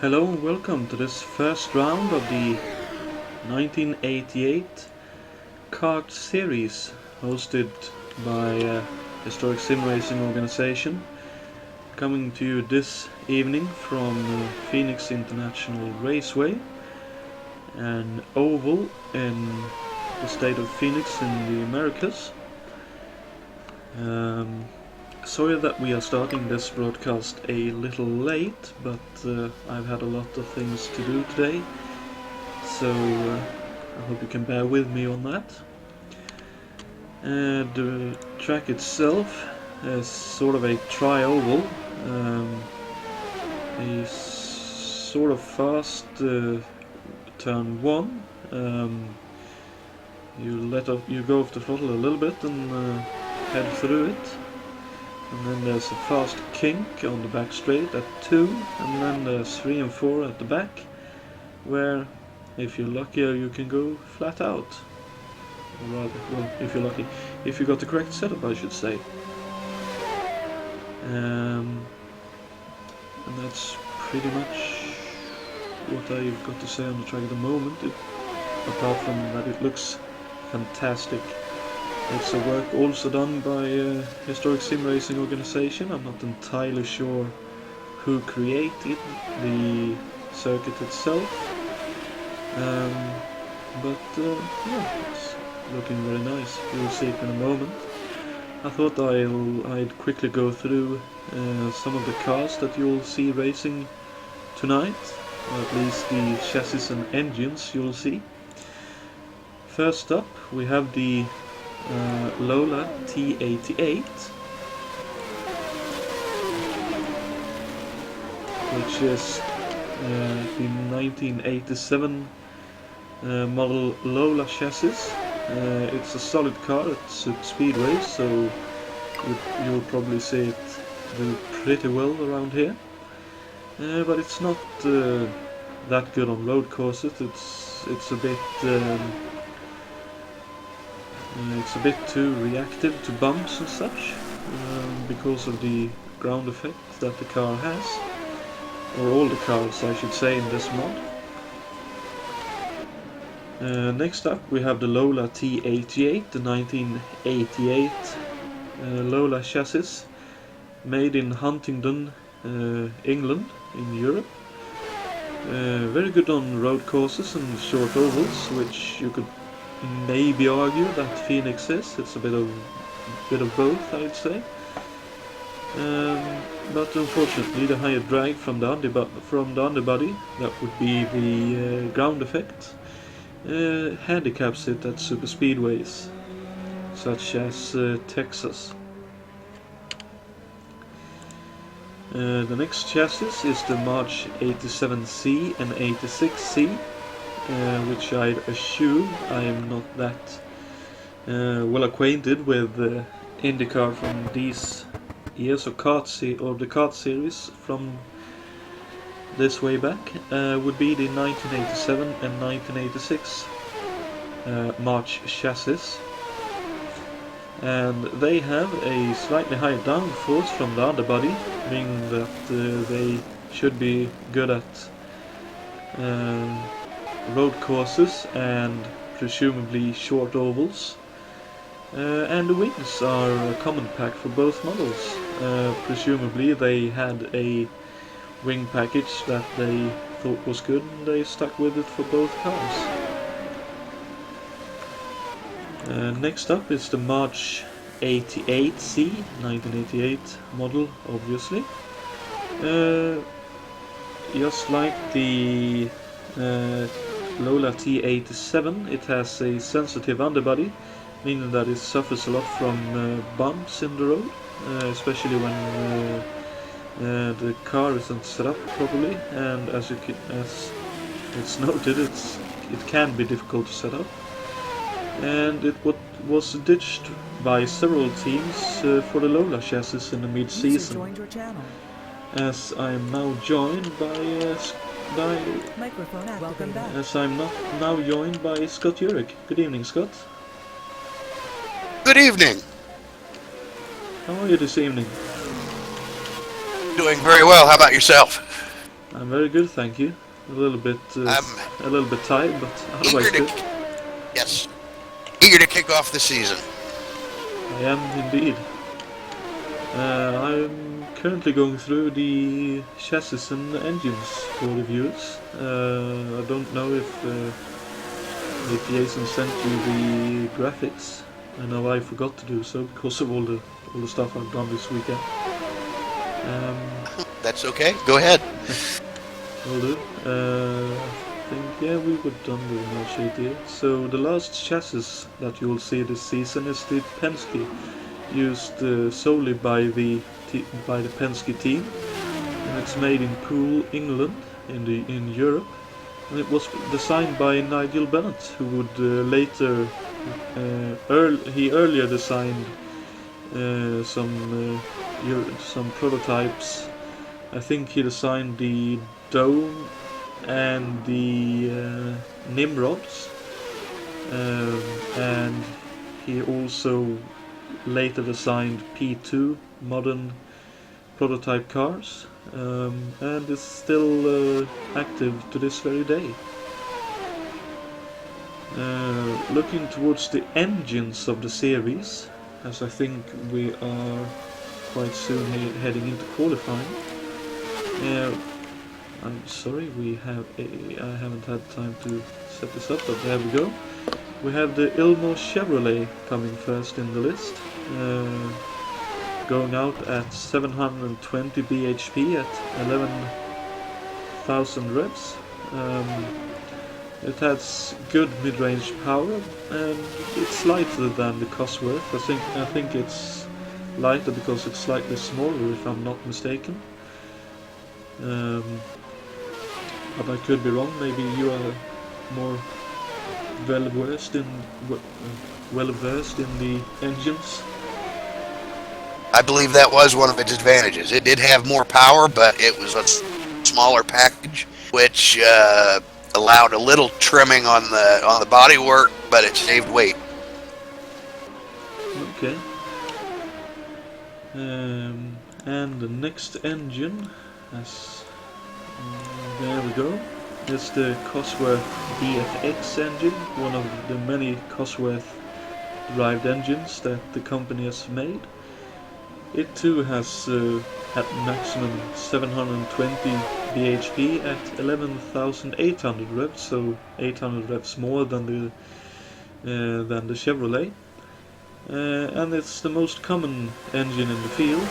Hello and welcome to this first round of the 1988 kart series hosted by Historic Simracing organization, coming to you this evening from Phoenix International Raceway, an oval in the state of Phoenix in the Americas. Sorry that we are starting this broadcast a little late, but I've had a lot of things to do today, so I hope you can bear with me on that. The track itself is sort of a tri-oval, a sort of fast turn 1. You go off the throttle a little bit and head through it. And then there's a fast kink on the back straight at 2, and then there's 3 and 4 at the back, where if you're luckier you can go flat out. Or rather, well, if you're lucky. If you got the correct setup, I should say. And that's pretty much what I've got to say on the track at the moment, apart from that it looks fantastic. It's a work also done by Historic Simracing organization. I'm not entirely sure who created the circuit itself, but yeah, it's looking very nice. You'll see it in a moment. I thought I'd quickly go through some of the cars that you'll see racing tonight, or at least the chassis and engines you'll see. First up, we have the Lola T88, which is the 1987 model Lola chassis. It's a solid car at super speedways, so you'll probably see it do pretty well around here. But it's not that good on road courses. It's a bit it's a bit too reactive to bumps and such, because of the ground effect that the car has, or all the cars I should say in this mod. Next up we have the Lola T88, the 1988 Lola chassis, made in Huntingdon, England, in Europe. Very good on road courses and short ovals, which you could maybe argue that Phoenix is. It's a bit of both, I'd say. But unfortunately, the higher drag from the underbody, that would be the ground effect, handicaps it at super speedways, such as Texas. The next chassis is the March 87C and 86C. Which I'd assume I am not that well acquainted with IndyCar from these years, or the kart series from this way back, would be the 1987 and 1986 March chassis, and they have a slightly higher downforce from the underbody, meaning that they should be good at road courses and presumably short ovals, and the wings are a common pack for both models. Presumably they had a wing package that they thought was good and they stuck with it for both cars. Next up is the March 88C, 1988 model, obviously. Just like the Lola T87, it has a sensitive underbody, meaning that it suffers a lot from bumps in the road, especially when the car isn't set up properly, and as it's noted, it can be difficult to set up. And it was ditched by several teams for the Lola chassis in the mid-season, as I am now joined by Scott Urick. Good evening, Scott. Good evening. How are you this evening? Doing very well. How about yourself? I'm very good, thank you. A little bit tired, but otherwise good. Yes, eager to kick off the season. I am indeed. I'm currently going through the chassis and engines for the viewers. I don't know if Jason sent you the graphics. I know I forgot to do so because of all the stuff I've done this weekend. That's okay. Go ahead. Will do. I think, yeah, we were done with my shade here. So the last chassis that you'll see this season is the Penske, used solely by the Penske team, and it's made in Poole, England, in Europe, and it was designed by Nigel Bennett, who would later he earlier designed some prototypes. I think he designed the Dome and the Nimrods, and he also later designed P2 modern prototype cars, and is still active to this very day. Looking towards the engines of the series, as I think we are quite soon heading into qualifying. I'm sorry, I haven't had time to set this up, but there we go. We have the Ilmo Chevrolet coming first in the list, going out at 720 bhp at 11,000 revs. It has good mid-range power, and it's lighter than the Cosworth. I think it's lighter because it's slightly smaller, if I'm not mistaken. But I could be wrong. Maybe you are more well-versed in the engines. I believe that was one of its advantages. It did have more power, but it was a smaller package, which allowed a little trimming on the bodywork, but it saved weight. Okay. And the next engine, there we go. It's the Cosworth DFX engine, one of the many Cosworth derived engines that the company has made. It too has at maximum 720 bhp at 11,800 revs, so 800 revs more than the Chevrolet. And it's the most common engine in the field,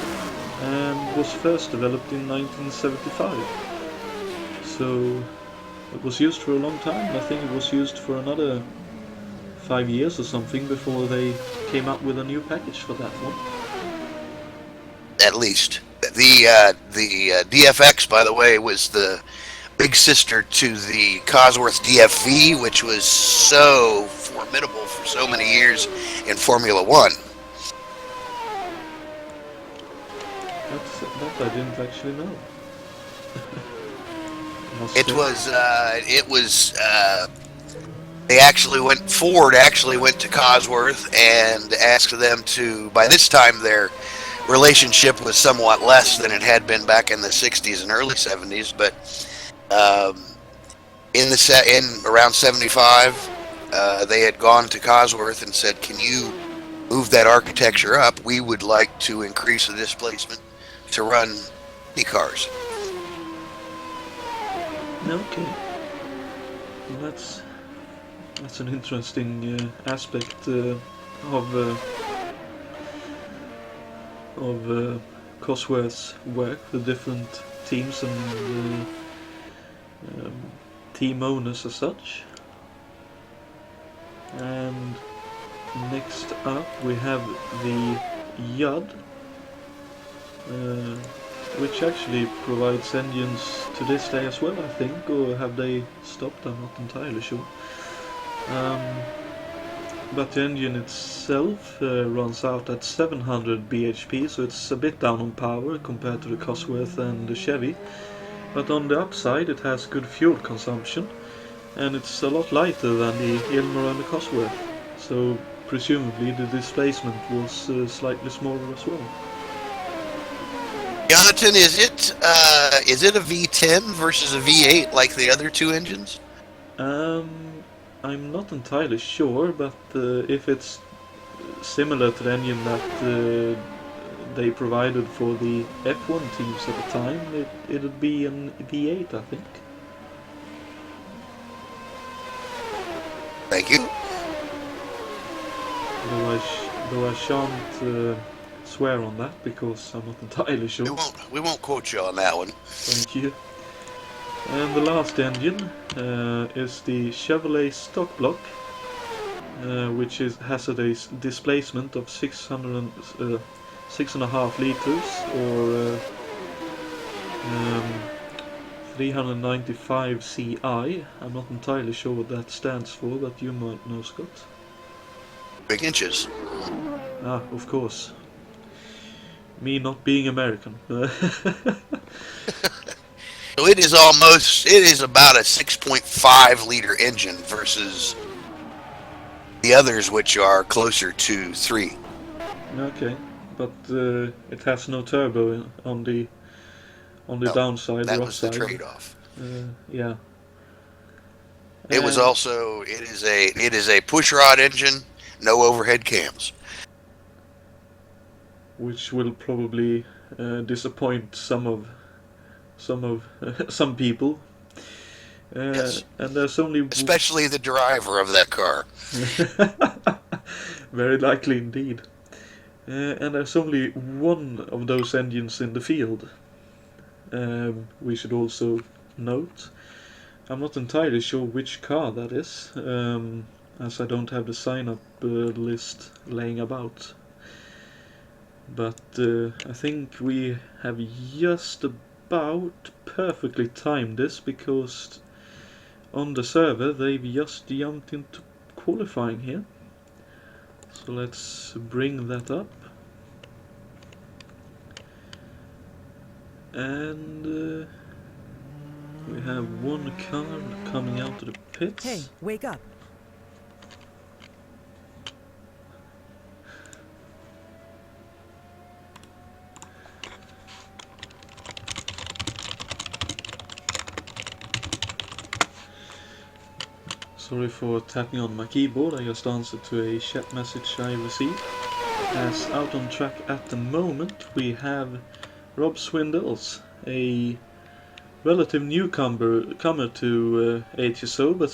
and was first developed in 1975. So it was used for a long time. I think it was used for another 5 years or something before they came up with a new package for that one. At least. The DFX, by the way, was the big sister to the Cosworth DFV, which was so formidable for so many years in Formula One. That I didn't actually know. Ford actually went to Cosworth and asked them to, by this time their relationship was somewhat less than it had been back in the 60s and early 70s, but in around 75, they had gone to Cosworth and said, "Can you move that architecture up? We would like to increase the displacement to run the cars." Okay, well, that's an interesting aspect of Cosworth's work, the different teams and team owners as such. And next up we have the Yud, which actually provides engines to this day as well, I think, or have they stopped? I'm not entirely sure. But the engine itself runs out at 700 bhp, so it's a bit down on power compared to the Cosworth and the Chevy. But on the upside, it has good fuel consumption, and it's a lot lighter than the Ilmo and the Cosworth. So presumably the displacement was slightly smaller as well. Yeah, Jonatan, is it a V10 versus a V8 like the other two engines? I'm not entirely sure, but if it's similar to the engine that they provided for the F1 teams at the time, it'd be an V8, I think. Thank you. Though I shan't swear on that because I'm not entirely sure. We won't quote you on that one. Thank you. And the last engine is the Chevrolet stock block, which has a displacement of 6.5 liters or 395 CI. I'm not entirely sure what that stands for, but you might know, Scott. Big inches. Ah, of course. Me not being American. So it is about a 6.5 liter engine versus the others, which are closer to 3. Okay, but it has no turbo on the downside that or was the upside. trade-off. Yeah. It was also it is a pushrod engine, no overhead cams. Which will probably disappoint some people. Yes. And there's only Especially the driver of that car. Very likely indeed. And there's only one of those engines in the field. We should also note. I'm not entirely sure which car that is, as I don't have the sign-up list laying about. But I think we have just about perfectly timed this, because on the server they've just jumped into qualifying here. So let's bring that up. And we have one car coming out of the pits. Hey, wake up. Sorry for tapping on my keyboard, I just answered to a chat message I received. As out on track at the moment we have Rob Swindles, a relative newcomer to HSO, but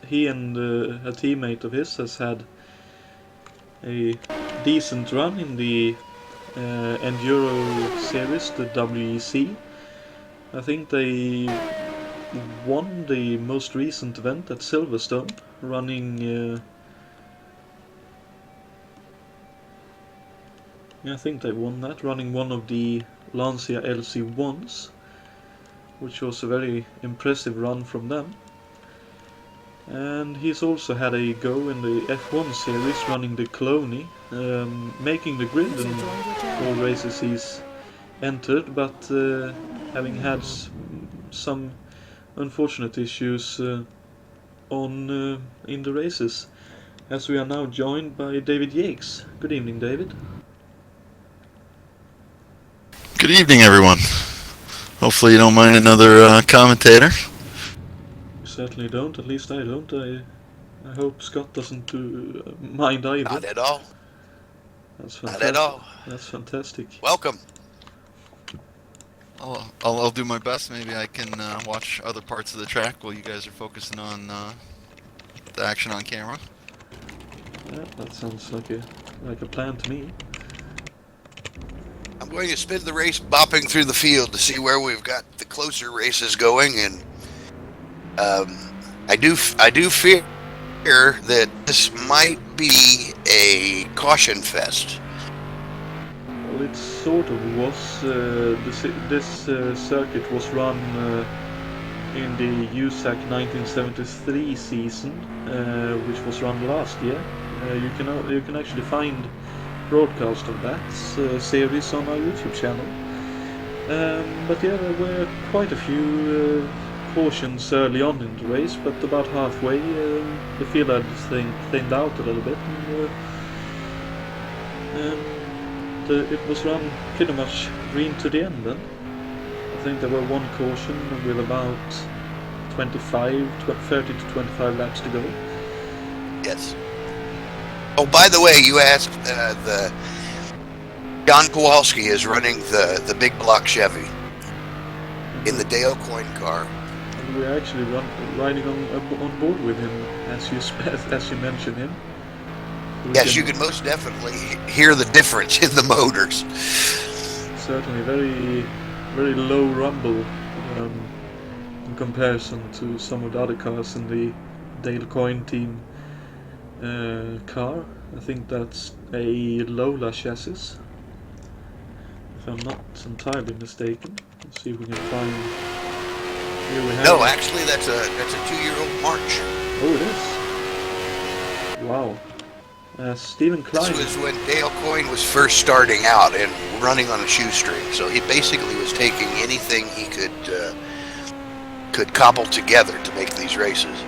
he and a teammate of his has had a decent run in the Enduro series, the WEC. I think they won the most recent event at Silverstone, running I think they won that, running one of the Lancia LC1s, which was a very impressive run from them. And he's also had a go in the F1 series, running the Cloney, making the grid in all races he's entered, but having had some unfortunate issues in the races. As we are now joined by David Jaques. Good evening, David. Good evening, everyone. Hopefully you don't mind another commentator. You certainly don't, at least I don't. I hope Scott doesn't mind either. Not at all. That's fantastic. Not at all. That's fantastic. Welcome. I'll do my best. Maybe I can watch other parts of the track while you guys are focusing on the action on camera. Yeah, that sounds like a plan to me. I'm going to spin the race bopping through the field to see where we've got the closer races going, and I do fear that this might be a caution fest. Well, it sort of was. This circuit was run in the USAC 1973 season, which was run last year. You can actually find broadcast of that series on our YouTube channel. But yeah, there were quite a few cautions early on in the race, but about halfway the field had thinned out a little bit. And it was run pretty much green to the end then. I think there were one caution with about 30 to 25 laps to go. Yes. Oh, by the way, you asked the John Kowalski is running the big block Chevy in the Dale Coyne car. And we're actually riding on board with him, as you mentioned him. Yes, you can most definitely hear the difference in the motors. Certainly, very, very low rumble in comparison to some of the other cars in the Dale Coyne team car. I think that's a Lola chassis, if I'm not entirely mistaken. Let's see if we can find. Here we have. No, actually, that's a 2-year-old March. Oh, it is. Wow. Stephen Klein. This was when Dale Coyne was first starting out and running on a shoestring. So he basically was taking anything he could cobble together to make these races.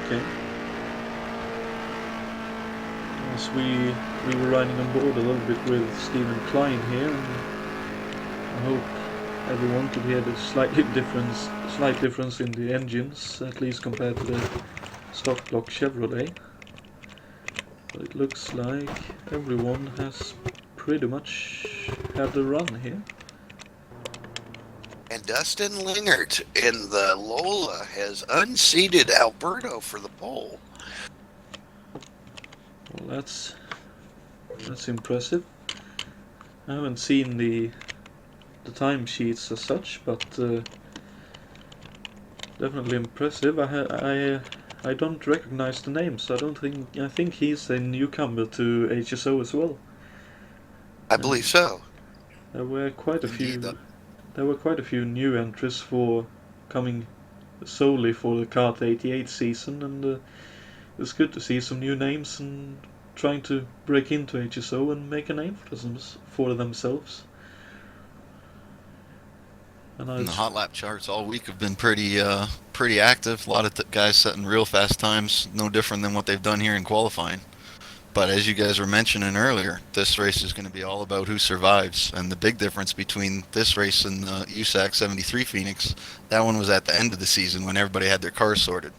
Okay. Yes, we were riding on board a little bit with Stephen Klein here, and I hope everyone could hear the slight difference in the engines, at least compared to the stock block Chevrolet. But it looks like everyone has pretty much had the run here. And Dustin Lingert in the Lola has unseated Alberto for the pole. Well, that's impressive. I haven't seen the timesheets as such, but definitely impressive. I don't recognize the names. I think he's a newcomer to HSO as well. I believe so. There were quite a Indeed, few. There were quite a few new entries for coming solely for the Kart 88 season, and it's good to see some new names and trying to break into HSO and make a name for themselves. And the hot lap charts all week have been pretty active. A lot of guys setting real fast times, no different than what they've done here in qualifying. But as you guys were mentioning earlier, this race is going to be all about who survives. And the big difference between this race and the USAC 73 Phoenix, that one was at the end of the season when everybody had their cars sorted.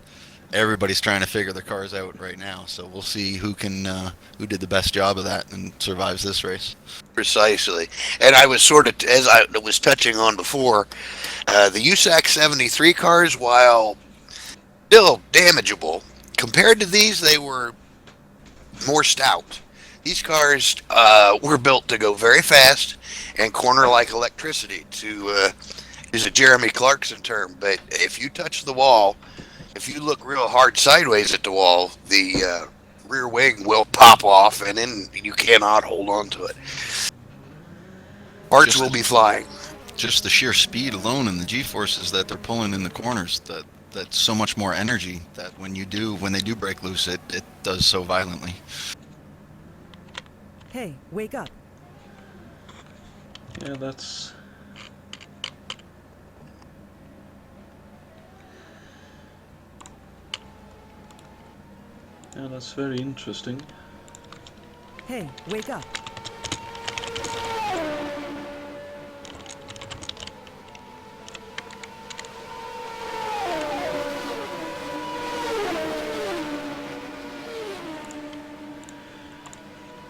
Everybody's trying to figure their cars out right now, so we'll see who did the best job of that and survives this race. Precisely. And I was as I was touching on before, the USAC 73 cars, while still damageable, compared to these, they were more stout. These cars were built to go very fast and corner like electricity, to use a Jeremy Clarkson term. But if you touch the wall, if you look real hard sideways at the wall, the rear wing will pop off, and then you cannot hold on to it. Parts will be flying. Just the sheer speed alone and the G-forces that they're pulling in the corners, that's so much more energy that when they do break loose, it does so violently. Hey, wake up. Yeah, that's... Yeah, that's very interesting. Hey, wake up.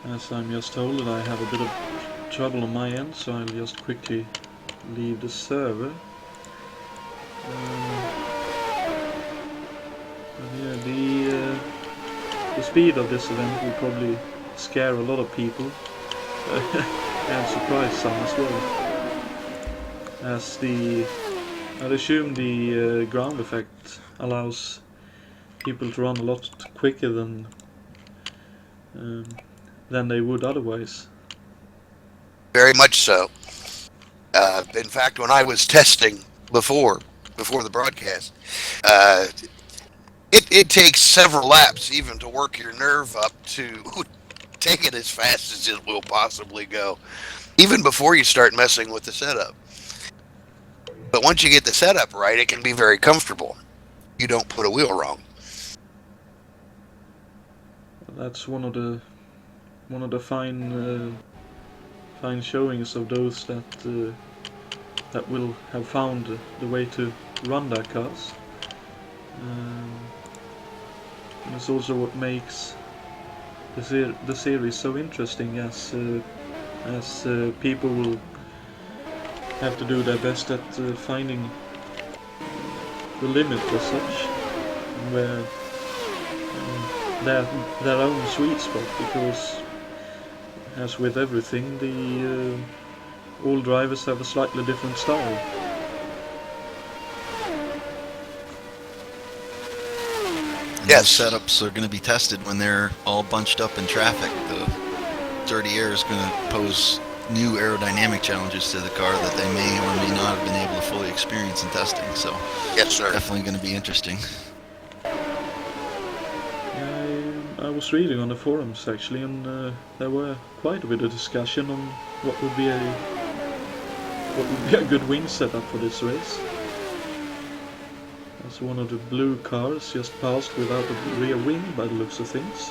As I'm just told that I have a bit of trouble on my end, so I'll just quickly leave the server. Yeah, the speed of this event will probably scare a lot of people and surprise some as well. As I'd assume the ground effect allows people to run a lot quicker than they would otherwise. Very much so. In fact, when I was testing before the broadcast, it takes several laps even to work your nerve up to take it as fast as it will possibly go, even before you start messing with the setup. But once you get the setup right, it can be very comfortable. You don't put a wheel wrong. That's one of the one of the fine showings of those that will have found the way to run their cars. And it's also what makes the series so interesting, as people will have to do their best at finding the limit as such, where their own sweet spot, because as with everything, all drivers have a slightly different style. Yes. Those setups are going to be tested when they're all bunched up in traffic. The dirty air is going to pose new aerodynamic challenges to the car that they may or may not have been able to fully experience in testing. So, yes, sir. Definitely going to be interesting. I was reading on the forums actually, and there were quite a bit of discussion on what would be a good wing setup for this race. As one of the blue cars just passed without a rear wing by the looks of things.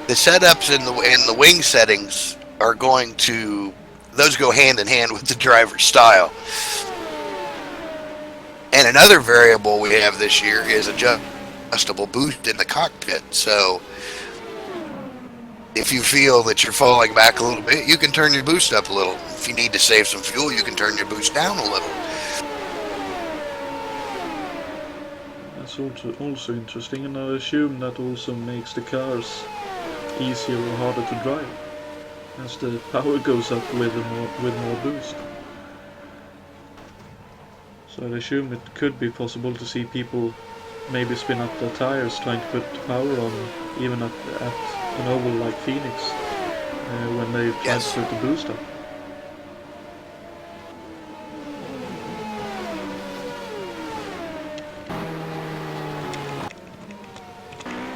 The setups in the wing settings are going to, those go hand in hand with the driver's style. And another variable we have this year is adjustable boost in the cockpit. So if you feel that you're falling back a little bit, you can turn your boost up a little. If you need to save some fuel, you can turn your boost down a little. That's also interesting, and I assume that also makes the cars easier or harder to drive, as the power goes up with more boost. So I assume it could be possible to see people maybe spin up their tires trying to put power on, even at an oval like Phoenix, when they try to put the boost up.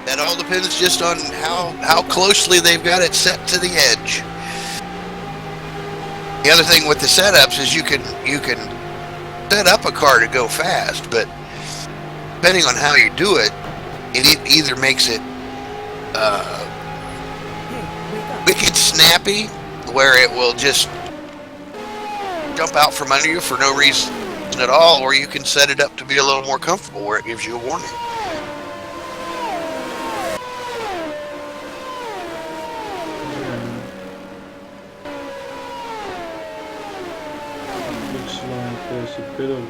That all depends just on how closely they've got it set to the edge. The other thing with the setups is you can set up a car to go fast, but depending on how you do it, it either makes it wicked snappy, where it will just jump out from under you for no reason at all, or you can set it up to be a little more comfortable where it gives you a warning. There's a bit of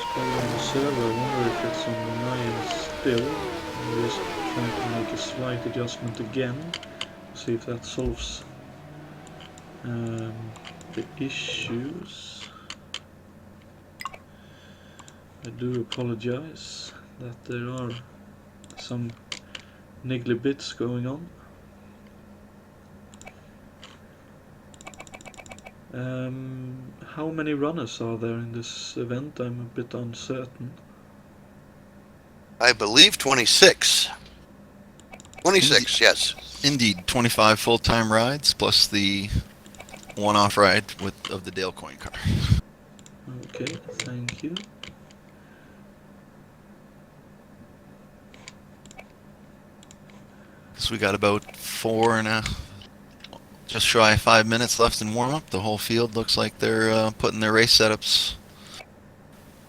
spell on the server. I wonder if it's on the 9 still. I'm just trying to make a slight adjustment again, see if that solves the issues. I do apologize that there are some niggly bits going on. How many runners are there in this event? I'm a bit uncertain. I believe 26. 26, yes. Indeed, 25 full-time rides plus the one-off ride of the Dale Coin car. Okay, thank you. So we got about just shy of 5 minutes left in warm-up. The whole field looks like they're putting their race setups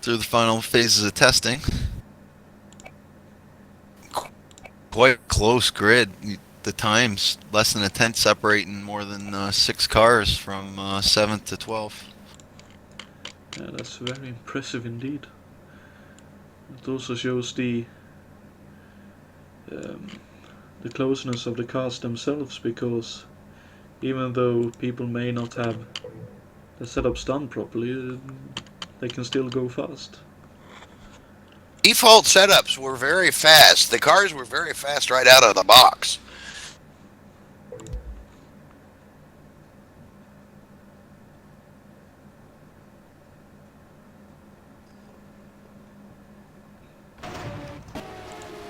through the final phases of testing. Quite a close grid. The times, less than a tenth separating more than 6 cars from 7th to 12th. Yeah, that's very impressive indeed. It also shows the closeness of the cars themselves, because even though people may not have the setups done properly, they can still go fast. Default setups were very fast. The cars were very fast right out of the box.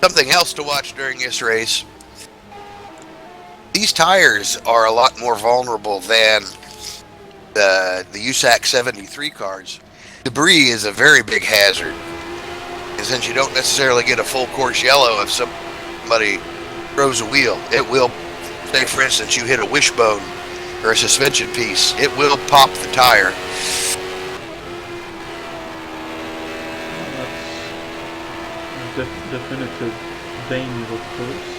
Something else to watch during this race. These tires are a lot more vulnerable than the USAC 73 cars. Debris is a very big hazard. since you don't necessarily get a full course yellow if somebody throws a wheel. It will, say for instance, you hit a wishbone or a suspension piece, it will pop the tire. That's a definitive danger, of course.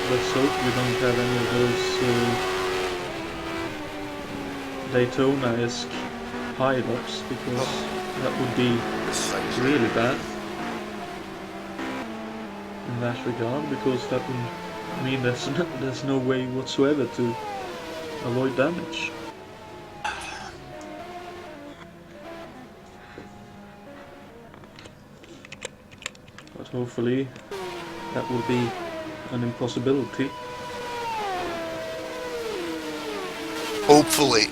Let's hope we don't have any of those Daytona-esque pileups, because that would be really bad in that regard, because that would mean there's no way whatsoever to avoid damage. But hopefully that will be an impossibility. Hopefully.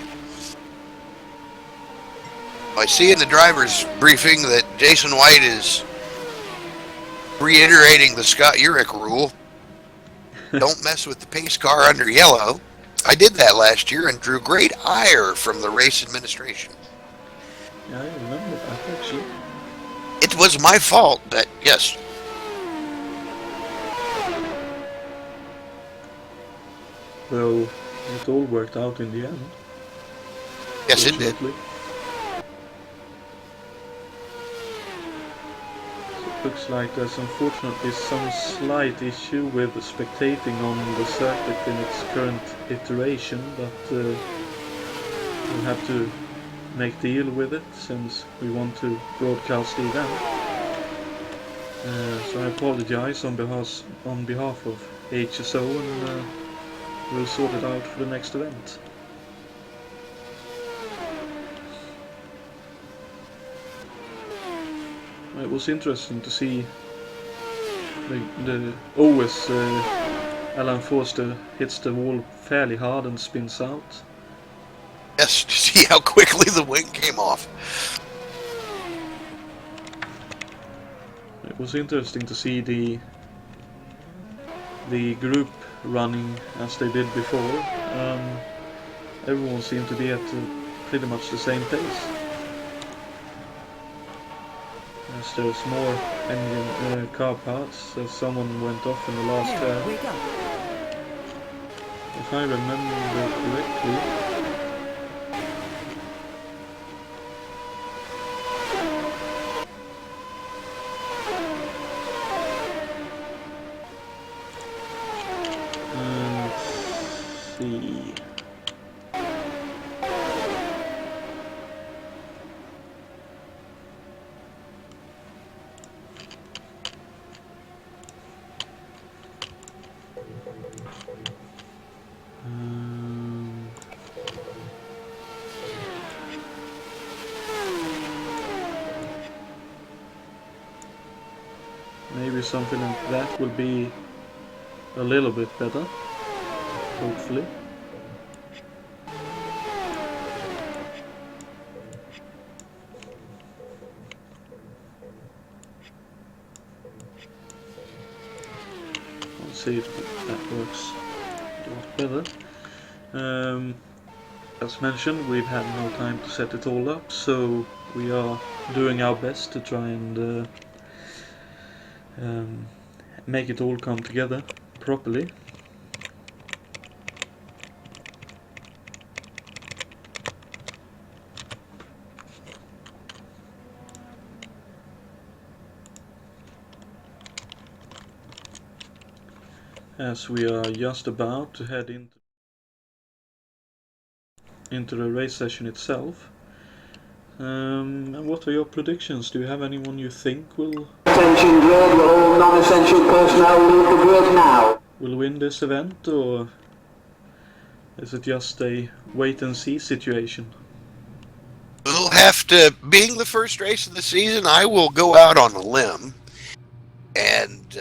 I see in the driver's briefing that Jason White is reiterating the Scott Urick rule. Don't mess with the pace car under yellow. I did that last year and drew great ire from the race administration. Yeah, I remember that actually. It was my fault, but yes. Well, it all worked out in the end. Yes, it did. So it looks like there's unfortunately some slight issue with spectating on the circuit in its current iteration, but we'll have to make deal with it since we want to broadcast the event. So I apologize on behalf of HSO, and we'll sort it out for the next event. It was interesting to see the OS Alan Forster hits the wall fairly hard and spins out. Yes, to see how quickly the wing came off. It was interesting to see the group running as they did before. Everyone seemed to be at pretty much the same pace. As there's more engine car parts, as someone went off in the last Hey, turn. wake up. If I remember correctly, let's see. Maybe something like that will be a little bit better, hopefully. Let's see if that works a lot better. As mentioned, we've had no time to set it all up, so we are doing our best to try and make it all come together properly. As we are just about to head into the race session itself. And what are your predictions? Do you have anyone you think will Attention grid, all non-essential personnel leave the grid now. will win this event, or is it just a wait and see situation? We'll have to, being the first race of the season, I will go out on a limb and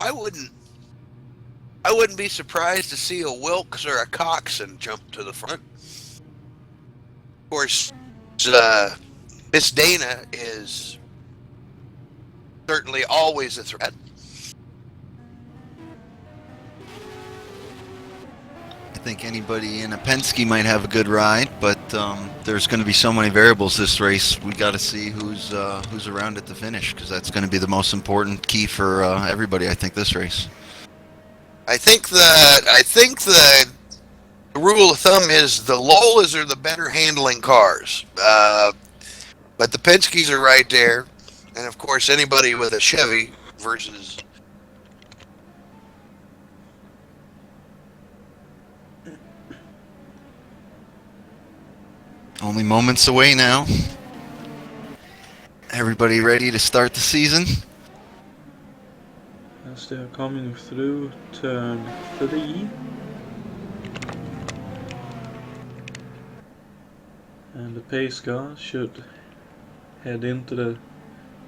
I wouldn't be surprised to see a Wilkes or a Coxon jump to the front. Of course, Miss Dana is certainly always a threat. I think anybody in a Penske might have a good ride, but there's going to be so many variables this race. We got to see who's around at the finish, because that's going to be the most important key for everybody. I think this race. I think the rule of thumb is the Lolas are the better handling cars, but the Penske's are right there, and of course anybody with a Chevy versus. Only moments away now. Everybody ready to start the season? As they are coming through turn 3. And the pace car should head into the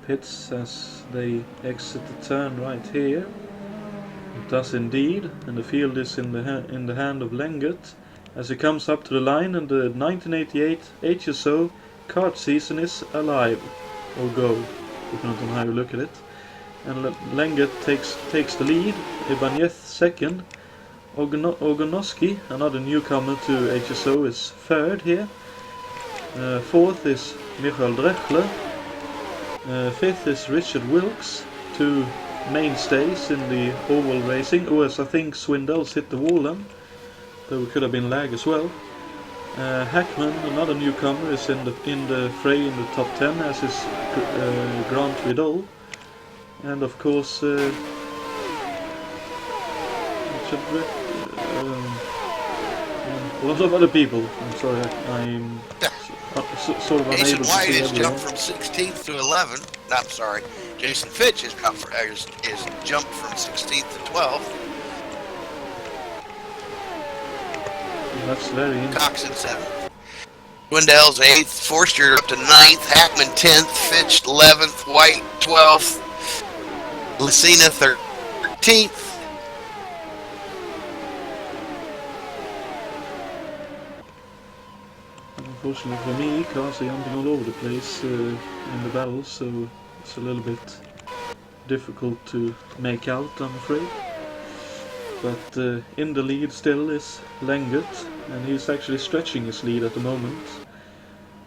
pits as they exit the turn right here. It does indeed, and the field is in the hand of Lengert as he comes up to the line, and the 1988 HSO kart season is alive, or go, depending on how you look at it. And Lengert takes the lead, Ibanez second, Ogonoski, another newcomer to HSO, is third here. Fourth is Michael Drechler. Fifth is Richard Wilkes, two mainstays in the oval racing. I think Swindell's hit the wall then, though it could have been lag as well. Hackman, another newcomer, is in the fray in the top 10, as is Grant Vidal. And of course Richard a lot of other people. I'm sorry, I'm sort of unable Jason to White see has everyone. jumped from 16th to 11th. No, I'm sorry. Jason Fitch has jumped from 16th to 12th. That's very interesting. Cox in 7th. Swindell's 8th. Forster up to 9th. Hackman 10th. Fitch 11th. White 12th. Lucina 13th. Unfortunately for me, cars are jumping all over the place in the battle, so it's a little bit difficult to make out, I'm afraid. But in the lead still is Lengert, and he's actually stretching his lead at the moment.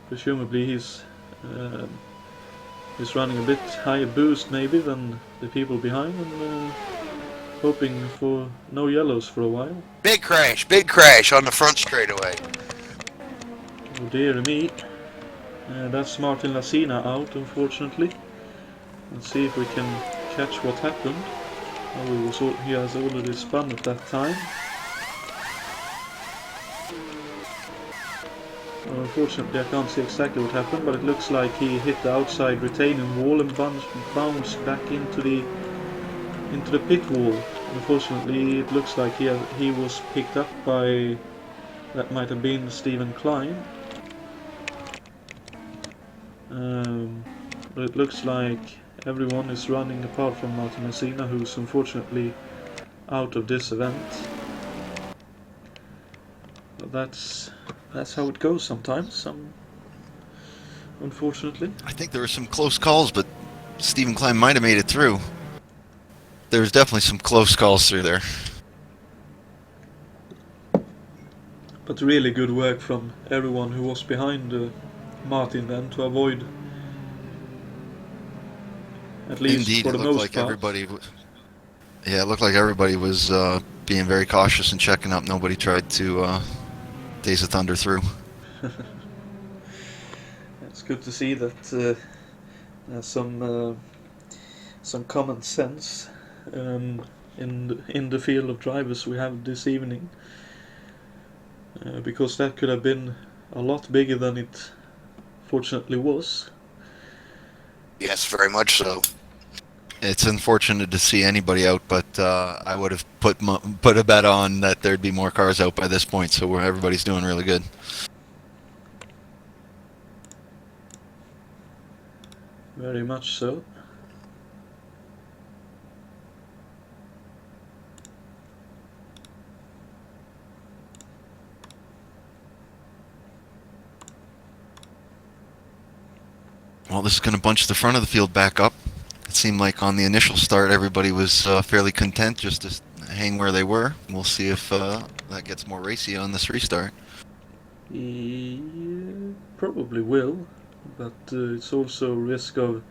Presumably he's running a bit higher boost maybe than the people behind, and hoping for no yellows for a while. Big crash on the front straightaway. Oh dear me. That's Martin Lacina out, unfortunately. Let's see if we can catch what happened. Oh, he has already spun at that time. Well, unfortunately I can't see exactly what happened, but it looks like he hit the outside retaining wall and bounced back into the pit wall. Unfortunately it looks like he was picked up by, that might have been Stephen Klein. But it looks like everyone is running apart from Martin Messina, who's unfortunately out of this event. But that's how it goes sometimes, unfortunately. I think there were some close calls, but Stephen Klein might have made it through. There was definitely some close calls through there. But really good work from everyone who was behind Martin then, to avoid, at least Indeed, for the it looked most like part. it looked like everybody was being very cautious and checking up. Nobody tried to Days of Thunder through. It's good to see that there's some common sense in the field of drivers we have this evening, because that could have been a lot bigger than it fortunately was. Yes, very much so. It's unfortunate to see anybody out, but I would have put a bet on that there'd be more cars out by this point, so everybody's doing really good. Very much so. Well, this is going to bunch the front of the field back up. It seemed like on the initial start everybody was fairly content just to hang where they were. We'll see if that gets more racy on this restart. He probably will, but it's also a risk of,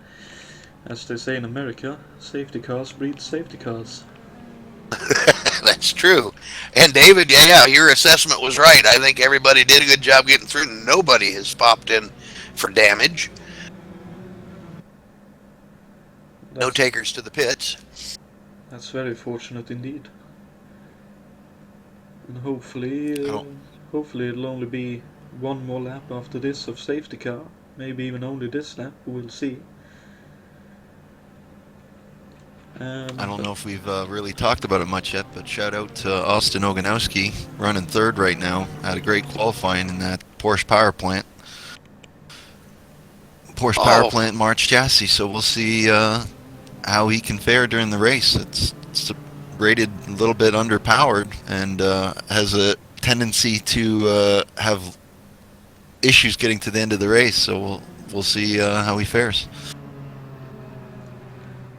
as they say in America, safety cars breed safety cars. That's true. And David, yeah, your assessment was right. I think everybody did a good job getting through. Nobody has popped in for damage. No takers to the pits. That's very fortunate indeed. And hopefully it'll only be one more lap after this of safety car. Maybe even only this lap. We'll see. I don't know if we've really talked about it much yet, but shout out to Austin Oganowski, running third right now. Had a great qualifying in that Porsche power plant. Porsche power plant March chassis, so we'll see how he can fare during the race. It's rated a little bit underpowered and has a tendency to have issues getting to the end of the race, so we'll see how he fares.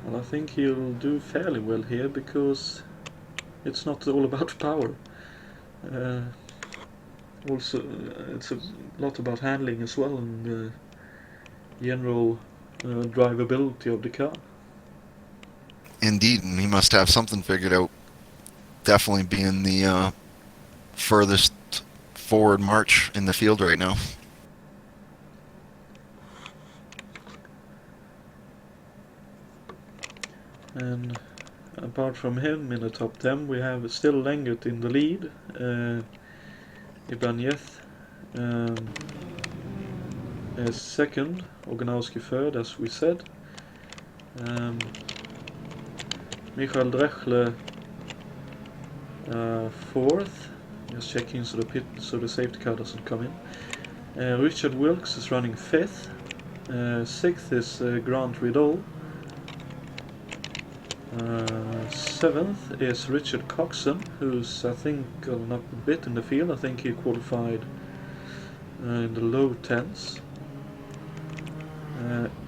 Well, I think he'll do fairly well here because it's not all about power. Also, it's a lot about handling as well and general drivability of the car. Indeed, and he must have something figured out. Definitely being the furthest forward march in the field right now. And apart from him in the top 10, we have still Lengert in the lead. Ibanez is second, Oganowski third, as we said. Michael Drechle fourth, just checking so the safety car doesn't come in. Richard Wilkes is running fifth. Sixth is Grant Riddle. Seventh is Richard Coxon, who's I think gone up a bit in the field. I think he qualified in the low 10s.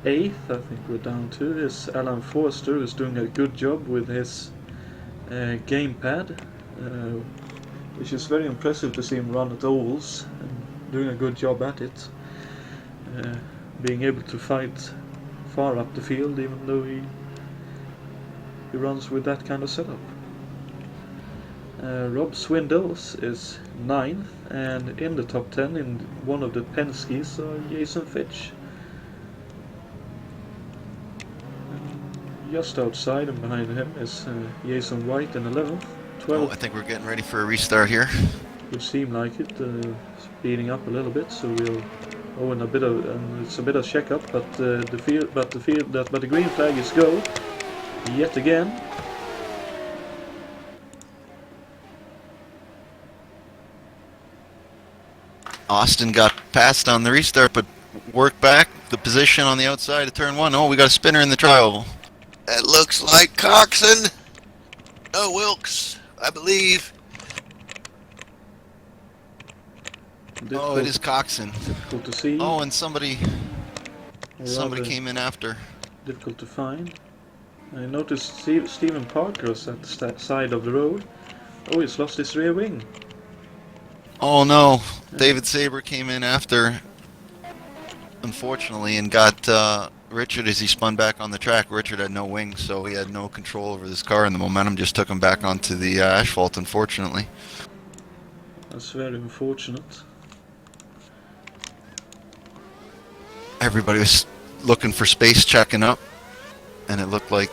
Eighth, I think we're down to, is Alan Forster, who's doing a good job with his gamepad, which is very impressive to see him run at ovals and doing a good job at it. Being able to fight far up the field even though he runs with that kind of setup. Rob Swindles is 9th, and in the top 10 in one of the Penske's are Jason Fitch. Just outside and behind him is Jason White in 11th. 12th. I think we're getting ready for a restart here. Would seem like it, speeding up a little bit, so we'll. Oh, and it's a bit of check up, but the green flag is go. Yet again. Austin got passed on the restart, but worked back the position on the outside of turn 1. Oh, we got a spinner in the tri-oval. That looks like Coxon. No, Wilkes, I believe. Oh, it is Coxon. Difficult to see. Oh, and somebody came in after. Difficult to find. I noticed Stephen Parker's at the side of the road. Oh, he's lost his rear wing. Oh no, David Saber came in after, unfortunately, and got Richard as he spun back on the track. Richard had no wings, so he had no control over this car, and the momentum just took him back onto the asphalt, unfortunately. That's very unfortunate. Everybody was looking for space, checking up, and it looked like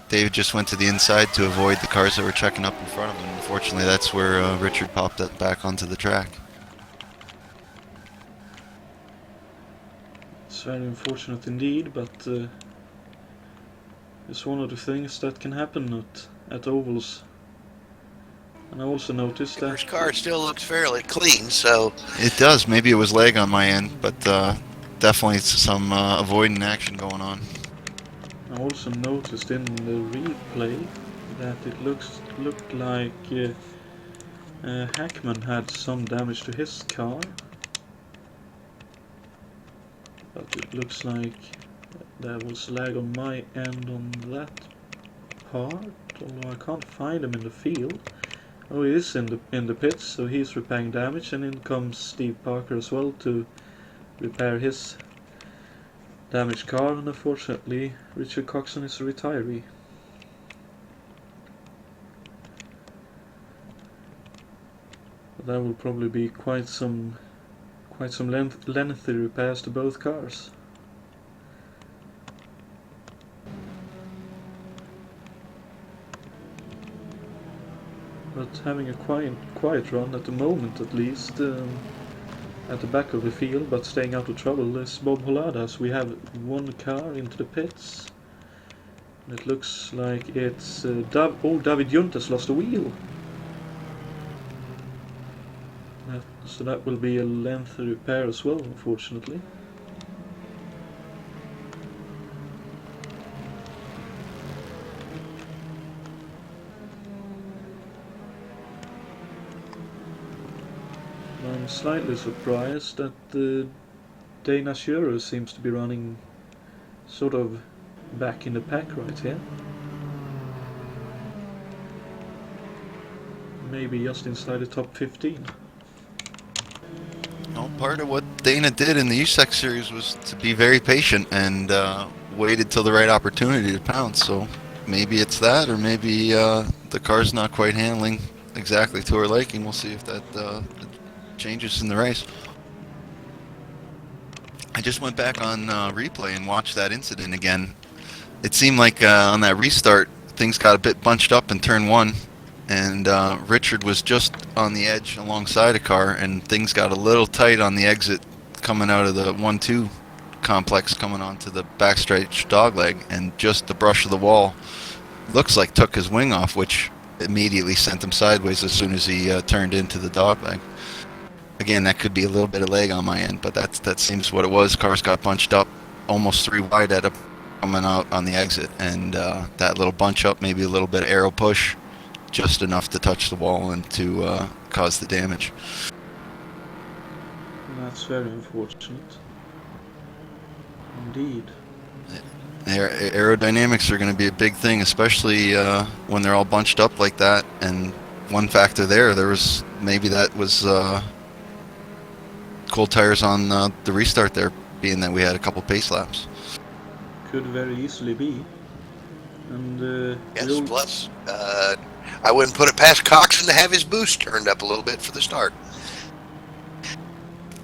David just went to the inside to avoid the cars that were checking up in front of him. Unfortunately, that's where Richard popped it back onto the track. It's very unfortunate indeed, but it's one of the things that can happen at ovals. And I also noticed that His car still looks fairly clean, so It does. Maybe it was lag on my end, but definitely some avoiding action going on. I also noticed in the replay that it looked like Hackman had some damage to his car, but it looks like there was lag on my end on that part, although I can't find him in the field. Oh, he is in the pits, so he's repairing damage, and in comes Steve Parker as well to repair his damaged car, and unfortunately Richard Coxon is a retiree. But that will probably be quite some lengthy repairs to both cars. But having a quiet run at the moment, at least, at the back of the field, but staying out of trouble, is Bob Holadas. We have one car into the pits. And it looks like it's David Juntas lost a wheel. So that will be a lengthy repair as well, unfortunately. I'm slightly surprised that the Dana Shuro seems to be running sort of back in the pack right here. Maybe just inside the top 15. Well, part of what Dana did in the USEC series was to be very patient and waited till the right opportunity to pounce. So maybe it's that, or maybe the car's not quite handling exactly to her liking. We'll see if that changes in the race. I just went back on replay and watched that incident again. It seemed like on that restart, things got a bit bunched up in turn one, and Richard was just on the edge alongside a car, and things got a little tight on the exit coming out of the 1-2 complex coming onto the backstretch dogleg, and just the brush of the wall looks like took his wing off, which immediately sent him sideways as soon as he turned into the dogleg. Again, that could be a little bit of lag on my end, but that seems what it was. Cars got bunched up almost 3 wide at him coming out on the exit, and that little bunch up, maybe a little bit of aero push, just enough to touch the wall and to cause the damage. That's very unfortunate. Indeed. Aerodynamics are going to be a big thing, especially when they're all bunched up like that. And one factor there was maybe that was cold tires on the restart there, being that we had a couple pace laps. Could very easily be. And Yes, plus, I wouldn't put it past Coxon to have his boost turned up a little bit for the start.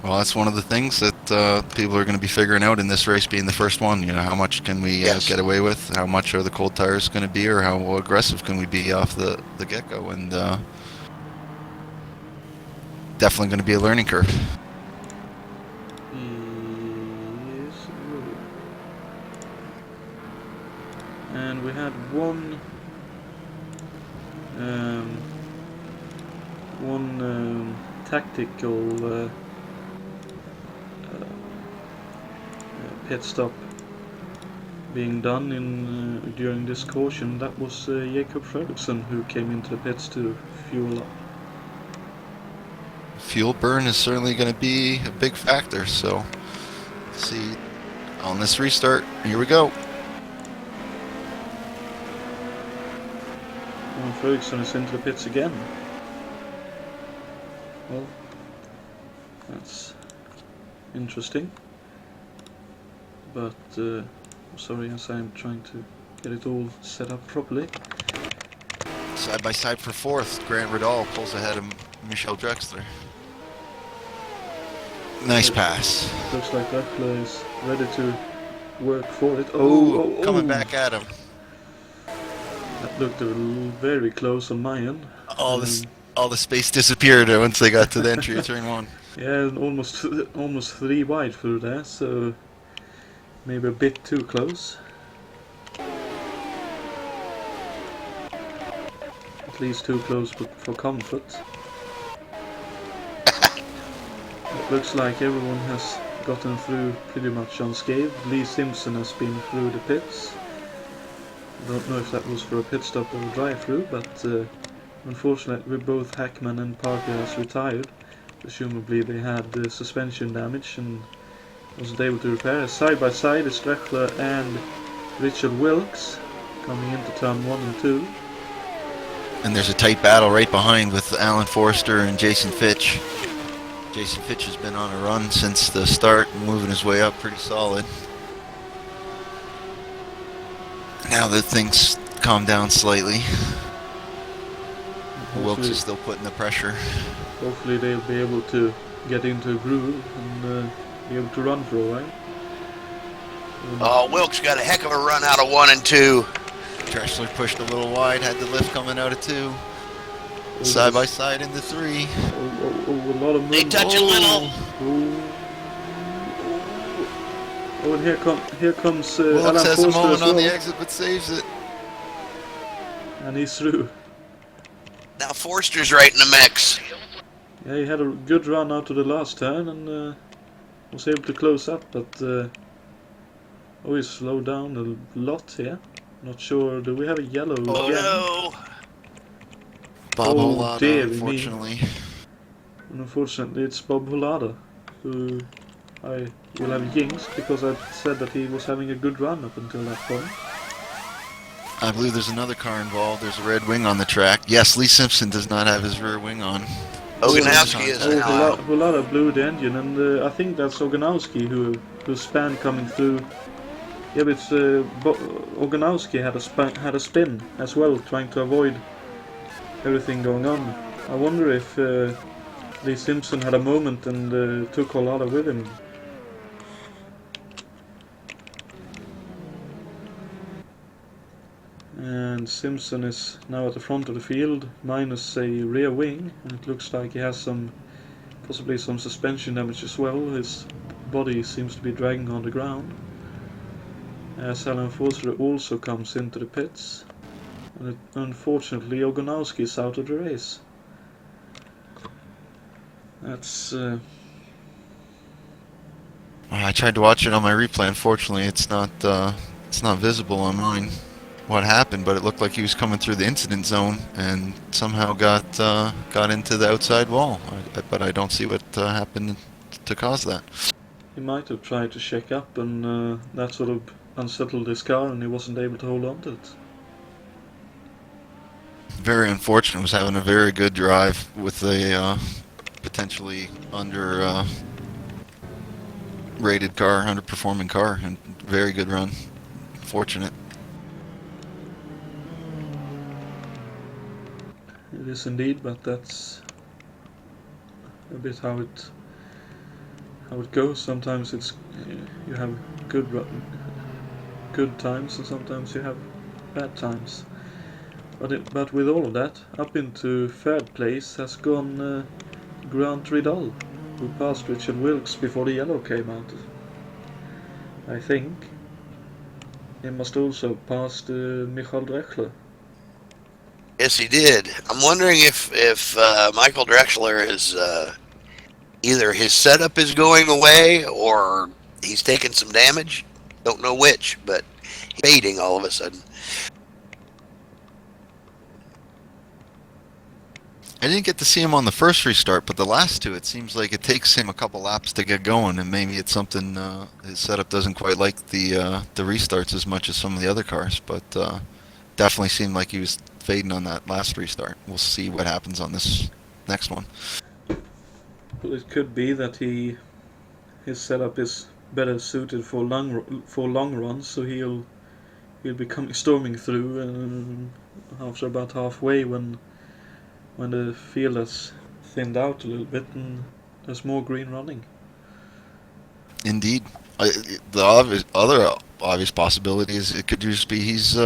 Well, that's one of the things that people are going to be figuring out in this race, being the first one. You know, how much can we get away with? How much are the cold tires going to be, or how aggressive can we be off the get-go? And definitely going to be a learning curve. Yes. And we had one tactical pit stop being done in during this caution. That was Jacob Fredriksson, who came into the pits to fuel up. Fuel burn is certainly going to be a big factor, so see on this restart. Here we go. And Fredriksson is into the pits again. Well, that's interesting. But sorry, as I'm trying to get it all set up properly. Side by side for fourth, Grant Riddall pulls ahead of Michel Drexler. Nice pass. Looks like Drexler is ready to work for it. Coming back at him. That looked very close on my end. All the space disappeared once they got to the entry of turn one. Yeah, and almost 3 wide through there, so maybe a bit too close. At least too close for comfort. It looks like everyone has gotten through pretty much unscathed. Lee Simpson has been through the pits. I don't know if that was for a pit stop or a drive-through, but unfortunately both Hackman and Parker has retired. Presumably they had suspension damage and wasn't able to repair. Side by side is Drexler and Richard Wilkes coming into turn 1 and 2. And there's a tight battle right behind with Alan Forster and Jason Fitch. Jason Fitch has been on a run since the start, moving his way up pretty solid. Now that things calm down slightly, Wilkes is still putting the pressure. Hopefully they'll be able to get into a groove and be able to run for a while. Wilkes got a heck of a run out of 1 and 2. Drexler pushed a little wide, had the lift coming out of 2. Side by side into 3. A lot of movement. They touch a little. Oh, and here comes Wilkes Alan has a Forster moment as well. on the exit, but saves it. And he's through. Now Forster's right in the mix. Yeah, he had a good run out to the last turn and was able to close up, but he slowed down a lot here. Not sure. Do we have a yellow again? No. Bob Oh, Holada, dear me. unfortunately. And unfortunately, it's Bob Holada, who I will have jinxed because I said that he was having a good run up until that point. I believe there's another car involved. There's a red wing on the track. Yes, Lee Simpson does not have his rear wing on. Oganowski is now out. Holada blew the engine, and I think that's Oganowski who span coming through. Yeah, but Oganowski had a spin as well, trying to avoid everything going on. I wonder if Lee Simpson had a moment and took Holada with him. And Simpson is now at the front of the field, minus a rear wing, and it looks like he has possibly some suspension damage as well. His body seems to be dragging on the ground. As Alan Forster also comes into the pits, and unfortunately Oganowski is out of the race. That's I tried to watch it on my replay. Unfortunately, it's not visible on mine what happened, but it looked like he was coming through the incident zone and somehow got into the outside wall. But I don't see what happened to cause that. he might have tried to shake up, and that sort of unsettled his car, and he wasn't able to hold on to it. Very unfortunate. Was having a very good drive with a potentially under rated car, underperforming car, and very good run. Fortunate. It is indeed, but that's a bit how it goes. Sometimes it's you have good times, and sometimes you have bad times. But with all of that, up into third place has gone Grant Riddell, who passed Richard Wilkes before the yellow came out. I think he must also have passed Michael Drechsler. Yes, he did. I'm wondering if Michael Drexler is either his setup is going away or he's taking some damage. Don't know which, but he's fading all of a sudden. I didn't get to see him on the first restart, but the last two, it seems like it takes him a couple laps to get going, and maybe it's something his setup doesn't quite like the restarts as much as some of the other cars, but definitely seemed like he was fading on that last restart. We'll see what happens on this next one. Well, it could be that his setup is better suited for long runs, so he'll be storming through after about halfway when the field has thinned out a little bit and there's more green running. Indeed. The other obvious possibility is it could just be he's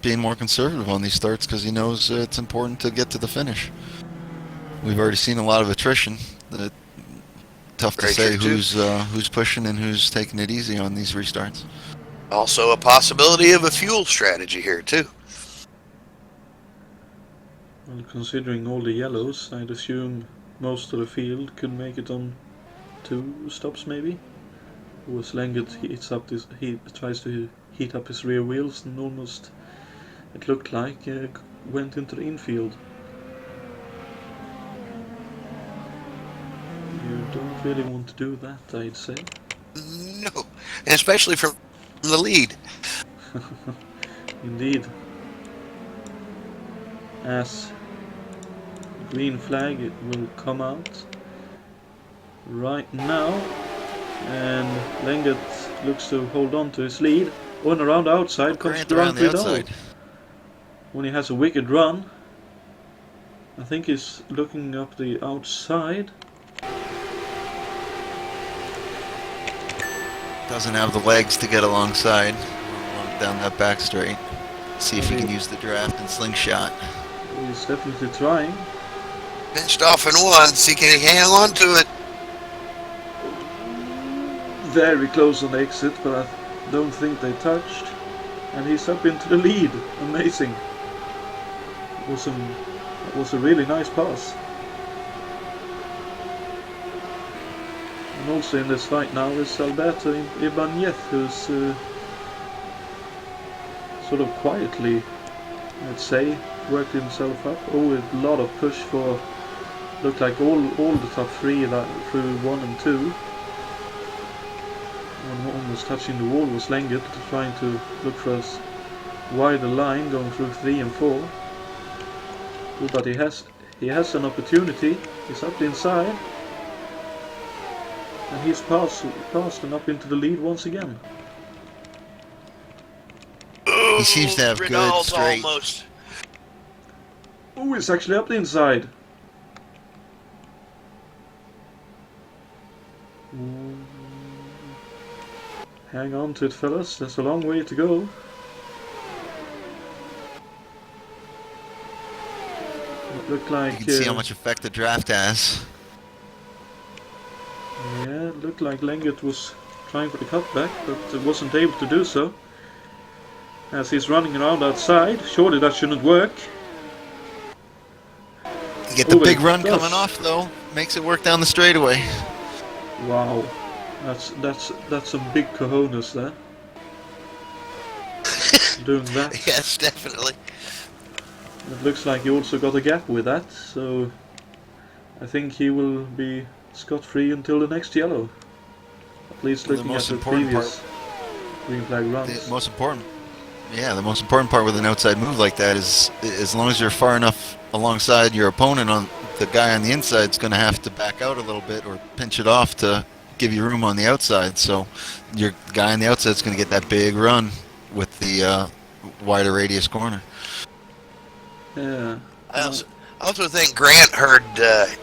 being more conservative on these starts because he knows it's important to get to the finish. We've already seen a lot of attrition. Tough to say who's pushing and who's taking it easy on these restarts. Also a possibility of a fuel strategy here too. Well, considering all the yellows, I'd assume most of the field could make it on 2 stops maybe. As Langert he tries to heat up his rear wheels and almost, it looked like, went into the infield. You don't really want to do that, I'd say. No, and especially from the lead. Indeed. as green flag it will come out right now, and Lenglet looks to hold on to his lead. On around the outside comes Grant around Grand the Rideau. outside. When he has a wicked run, I think he's looking up the outside. Doesn't have the legs to get alongside down that back straight. See if he can use the draft and slingshot. He's definitely trying. Pinched off in one. See, can he hang on to it? Very close on the exit, but I don't think they touched. And he's up into the lead. Amazing. It was a really nice pass. And also in this fight now is Alberto Ibanez, who's sort of quietly, I'd say, worked himself up. Oh, a lot of push for, looked like all the top three through 1 and 2. One almost touching the wall was Lenglet, trying to look for a wider line going through 3 and 4. Oh, but he has an opportunity. He's up the inside. And he's passed and up into the lead once again. He seems to have good Rinald's straight. Almost. Oh, he's actually up the inside. Hang on to it, fellas. There's a long way to go. It looked like You can see how much effect the draft has. yeah, it looked like Lenglet was trying for the cutback, but wasn't able to do so. As he's running around outside, surely that shouldn't work. You get the Oh, big it run does. coming off though. Makes it work down the straightaway. Wow, that's some big cojones there. Doing that. Yes, definitely. It looks like he also got a gap with that, so I think he will be scot-free until the next yellow. At least The looking at most the important previous green flag runs. The most important part with an outside move like that is as long as you're far enough alongside your opponent, on the guy on the inside is going to have to back out a little bit or pinch it off to give you room on the outside. So your guy on the outside is going to get that big run with the wider radius corner. Yeah. I also think Grant heard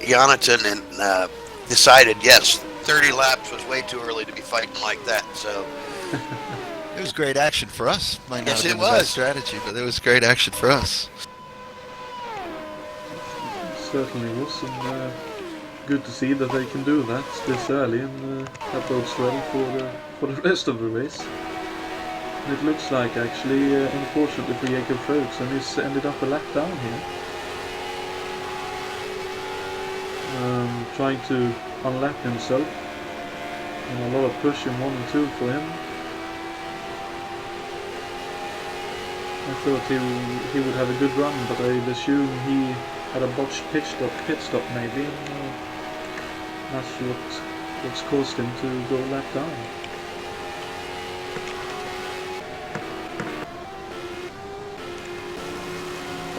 Jonatan and decided, yes, 30 laps was way too early to be fighting like that. So It was great action for us. Might not Yes, have it been the best was. strategy, but it was great action for us. Certainly was, and good to see that they can do that this early, and that bodes well for the rest of the race. And it looks like, actually, unfortunately for Jacob Fröksen, he's ended up a lap down here. Trying to unlap himself, and a lot of push in 1 and 2 for him. I thought he would have a good run, but I'd assume he had a botched pit stop maybe, and that's what's caused him to go a lap down.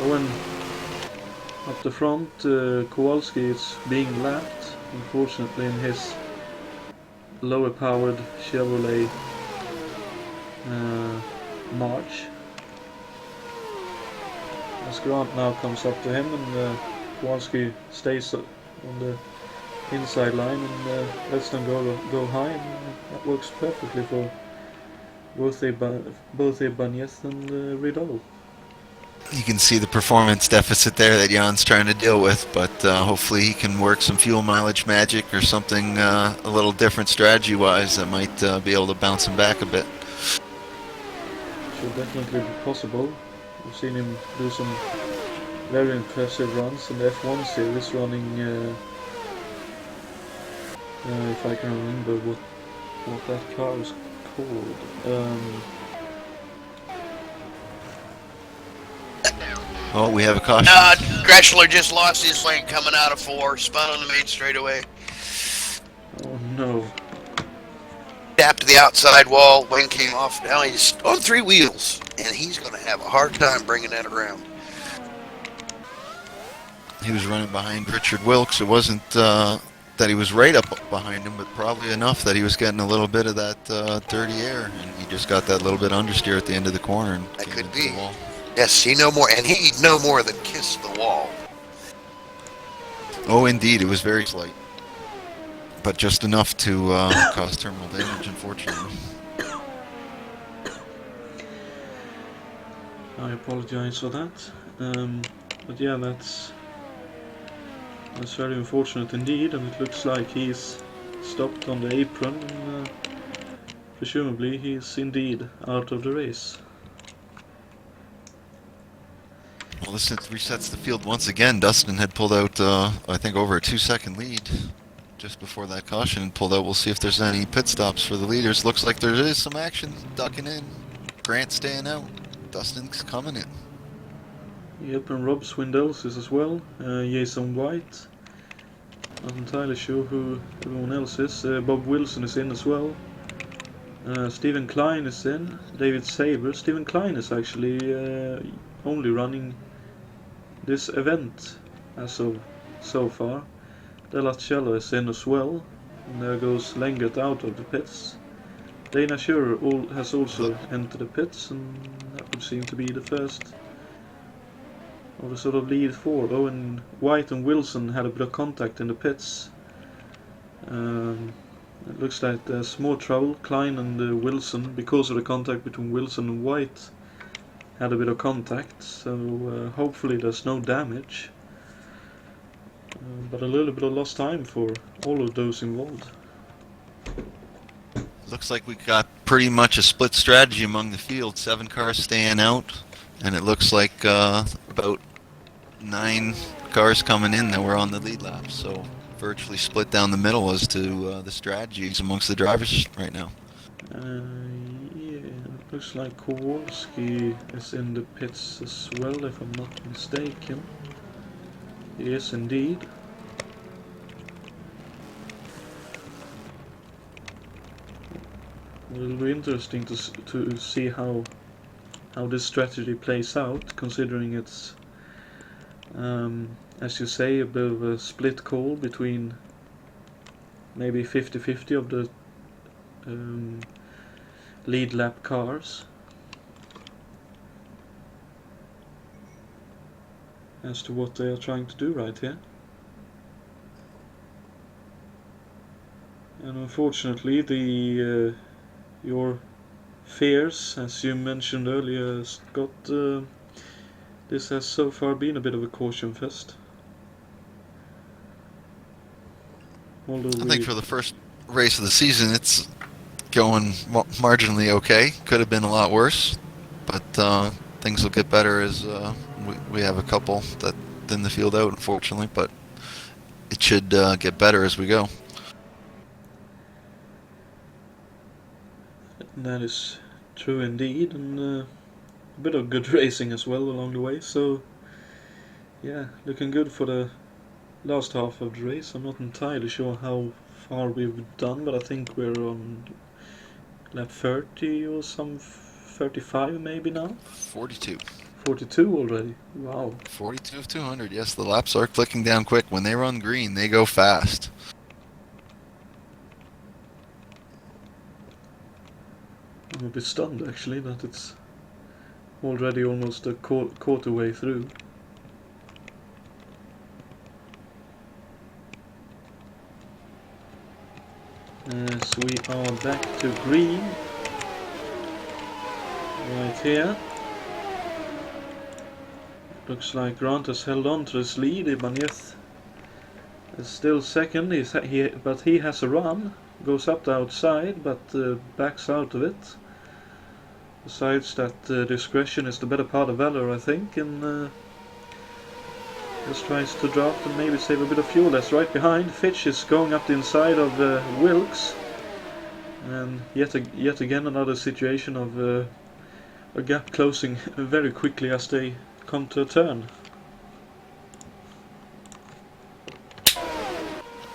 Oh, and up the front, Kowalski is being lapped, unfortunately, in his lower powered Chevrolet March. As Grant now comes up to him, and Kowalski stays on the inside line and lets them go high, and that works perfectly for both Ibanez and Rideau. You can see the performance deficit there that Jan's trying to deal with, but hopefully he can work some fuel mileage magic or something a little different strategy-wise that might be able to bounce him back a bit. Should definitely be possible. We've seen him do some very impressive runs in the F1 series, running, if I can remember what that car is called. Oh, we have a caution. Greshler just lost his lane coming out of 4, spun on the main straightaway, Oh no. tapped the outside wall, wing came off. Now he's on 3 wheels, and he's going to have a hard time bringing that around. he was running behind Richard Wilkes. It wasn't that he was right up behind him, but probably enough that he was getting a little bit of that dirty air, and he just got that little bit understeer at the end of the corner. And That came could into be. the wall. Yes, he no more, and he no more than kissed the wall. Oh, indeed, it was very slight, but just enough to cause terminal damage, unfortunately. I apologize for that. But yeah, that's very unfortunate indeed, and it looks like he's stopped on the apron, and presumably he's indeed out of the race. Well, this resets the field once again. Dustin had pulled out, I think, over a 2-second lead just before that caution and pulled out. We'll see if there's any pit stops for the leaders. Looks like there is some action ducking in. Grant staying out. Dustin's coming in. Yep, and Rob Swindells is as well. Jason White. Not entirely sure who everyone else is. Bob Wilson is in as well. Stephen Klein is in. David Saber. Stephen Klein is actually only running this event as of so far. Delacello is in as well. And there goes Lengert out of the pits. Dana Schurer has also entered the pits, and that would seem to be the first of the sort of lead four. Owen White and Wilson had a bit of contact in the pits. It looks like there's more trouble. Klein and Wilson, because of the contact between Wilson and White, had a bit of contact, so hopefully there's no damage. But a little bit of lost time for all of those involved. Looks like we got pretty much a split strategy among the field. 7 cars staying out, and it looks like about 9 cars coming in that were on the lead lap. So virtually split down the middle as to the strategies amongst the drivers right now. Yeah, it looks like Kowalski is in the pits as well, if I'm not mistaken. He is indeed. It'll be interesting to see how this strategy plays out, considering it's, as you say, a bit of a split call between maybe 50-50 of the lead lap cars as to what they are trying to do right here. And unfortunately, your fears, as you mentioned earlier, Scott, this has so far been a bit of a caution fest. Although I think for the first race of the season, it's going marginally okay. Could have been a lot worse, but things will get better as we have a couple that thin the field out, unfortunately, but it should get better as we go. That is true indeed, and a bit of good racing as well along the way, so yeah, looking good for the last half of the race. I'm not entirely sure how far we've done, but I think we're on lap 30 or some 35 maybe now? 42. 42 already, wow. 42 of 200, yes, the laps are clicking down quick. When they run green, they go fast. I'm a bit stunned actually that it's already almost a quarter way through. As we are back to green right here. Looks like Grant has held on to his lead. Ibanez is still second, but he has a run. Goes up the outside, but backs out of it. Decides that discretion is the better part of valor, I think, and just tries to draft and maybe save a bit of fuel. That's right behind. Fitch is going up the inside of Wilkes, and yet again another situation of a gap closing very quickly as they come to a turn.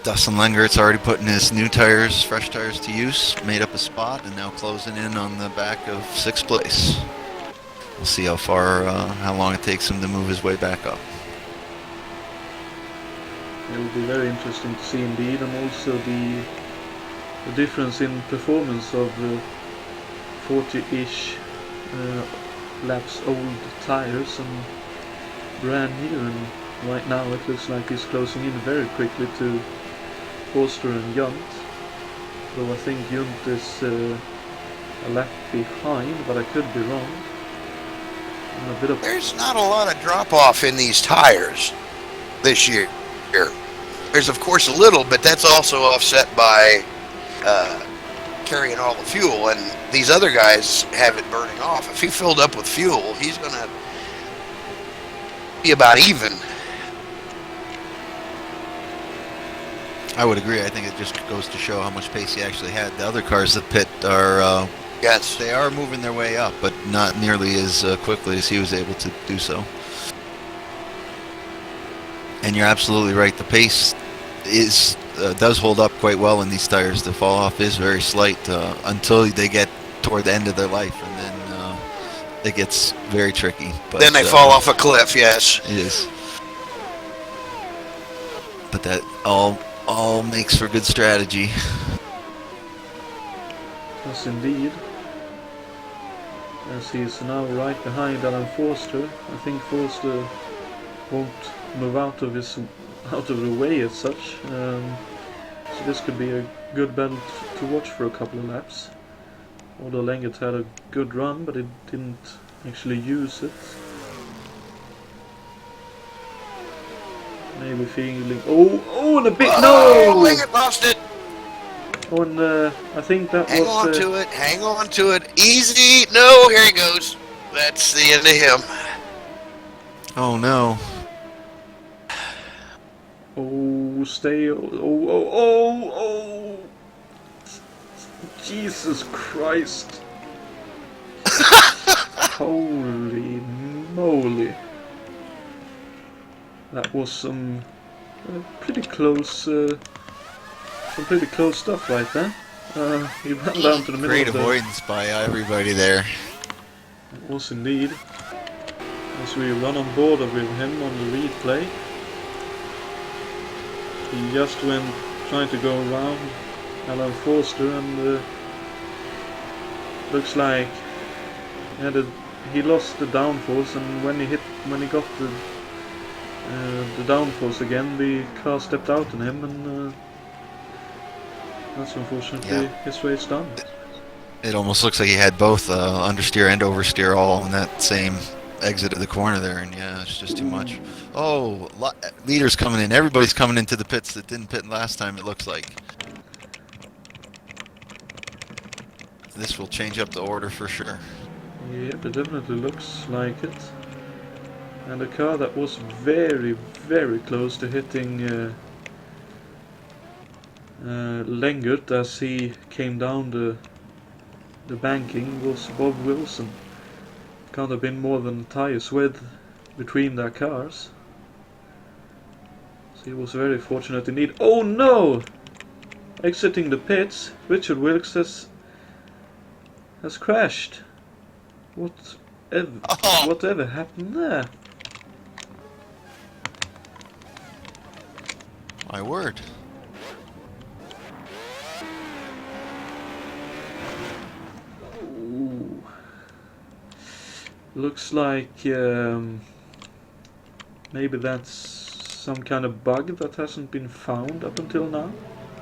Dustin Lengert's already putting his new tires, fresh tires to use, made up a spot, and now closing in on the back of 6th place. We'll see how long it takes him to move his way back up. It will be very interesting to see indeed, and also the difference in performance of 40-ish laps old tires and brand new, and right now it looks like he's closing in very quickly to Forster and Junt, though I think Junt is a lap behind, but I could be wrong. And a bit of There's not a lot of drop-off in these tires this year. There's, of course, a little, but that's also offset by carrying all the fuel, and these other guys have it burning off. If he filled up with fuel, he's going to be about even. I would agree. I think it just goes to show how much pace he actually had. The other cars that pit are, Yes. they are moving their way up, but not nearly as quickly as he was able to do so. And you're absolutely right. The pace is does hold up quite well in these tires. The fall off is very slight until they get toward the end of their life, and then it gets very tricky. But Then they fall off a cliff, yes. It is. But that all makes for good strategy. Yes, indeed. As he is now right behind Alan Forster. I think Forster won't move out of the way as such. So this could be a good battle to watch for a couple of laps. Although Lengert had a good run, but it didn't actually use it. Maybe feeling. Oh, and a big no! Lengert lost it. Oh, and I think that Hang was. on to it. Hang on to it. Easy. No, here he goes. That's the end of him. Oh no. Oh, stay. Oh. Jesus Christ. Holy moly. That was some pretty close stuff right there. He ran down to the middle Great of the... avoidance by everybody there. It was indeed. As we run on board with him on the replay. He just went trying to go around Alan Forster, and looks like he lost the downforce, and when he got the downforce again, the car stepped out on him, and that's unfortunately his race done. It almost looks like he had both understeer and oversteer all in that same exit of the corner there, and yeah, it's just too much. Oh, leaders coming in. Everybody's coming into the pits that didn't pit last time, it looks like. This will change up the order for sure. Yep, it definitely looks like it. And a car that was very, very close to hitting Lengert as he came down the banking was Bob Wilson. Can't have been more than tires width between their cars. So he was very fortunate indeed. Oh no! Exiting the pits, Richard Wilkes has crashed. Whatever happened there? My word. Ooh. Looks like maybe that's some kind of bug that hasn't been found up until now.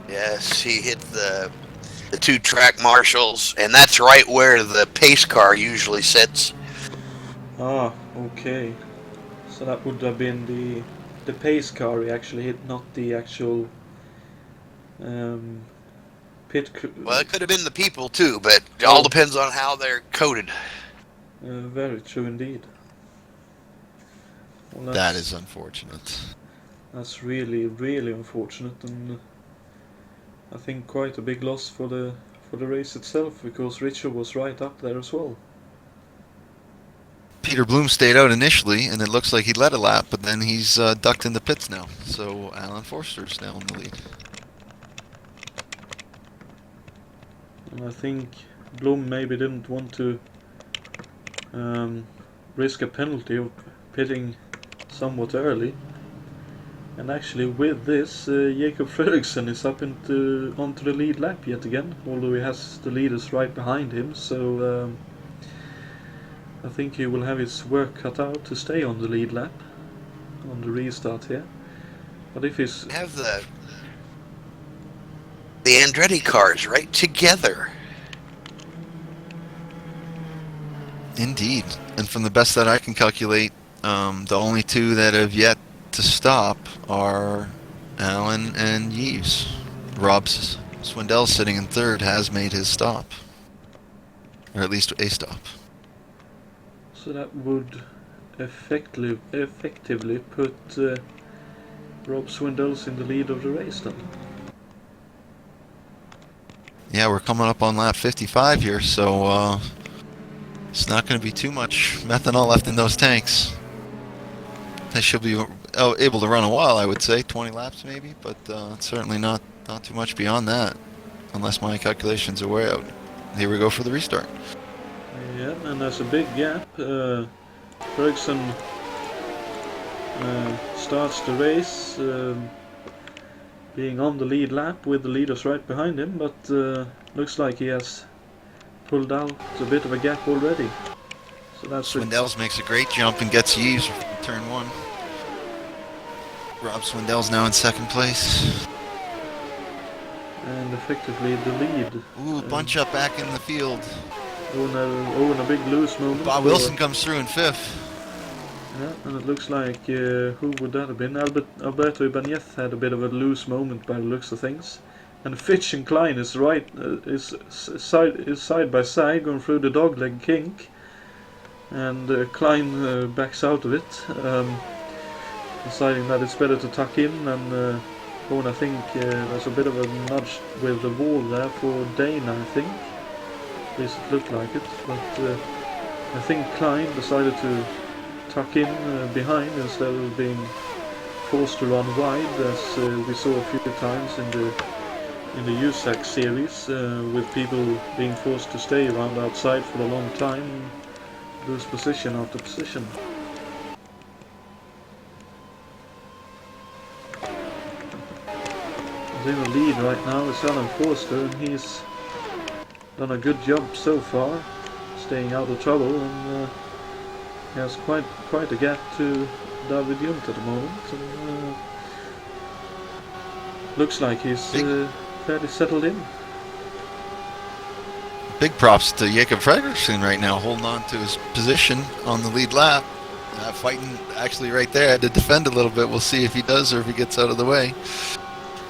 Yes, he hit the two track marshals, and that's right where the pace car usually sits. Ah, okay. So that would have been the pace car he actually hit, not the actual pit. Well, it could have been the people too, but it all depends on how they're coded. Very true indeed. Well, That is unfortunate. That's really, really unfortunate, and I think quite a big loss for the race itself, because Richard was right up there as well. Peter Bloom stayed out initially, and it looks like he led a lap, but then he's ducked in the pits now. So Alan Forster's now in the lead. And I think Bloom maybe didn't want to risk a penalty of pitting somewhat early. And actually, with this, Jakob Fredriksson is up onto the lead lap yet again, although he has the leaders right behind him. So I think he will have his work cut out to stay on the lead lap on the restart here. But if he's Have the Andretti cars right together. Indeed. And from the best that I can calculate, the only two that have yet to stop are Alan and Jaques. Rob Swindell, sitting in third, has made his stop. Or at least a stop. so that would effectively put Rob Swindell's in the lead of the race then. Yeah, we're coming up on lap 55 here, so it's not going to be too much methanol left in those tanks. They should be able to run a while, I would say, 20 laps maybe, but certainly not too much beyond that, unless my calculations are way out. Here we go for the restart. Yeah, and there's a big gap. Ferguson starts the race being on the lead lap with the leaders right behind him, but looks like he has pulled out a bit of a gap already. So that's Swindell's makes a great jump and gets Jaques turn 1. Rob Swindell's now in second place. And effectively the lead. Ooh, bunch up back in the field. Owen a big loose moment. Bob Wilson comes through in fifth. Yeah, and it looks like, who would that have been? Alberto Ibanez had a bit of a loose moment by the looks of things. And Fitch and Klein is side by side going through the dogleg kink. And Klein backs out of it, deciding that it's better to tuck in. And Owen, I think there's a bit of a nudge with the wall there for Dana, I think. At least it looked like it. But I think Klein decided to tuck in behind instead of being forced to run wide, as we saw a few times in the USAC series, with people being forced to stay around outside for a long time, lose position after position. In the lead right now is Alan Forster, and he's done a good job so far, staying out of trouble, and he has quite a gap to David Junt at the moment. And, looks like he's fairly settled in. Big props to Jakob Fredriksson right now, holding on to his position on the lead lap. Fighting actually right there, had to defend a little bit. We'll see if he does or if he gets out of the way.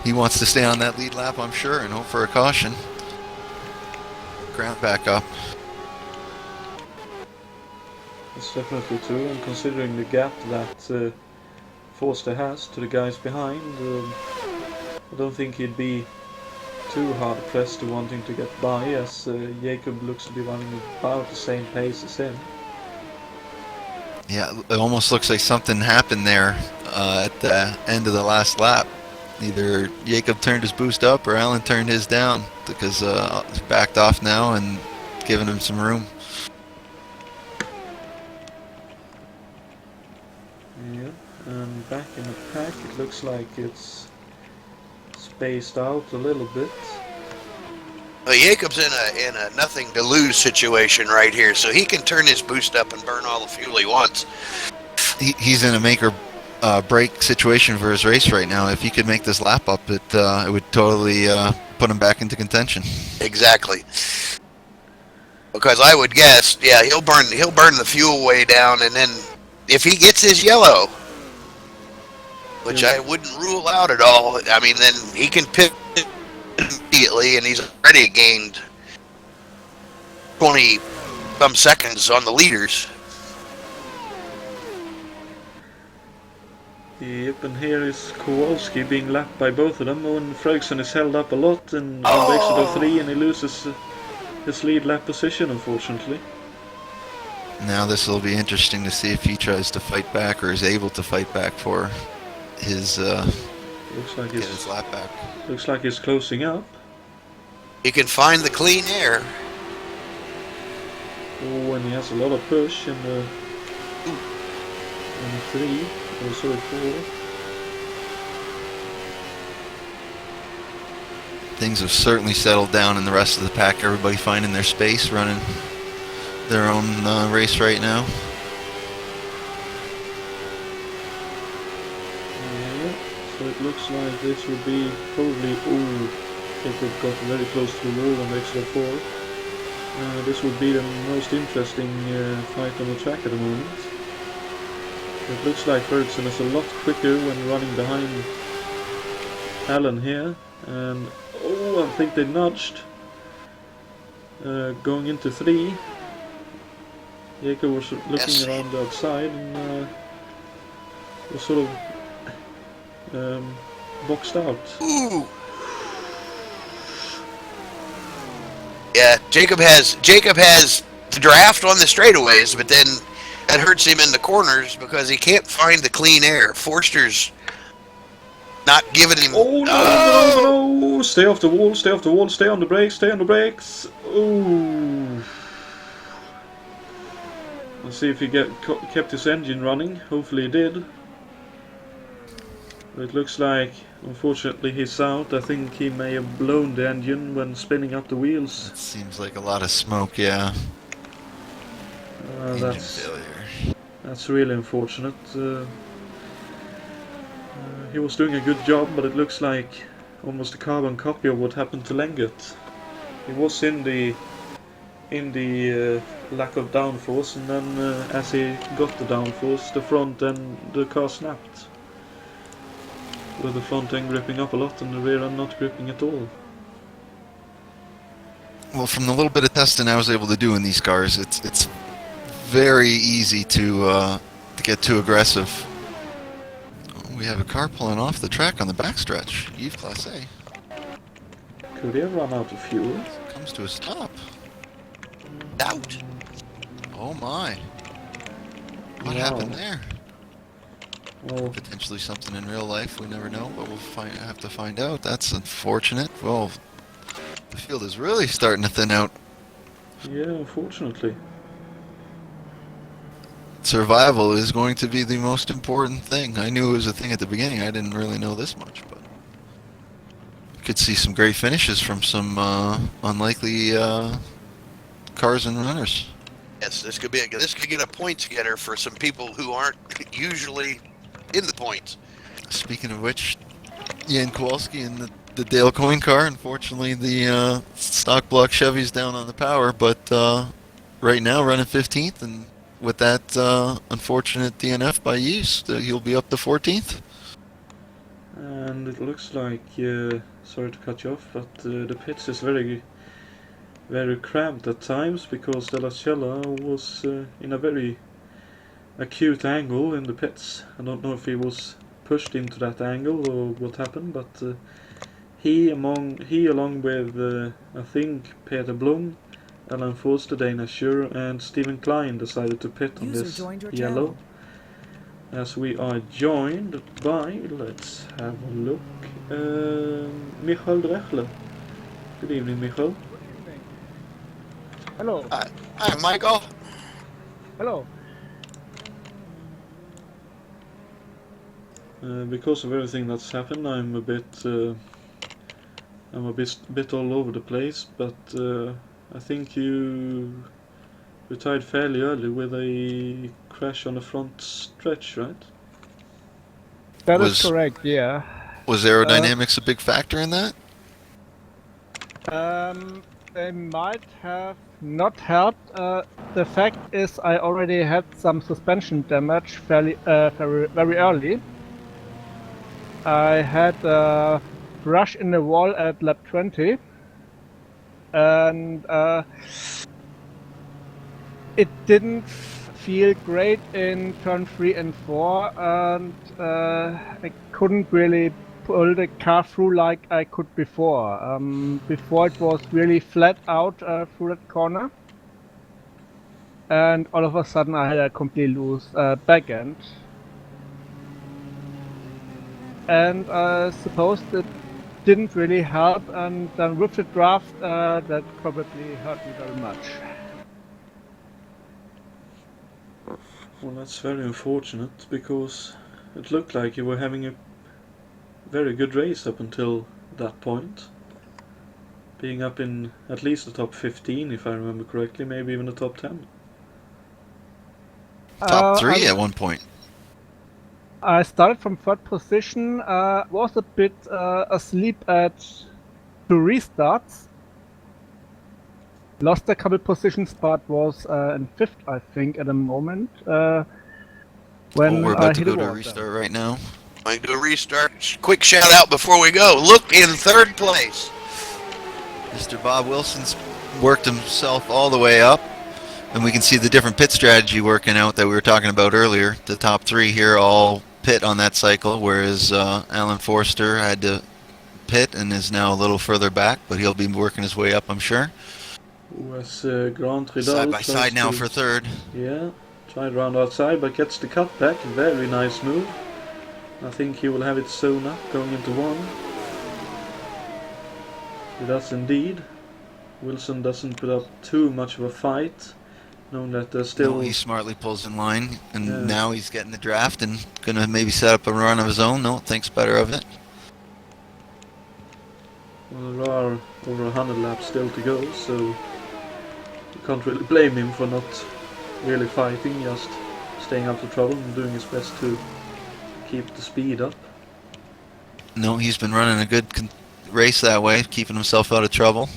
He wants to stay on that lead lap, I'm sure, and hope for a caution. Ground back up. It's definitely true, and considering the gap that Forster has to the guys behind, I don't think he'd be too hard pressed to wanting to get by, as Jakob looks to be running about the same pace as him. Yeah, it almost looks like something happened there at the end of the last lap. Either Jakob turned his boost up or Alan turned his down, because he's backed off now and giving him some room. Yeah, and back in the pack it looks like it's spaced out a little bit. Well, Jacob's in a nothing to lose situation right here, so he can turn his boost up and burn all the fuel he wants. He's in a make or break situation for his race right now. If he could make this lap up, it would totally put him back into contention. Exactly. Because I would guess, yeah, he'll burn the fuel way down, and then if he gets his yellow, which I wouldn't rule out at all, I mean, then he can pit immediately, and he's already gained 20 some seconds on the leaders. Yep, and here is Kowalski being lapped by both of them, and Fredriksson is held up a lot and on exit of 3, and he loses his lead lap position, unfortunately. Now this will be interesting to see if he tries to fight back or is able to fight back for his his lap back. Looks like he's closing up. He can find the clean air. Oh, and he has a lot of push in the 3, or sorry, 4. Things have certainly settled down in the rest of the pack. Everybody finding their space, running their own race right now. Yeah, so it looks like this would be probably, Jacob got very close to the wall on the extra 4. This would be the most interesting fight on the track at the moment. It looks like Ferguson is a lot quicker when running behind Alan here, and I think they nudged going into 3. Jacob was looking around the outside and was sort of boxed out. Ooh. Yeah, Jacob has the draft on the straightaways, but then that hurts him in the corners because he can't find the clean air. Forster's not giving him. No! Stay off the wall, stay off the wall, stay on the brakes, stay on the brakes. Ooh. Let's see if he kept his engine running. Hopefully he did. But it looks like, unfortunately, he's out. I think he may have blown the engine when spinning up the wheels. It seems like a lot of smoke, yeah. Engine failure. That's really unfortunate. He was doing a good job, but it looks like almost a carbon copy of what happened to Lenglet. He was in the lack of downforce, and then as he got the downforce, the front end, the car snapped. With the front end gripping up a lot and the rear end not gripping at all. Well, from the little bit of testing I was able to do in these cars, it's very easy to get too aggressive. Oh, we have a car pulling off the track on the backstretch. Eve Class A. Could he have run out of fuel? Comes to a stop. Out. Oh my. What happened there? Well, Potentially something in real life, we never know, but we'll have to find out. That's unfortunate. Well, the field is really starting to thin out. yeah, unfortunately. Survival is going to be the most important thing. I knew it was a thing at the beginning. I didn't really know this much, but you could see some great finishes from some unlikely cars and runners. Yes, this could get a points getter for some people who aren't usually in the points. Speaking of which, Jan Kowalski and the Dale Coyne car, unfortunately the stock block Chevy's down on the power, but right now running 15th, and with that unfortunate DNF by Jaques, he'll be up to 14th. And it looks like, sorry to cut you off, but the pits is very, very cramped at times because De La Cella was in a very acute angle in the pits. I don't know if he was pushed into that angle or what happened, but he along with I think Peter Blom, Alan Forster, Dana Shure, and Stephen Klein decided to pit on User this joined your yellow. channel. As we are joined by, let's have a look, Michael Drechler. Good evening, Michael. Hello. Hi, Michael. Hello. Because of everything that's happened, I'm a bit all over the place, but I think you retired fairly early with a crash on the front stretch, right? That is correct, yeah. Was aerodynamics a big factor in that? They might have not helped. The fact is I already had some suspension damage very early. I had a brush in the wall at lap 20, and it didn't feel great in turn 3 and 4, and I couldn't really pull the car through like I could before. Before it was really flat out through that corner, and all of a sudden I had a completely loose back end. And I suppose that didn't really help, and then with the draft that probably hurt me very much. Well, that's very unfortunate, because it looked like you were having a very good race up until that point. being up in at least the top 15, if I remember correctly, maybe even the top 10. Top 3 at one point. I started from third position, was a bit asleep at 2 restarts. Lost a couple positions, but was in 5th, I think, at the moment. When We're about to hit go a to a wall restart right now. I do a restart. Quick shout out before we go. Look in 3rd place. Mr. Bob Wilson's worked himself all the way up, and we can see the different pit strategy working out that we were talking about earlier. The top 3 here all pit on that cycle, whereas Alan Forster had to pit and is now a little further back, but he'll be working his way up, I'm sure. Was Grand Tridal Side by side now for 3rd. Yeah, tried round outside, but gets the cutback. Very nice move. I think he will have it sewn up going into 1. He does indeed. Wilson doesn't put up too much of a fight, knowing that there's still... No, he smartly pulls in line, and Yeah. now he's getting the draft and gonna maybe set up a run of his own. No, thinks better of it. Well, there are over 100 laps still to go, so you can't really blame him for not really fighting, just staying out of trouble and doing his best to keep the speed up. No, he's been running a good race that way, keeping himself out of trouble.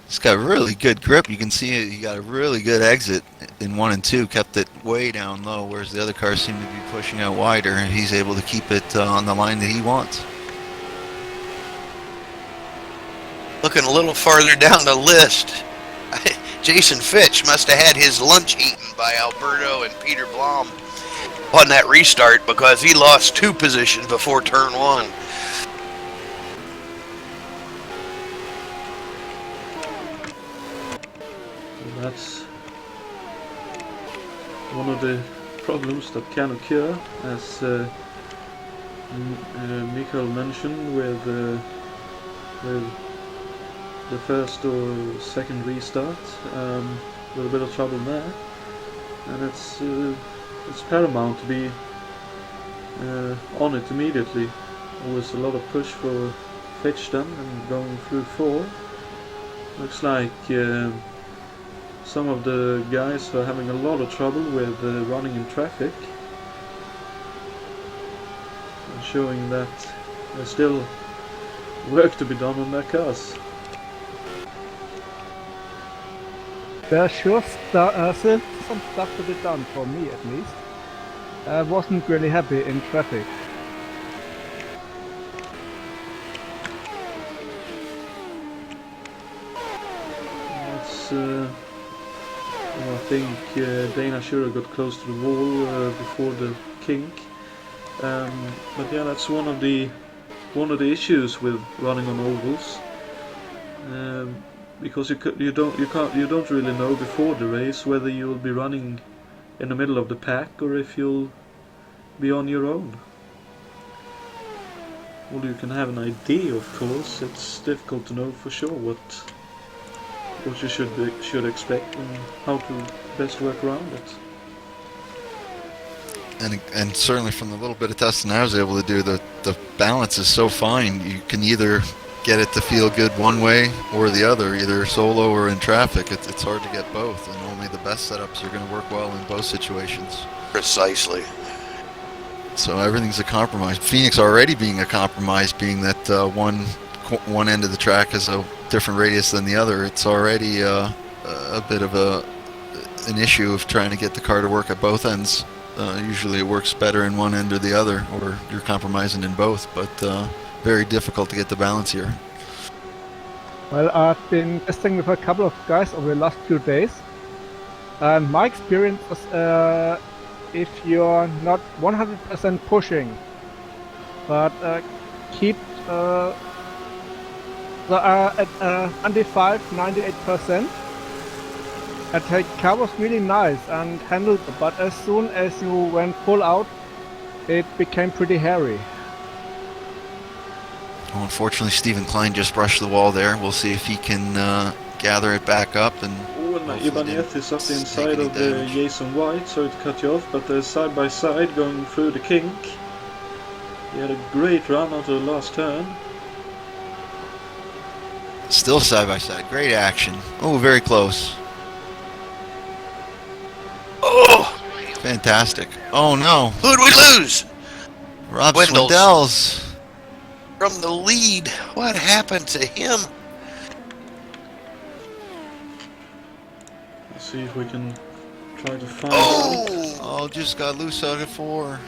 He's got really good grip. You can see he got a really good exit in 1 and 2, kept it way down low, whereas the other cars seem to be pushing out wider, and he's able to keep it on the line that he wants. Looking a little farther down the list, Jason Fitch must have had his lunch eaten by Alberto and Peter Blom on that restart, because he lost 2 positions before turn 1. That's one of the problems that can occur, as Mikael mentioned, with the first or second restart. A little bit of trouble there, and it's paramount to be on it immediately. Always a lot of push for Fitch then, and going through 4. Looks like some of the guys are having a lot of trouble with running in traffic, and showing that there's still work to be done on their cars. There's sure still some stuff to be done, for me at least. I wasn't really happy in traffic. That's I think Dana Shura got close to the wall before the kink. But yeah, that's one of the issues with running on ovals, because you don't really know before the race whether you'll be running in the middle of the pack or if you'll be on your own. Well, you can have an idea, of course. It's difficult to know for sure what you should expect and how to best work around it. And certainly from the little bit of testing I was able to do, the balance is so fine. You can either get it to feel good one way or the other, either solo or in traffic. It's hard to get both, and only the best setups are going to work well in both situations. Precisely. So everything's a compromise. Phoenix already being a compromise, being that one end of the track has a different radius than the other. It's already a bit of an issue of trying to get the car to work at both ends. Usually it works better in one end or the other, or you're compromising in both, but very difficult to get the balance here. Well, I've been testing with a couple of guys over the last few days, and my experience is if you're not 100% pushing, but keep at 95-98%, the car was really nice and handled, but as soon as you went full out, it became pretty hairy. Well, unfortunately, Stephen Klein just brushed the wall there. We'll see if he can gather it back up. And Ibanez is up the inside of the Jason White, so it cut you off, but they're side by side going through the kink. He had a great run out of the last turn. Still side by side. Great action. Oh, very close. Oh, Fantastic. Oh no. who'd we lose? Rob Swindles. Swindells. From the lead. What happened to him? Let's see if we can try to find out. Oh! Oh, just got loose out of 4.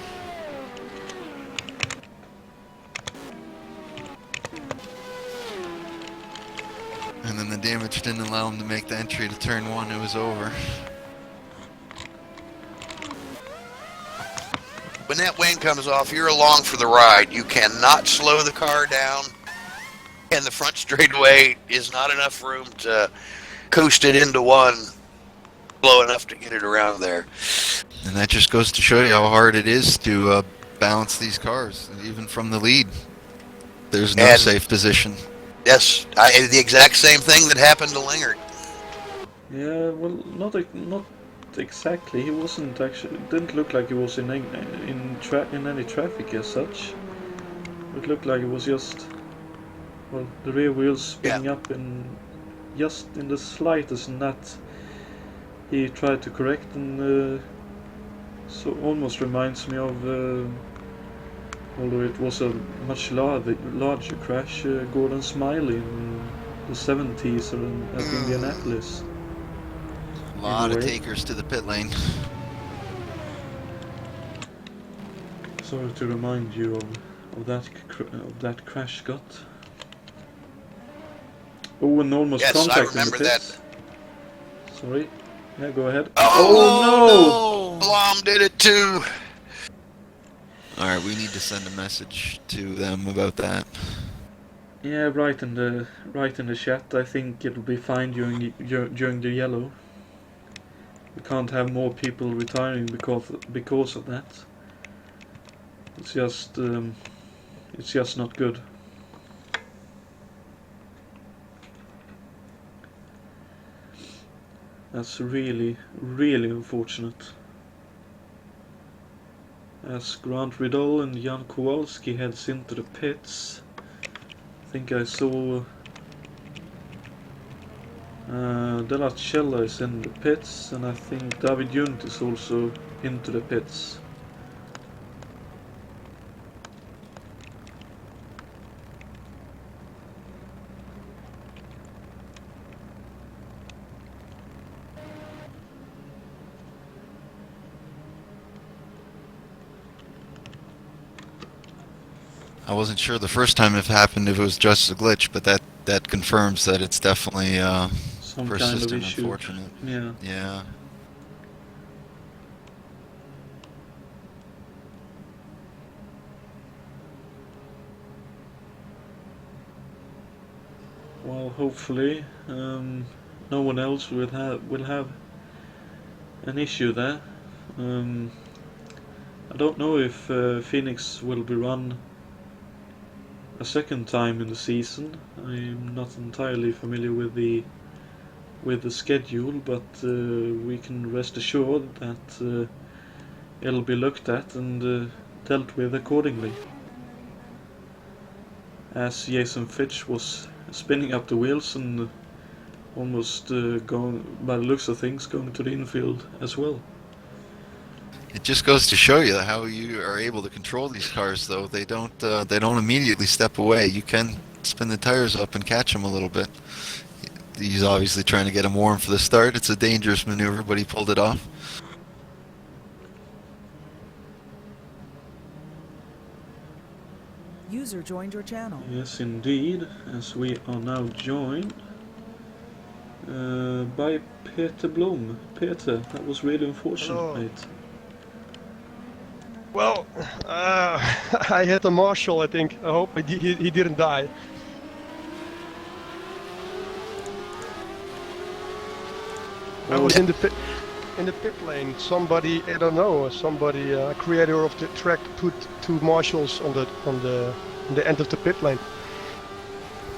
And then the damage didn't allow him to make the entry to turn 1. It was over. When that wing comes off, you're along for the ride. You cannot slow the car down. And the front straightaway is not enough room to coast it into 1 slow enough to get it around there. And that just goes to show you how hard it is to balance these cars, even from the lead. There's no And- safe position. Yes, the exact same thing that happened to Lingard. Yeah, well, not exactly. He wasn't actually. Didn't look like he was in any traffic as such. It looked like it was just, well, the rear wheels spinning up in just in the slightest, and that he tried to correct, and so almost reminds me of. Although it was a much larger crash, Gordon Smiley in the 70s at Indianapolis. A lot of Anyway. takers to the pit lane. Sorry to remind you of that crash, Scott. Oh, and almost Yes, I contact in the remember pits. Sorry. Yeah, go ahead. Oh, Blom did it too. Alright, we need to send a message to them about that. Yeah, right in the chat. I think it'll be fine during the yellow. We can't have more people retiring because of that. It's just not good. That's really, really unfortunate. As Grant Riddle and Jan Kowalski heads into the pits, I think I saw Della Cella is in the pits, and I think David Junt is also into the pits. I wasn't sure the first time it happened if it was just a glitch, but that confirms that it's definitely Some kind of persistent, issue. unfortunate. Yeah. Yeah. Well, hopefully, no one else will have an issue there. I don't know if Phoenix will be run a second time in the season. I'm not entirely familiar with the schedule, but we can rest assured that it'll be looked at and dealt with accordingly. As Jason Fitch was spinning up the wheels and almost going, by the looks of things, going to the infield as well. It just goes to show you how you are able to control these cars, though. They don't immediately step away. You can spin the tires up and catch them a little bit. He's obviously trying to get them warm for the start. It's a dangerous maneuver, but he pulled it off. User joined your channel. Yes, indeed, as we are now joined by Peter Blom. Peter, that was really unfortunate, Hello. mate. Well, I hit a marshal, I think. I hope he didn't die. I was in the pit lane. Somebody, I don't know, creator of the track put 2 marshals on the end of the pit lane.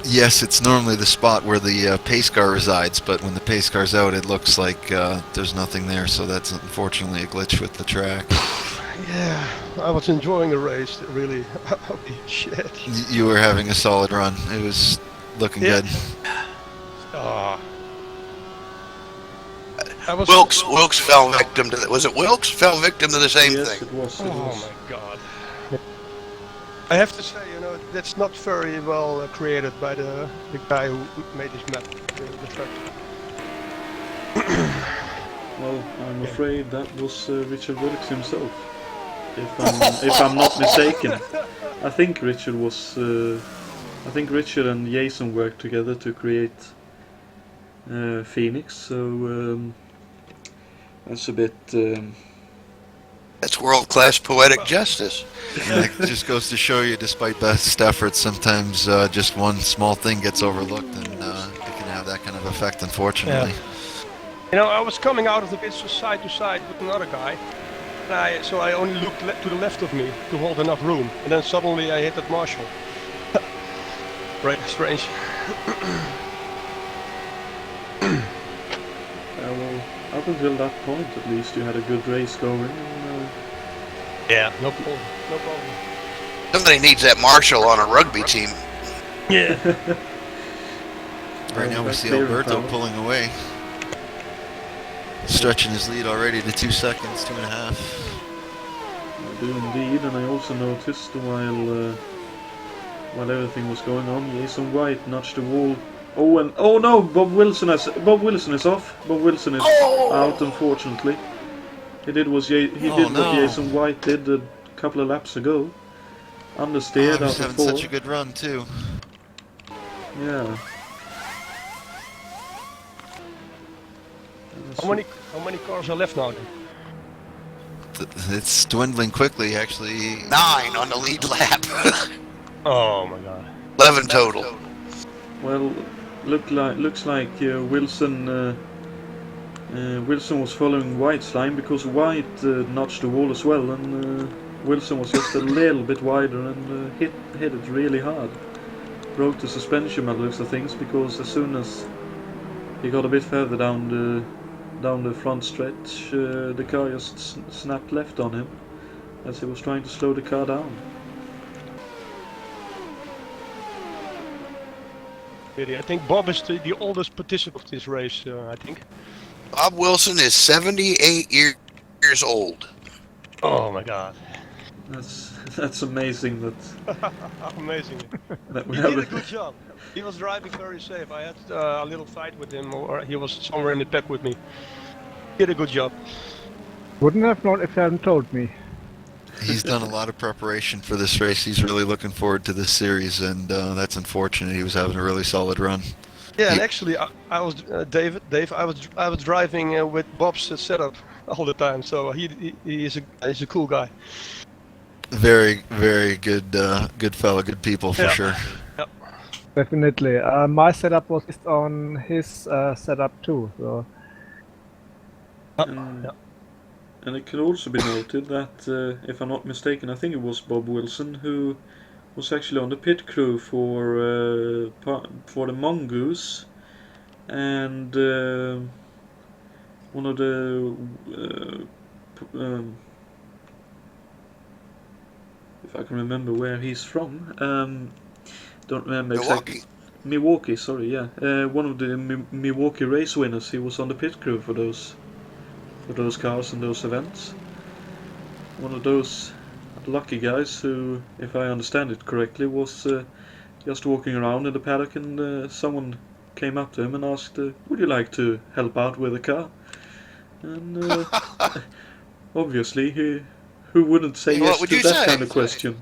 Yes, it's normally the spot where the pace car resides, but when the pace car's out, it looks like there's nothing there, so that's unfortunately a glitch with the track. Yeah, I was enjoying the race, really. Holy shit. You were having a solid run. It was looking Yeah. good. I was. Wilkes fell victim to was it Wilkes fell victim to the same Yes, thing? it was. It Oh was. my god. I have to say, that's not very well created by the guy who made this map, the track. Well, I'm afraid that was Richard Wilkes himself, if I'm not mistaken. I think Richard was. I think Richard and Jason worked together to create Phoenix. So that's a bit. That's world-class poetic justice. Yeah, it just goes to show you, despite best efforts, sometimes just one small thing gets overlooked, and it can have that kind of effect, unfortunately. I was coming out of the pits side to side with another guy, and so I only looked to the left of me to hold enough room, and then suddenly I hit that marshal. Right, strange. Well, up until that point, at least, you had a good race going. And, Yeah, no problem. No problem. Somebody needs that marshal on a rugby team. Yeah. Right now we that's see clear Alberto power. pulling away, stretching his lead already to 2 seconds, 2.5. I do indeed, and I also noticed while everything was going on, Jason White nudged the wall. Oh no! Bob Wilson is off. Bob Wilson is out, unfortunately. He did what Jason White did a couple of laps ago. Understeered He's out of having 4. such a good run too. Yeah. How many cars are left now then? It's dwindling quickly, actually. 9 on the lead lap. Oh my god. 11 total. Well, looks like Wilson. Wilson was following White's line because White notched the wall as well, and Wilson was just a little bit wider and hit it really hard. Broke the suspension by the looks of things, because as soon as he got a bit further down the front stretch, the car just snapped left on him as he was trying to slow the car down. Really, I think Bob is the oldest participant of this race, I think. Bob Wilson is 78 years old. Oh my god. That's amazing that Amazing. we He have did a good job. He was driving very safe. I had a little fight with him, or he was somewhere in the pack with me. He did a good job. Wouldn't have known if you hadn't told me. He's done a lot of preparation for this race. He's really looking forward to this series, and that's unfortunate. He was having a really solid run. Yeah, and actually, I was Dave. I was driving with Bob's setup all the time. So he's a cool guy. Very, very good, good fella, good people for sure. Yep. Definitely. My setup was based on his setup too. So And it can also be noted that, if I'm not mistaken, I think it was Bob Wilson who was actually on the pit crew for the Mongoose, and one of the if I can remember where he's from, don't remember exactly. Milwaukee, sorry, yeah. One of the Milwaukee race winners. He was on the pit crew for those cars and those events. One of those lucky guys who, if I understand it correctly, was just walking around in the paddock, and someone came up to him and asked, would you like to help out with the car? And obviously, who wouldn't say yes to that kind of question?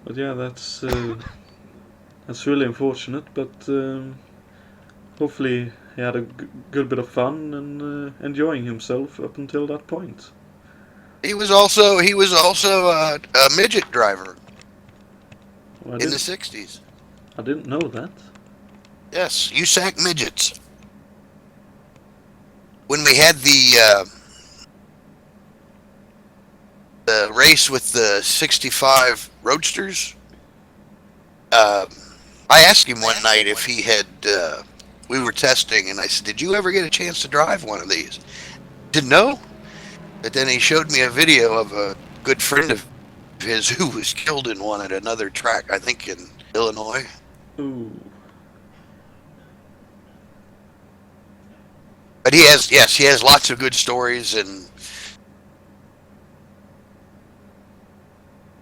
But yeah, that's really unfortunate, but hopefully he had a good bit of fun and enjoying himself up until that point. He was also a midget driver Well, in the 60s. I didn't know that. Yes, USAC midgets. When we had the race with the 65 Roadsters, I asked him one night if he had. We were testing, and I said, "Did you ever get a chance to drive one of these?" Didn't know. But then he showed me a video of a good friend of his who was killed in one at another track, I think in Illinois. Ooh. But he has lots of good stories, and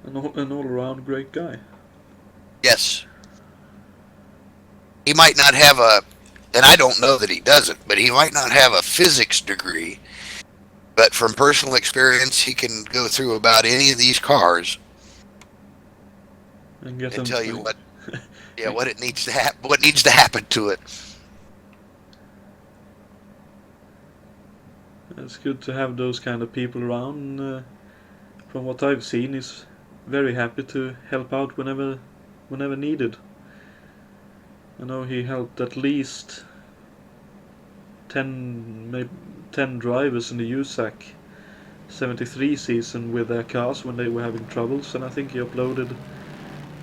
An all-around great guy. yes, he might not have and I don't know that he doesn't, but he might not have a physics degree. But from personal experience, he can go through about any of these cars And get and them tell you to- what it needs to what needs to happen to it. It's good to have those kind of people around. From what I've seen, he's very happy to help out whenever needed. I know he helped at least 10 drivers in the USAC 73 season with their cars when they were having troubles, and I think he uploaded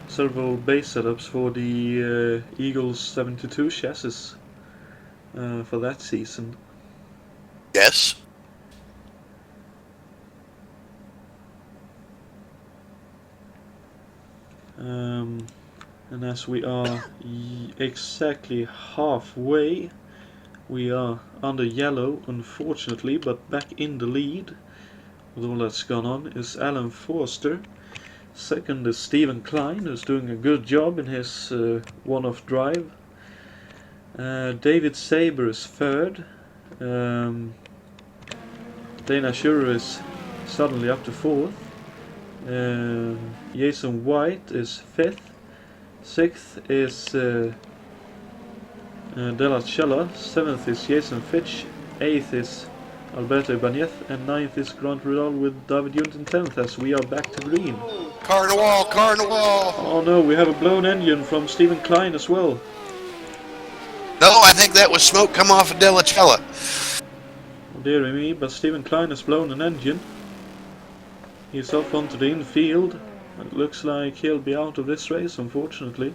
several base setups for the Eagles 72 chassis for that season. Yes. And as we are exactly halfway, we are under yellow, unfortunately, but back in the lead with all that's gone on is Alan Forster. Second is Stephen Klein, who's doing a good job in his one-off drive. David Saber is third. Dana Schurer is suddenly up to fourth. Jason White is fifth. Sixth is Della Cella. Seventh is Jason Fitch. Eighth is Alberto Ibanez. And ninth is Grant Rudall with David Junten 10th as we are back to green. Car in the wall, car in the wall. Oh no, we have a blown engine from Stephen Klein as well. No, I think that was smoke come off of Della Cella. Oh dear me, but Stephen Klein has blown an engine. He's off onto the infield. It looks like he'll be out of this race, unfortunately,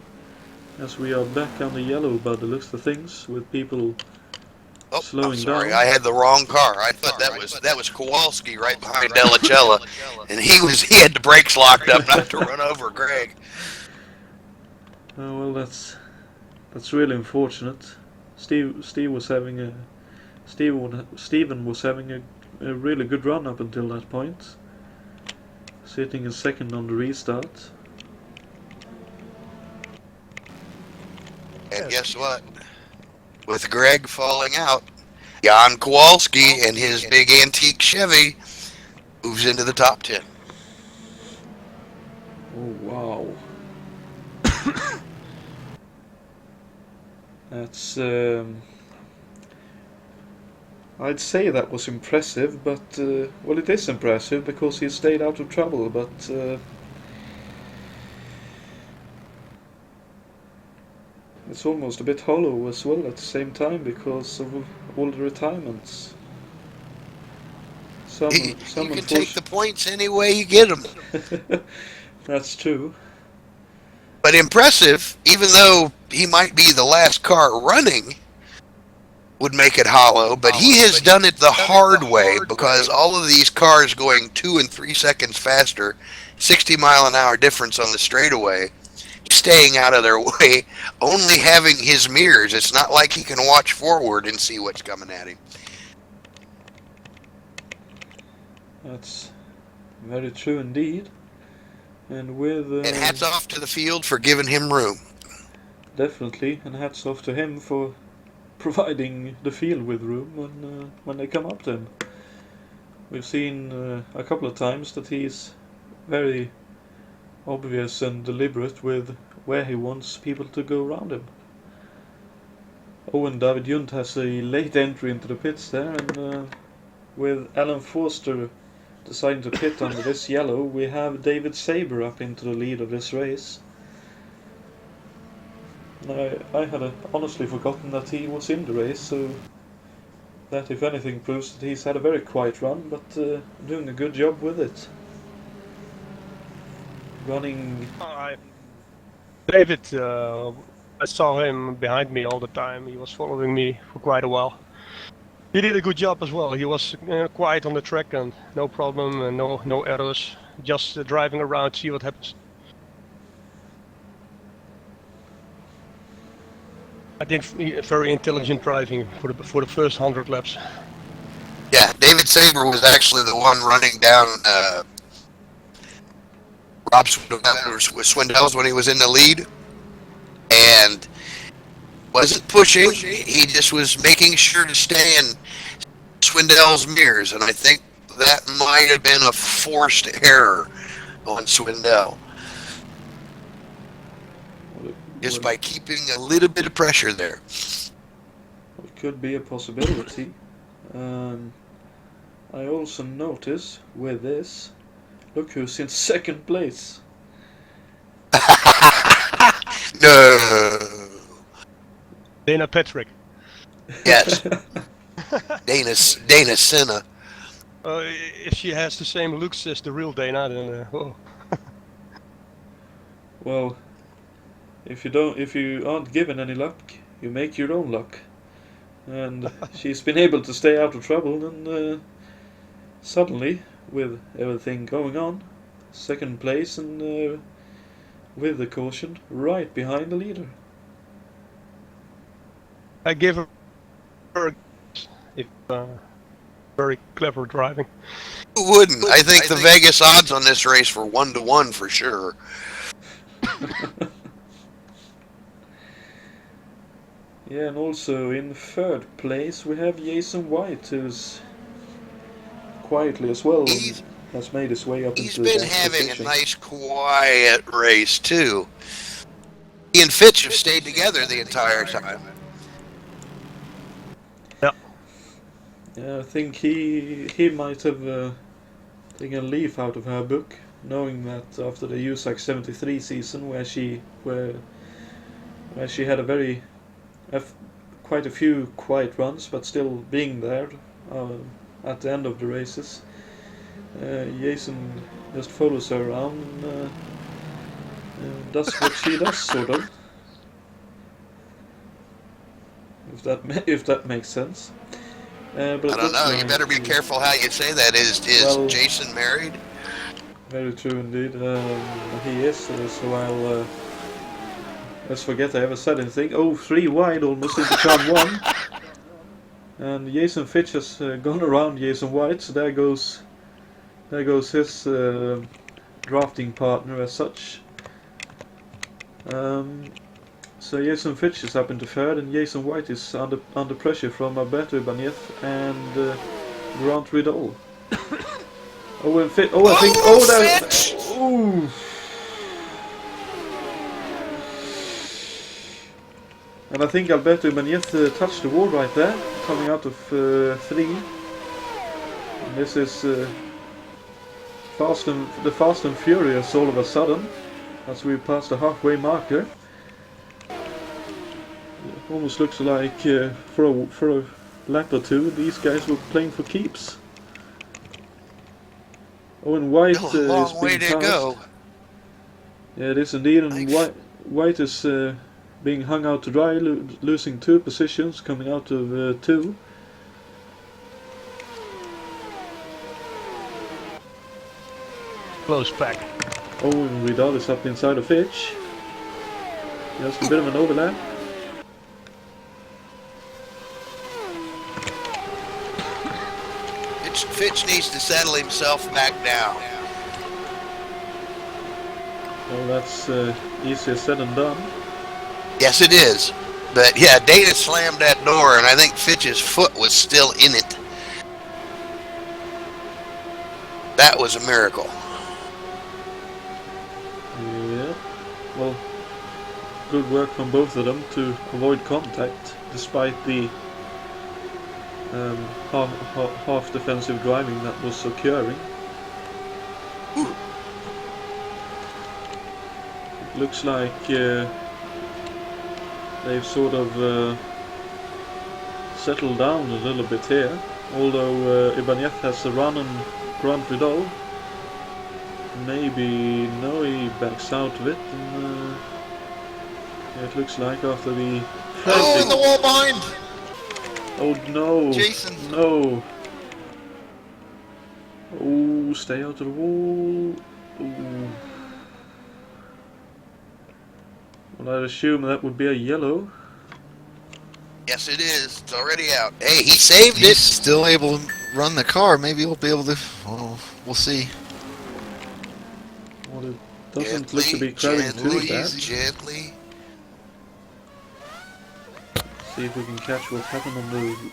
as we are back on the yellow by the looks of things, with people slowing I'm sorry, down. I had the wrong car. I thought that was Kowalski right behind Della Cella, and he had the brakes locked up not to run over Greg. Oh well, that's really unfortunate. Stephen was having a really good run up until that point, sitting in second on the restart. And guess what? With Greg falling out, Jan Kowalski and his big antique Chevy moves into the top 10. Oh wow. That's I'd say that was impressive, but well, it is impressive because he stayed out of trouble, but it's almost a bit hollow as well at the same time because of all the retirements. You can take the points any way you get them. That's true. But impressive, even though he might be the last car running, would make it hollow, but he has done it the hard way because all of these cars going 2 and 3 seconds faster, 60-mile-an-hour difference on the straightaway, staying out of their way, only having his mirrors. It's not like he can watch forward and see what's coming at him. That's very true indeed. And with And hats off to the field for giving him room. definitely, and hats off to him for providing the field with room when they come up to him. We've seen a couple of times that he's very obvious and deliberate with where he wants people to go around him. Oh, and David Junt has a late entry into the pits there, and with Alan Forster deciding to pit under this yellow, we have David Saber up into the lead of this race. I had honestly forgotten that he was in the race, so that, if anything, proves that he's had a very quiet run, but doing a good job with it. Running... David, I saw him behind me all the time. He was following me for quite a while. He did a good job as well. He was quiet on the track and no problem and no errors. Just driving around, see what happens. I did very intelligent driving for the first 100 laps. Yeah, David Saber was actually the one running down Rob Swindell's when he was in the lead, and wasn't pushing. He just was making sure to stay in Swindell's mirrors, and I think that might have been a forced error on Swindell. Just by keeping a little bit of pressure there. It could be a possibility. I also notice with this, look who's in second place. No. Dana Patrick. Yes. Dana Senna. If she has the same looks as the real Dana, then oh. Well, if you aren't given any luck, you make your own luck. And she's been able to stay out of trouble, and suddenly, with everything going on, second place, and with the caution, right behind the leader. I give her if very clever driving. Who wouldn't? I think the Vegas odds on this race were 1-1 for sure. Yeah, and also in third place we have Jason White, who's quietly as well has made his way up into the He's been having a nice quiet race too. He and Fitch have stayed together the entire time. Yeah, I think he might have taken a leaf out of her book, knowing that after the USAC 73 season, where she had a quite a few quiet runs, but still being there at the end of the races, Jason just follows her around and does what she does, sort of. If that makes sense. But I don't know. You better be careful how you say that. Is Jason married? Very true indeed. He is. So let's forget I ever said anything. Oh, 3 wide, almost into turn 1. And Jason Fitch has gone around Jason White. So there goes his drafting partner as such. So Jason Fitch is up into third, and Jason White is under pressure from Alberto Ibanez and Grant Riddle. I think Fitch! Ooh. And I think Alberto Ibanez touched the wall right there, coming out of 3. And this is the Fast and Furious all of a sudden, as we pass the halfway marker. Almost looks like for a lap or two these guys were playing for keeps. Oh, and White is being long way to go. Yeah, it is indeed, and White is being hung out to dry, losing 2 positions, coming out of 2. Close back. Oh, and Vidal is up inside of Fitch. Just a bit of an overlap. Fitch needs to settle himself back down. Well, that's easier said than done. Yes, it is. But yeah, Dana slammed that door, and I think Fitch's foot was still in it. That was a miracle. Yeah. Well, good work from both of them to avoid contact, despite the half defensive driving that was occurring. Ooh. It looks like they've sort of settled down a little bit here, although Ibanez has a run on Grant Vidal. Maybe no, he backs out of it, and it looks like after the Oh, in the wall behind! Oh no! Jason! No! Oh, stay out of the wall! Ooh. Well, I'd assume that would be a yellow. Yes, it is. It's already out. Hey, he saved He's it. still able to run the car. Maybe he'll be able to. Well, we'll see. Well, it doesn't look to be crowding too gently, bad. gently. See if we can catch what happened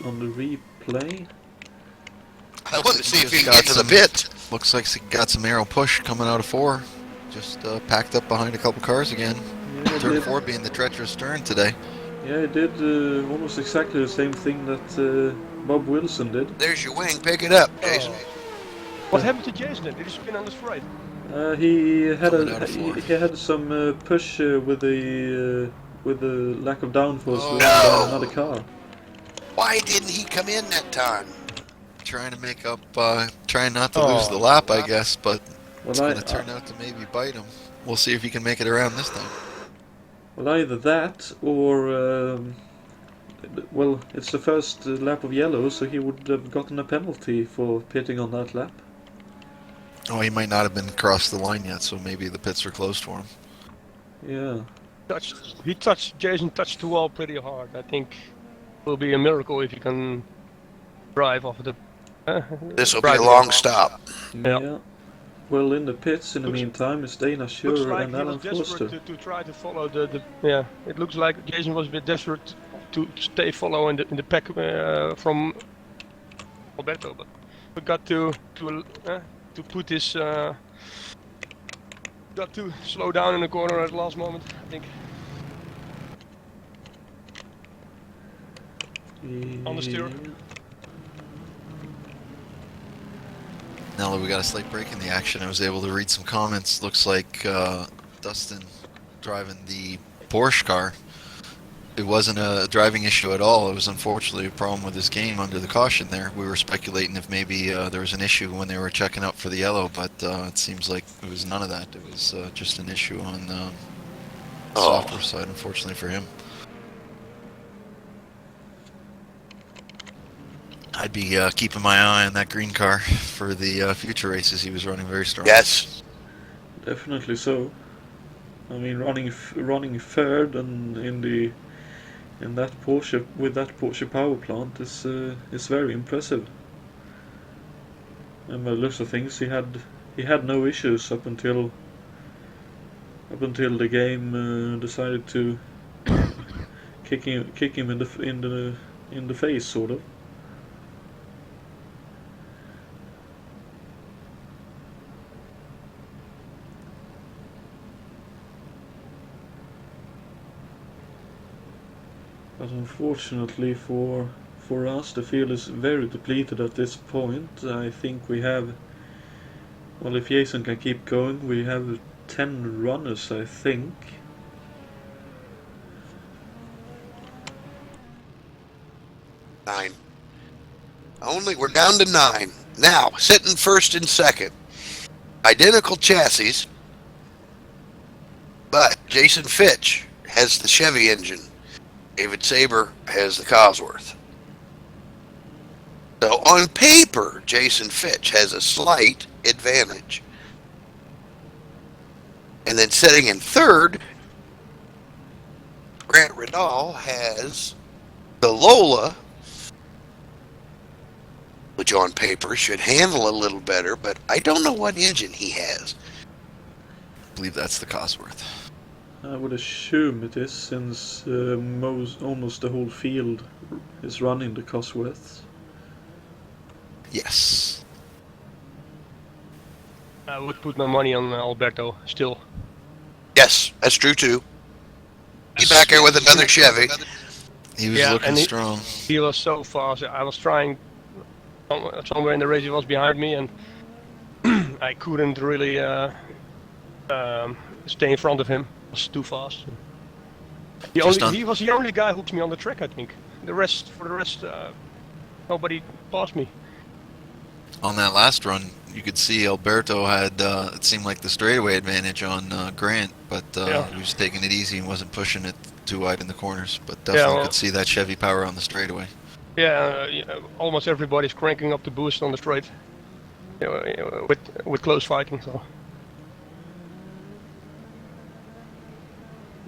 on the replay. I want to see if he Just can got get to the some- pit. Looks like he got some arrow push coming out of 4. Just packed up behind a couple cars again. Yeah, it Turn did, 4 being the treacherous turn today. yeah, it did almost exactly the same thing that Bob Wilson did. There's your wing. Pick it up, Jason. What happened to Jason then? Did he spin on the straight? He had Coming out of 4. he had some push with the lack of downforce Oh, with no. another car. Why didn't he come in that time? Trying to make up, trying not to lose the lap, I guess, but Well, it's going to turn out to maybe bite him. We'll see if he can make it around this time. well, either that or well, it's the first lap of yellow, so he would have gotten a penalty for pitting on that lap. Oh, he might not have been across the line yet, so maybe the pits are closed for him. Yeah. Jason touched the wall pretty hard. I think it will be a miracle if he can drive off the. This will be a long stop. Yeah. Well, in the pits, in the meantime, is Dana Looks Schurer like and he Alan was desperate Forster. to try to follow the. Yeah, it looks like Jason was a bit desperate to stay following in the pack from Alberto, but we got to put this. Got to slow down in the corner at the last moment, I think. On the steer. Now that we got a slight break in the action, I was able to read some comments. Looks like Dustin driving the Porsche car. It wasn't a driving issue at all. It was unfortunately a problem with his game under the caution there. We were speculating if maybe there was an issue when they were checking up for the yellow, but it seems like it was none of that. It was just an issue on the software side, unfortunately for him. I'd be keeping my eye on that green car for the future races. He was running very strong. Yes. Definitely so. I mean, running third and in that Porsche with that Porsche power plant is very impressive. And by the looks of things, he had no issues up until the game decided to kick him in the face, sort of. But unfortunately for us, the field is very depleted at this point. I think we have, well, if Jason can keep going, we have 10 runners, I think. Nine. We're down to 9. Now, sitting first and second. Identical chassis, but Jason Fitch has the Chevy engine. David Saber has the Cosworth. So on paper, Jason Fitch has a slight advantage. And then sitting in third, Grant Riddall has the Lola, which on paper should handle a little better, but I don't know what engine he has. I believe that's the Cosworth. I would assume it is, since almost the whole field is running the Cosworths. Yes. I would put my money on Alberto still. Yes, that's true too. He's back here with another Chevy. He was Yeah, looking and strong. He was so fast. I was trying somewhere in the race. He was behind me, and I couldn't really stay in front of him. It was too fast. He was the only guy who hooked me on the track, I think. The rest, nobody passed me. On that last run, you could see Alberto had, it seemed like the straightaway advantage on Grant, but he was taking it easy and wasn't pushing it too wide in the corners. But definitely could see that Chevy power on the straightaway. Yeah, almost everybody's cranking up the boost on the straight, with close fighting. So.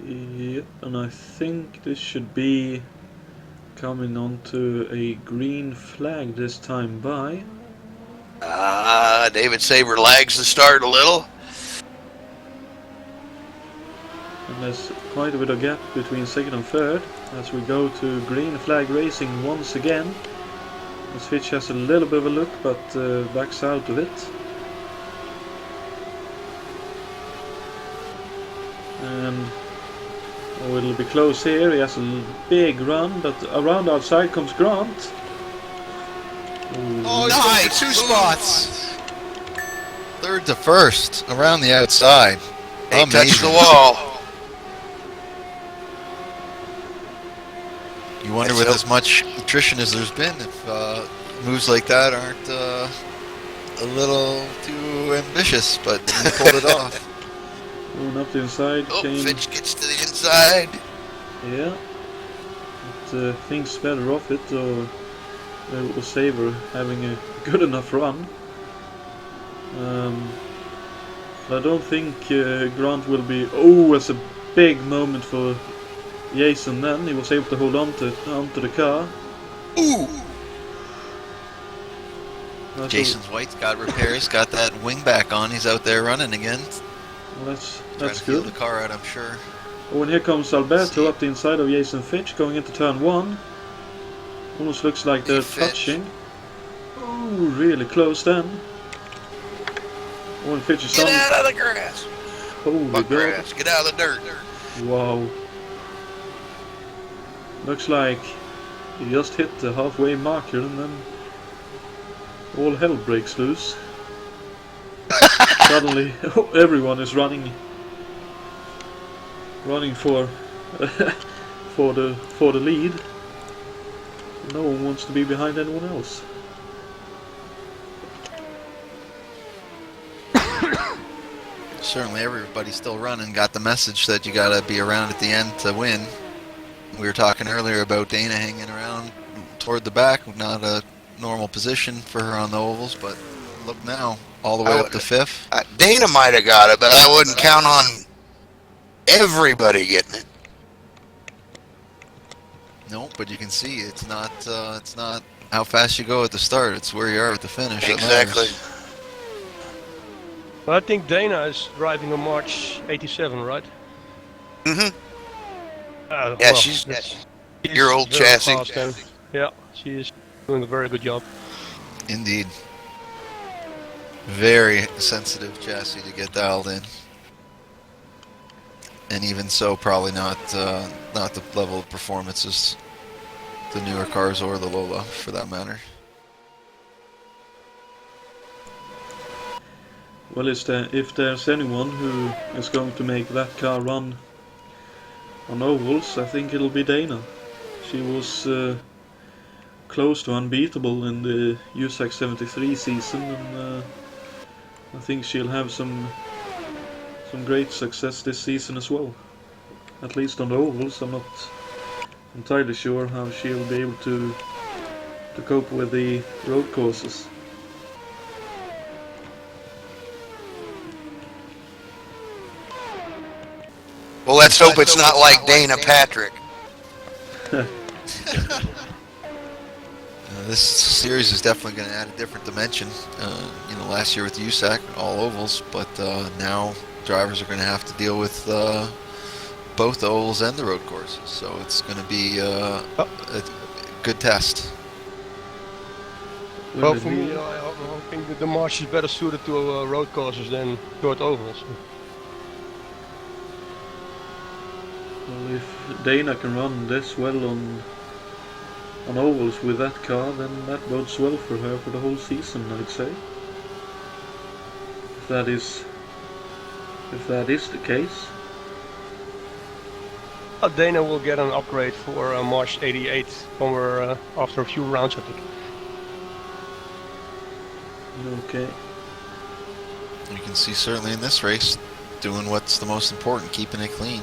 Yeah, and I think this should be coming onto a green flag this time by. David Saber lags the start a little. And there's quite a bit of gap between second and third as we go to green flag racing once again. This Fitch has a little bit of a look, but backs out of it. And oh, it'll be close here. He has a big run, but around outside comes Grant. Ooh. Oh, he's Nice. going for 2 spots. Third to first, around the outside. He touched Amazing. the wall. You wonder with as much attrition as there's been, if moves like that aren't a little too ambitious, but he pulled it off. Going up the inside. Oh, came, Fitch gets to the inside. yeah. But things better off it, or Saber having a good enough run. I don't think Grant will be. Oh, it's a big moment for Jason. Then he was able to hold on to the car. Ooh. That's Jason's White's got repairs, got that wing back on. He's out there running again. Well, Trying that's to feel good. the car out, I'm sure. Oh, and here comes Alberto up the inside of Jason Fitch, going into turn 1. Almost looks like they're Fitch. touching. Oh, really close then. Oh, and Fitch is Get on. out of the grass. Holy Fuck God. grass. Get out of the dirt. Wow. Looks like he just hit the halfway marker and then all hell breaks loose. Suddenly everyone is running for for the lead. No one wants to be behind anyone else. Certainly everybody's still running, got the message that you gotta be around at the end to win. We were talking earlier about Dana hanging around toward the back, not a normal position for her on the ovals, but look now, all the way up to 5th. Dana might have got it, but I wouldn't count on everybody getting it. No, but you can see it's not how fast you go at the start, it's where you are at the finish. that Exactly. matters. I think Dana is driving a March 87, right? Mm-hmm. Yeah, Yeah, she's your old very chassis. fast and- yeah, she is doing a very good job. Indeed. Very sensitive chassis to get dialed in. And even so, probably not the level of performance as the newer cars or the Lola, for that matter. Well, if there's anyone who is going to make that car run on ovals, I think it'll be Dana. She was close to unbeatable in the USAC 73 season, and I think she'll have some great success this season as well. At least on the ovals. I'm not entirely sure how she'll be able to cope with the road courses. Well, let's hope it's not like Dana Patrick. This series is definitely going to add a different dimension. Last year with USAC, all ovals, but now drivers are going to have to deal with both the ovals and the road courses. So it's going to be a good test. Well, for me, I think that the March is better suited to road courses than short ovals. Well, if Dana can run this well on ovals with that car, then that bodes well for her for the whole season, I'd say. If that is the case. Dana will get an upgrade for March 88 somewhere after a few rounds, I think. Okay. You can see certainly in this race, doing what's the most important, keeping it clean.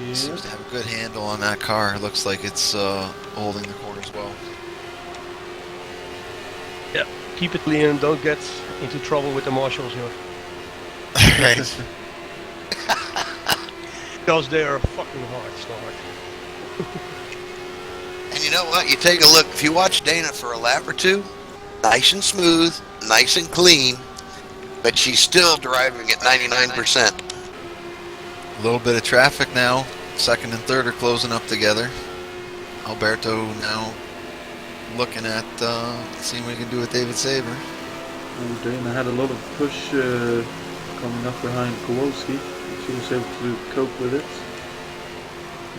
Yeah. Seems to have a good handle on that car. Looks like it's holding the corners well. Yeah, keep it clean and don't get into trouble with the marshals here. Right. because they are fucking hard start. And you know what? You take a look. If you watch Dana for a lap or two, nice and smooth, nice and clean, but she's still driving at 99%. A little bit of traffic now. Second and third are closing up together. Alberto now looking at seeing what he can do with David Saber. Dana had a lot of push coming up behind Kowalski. She was able to cope with it.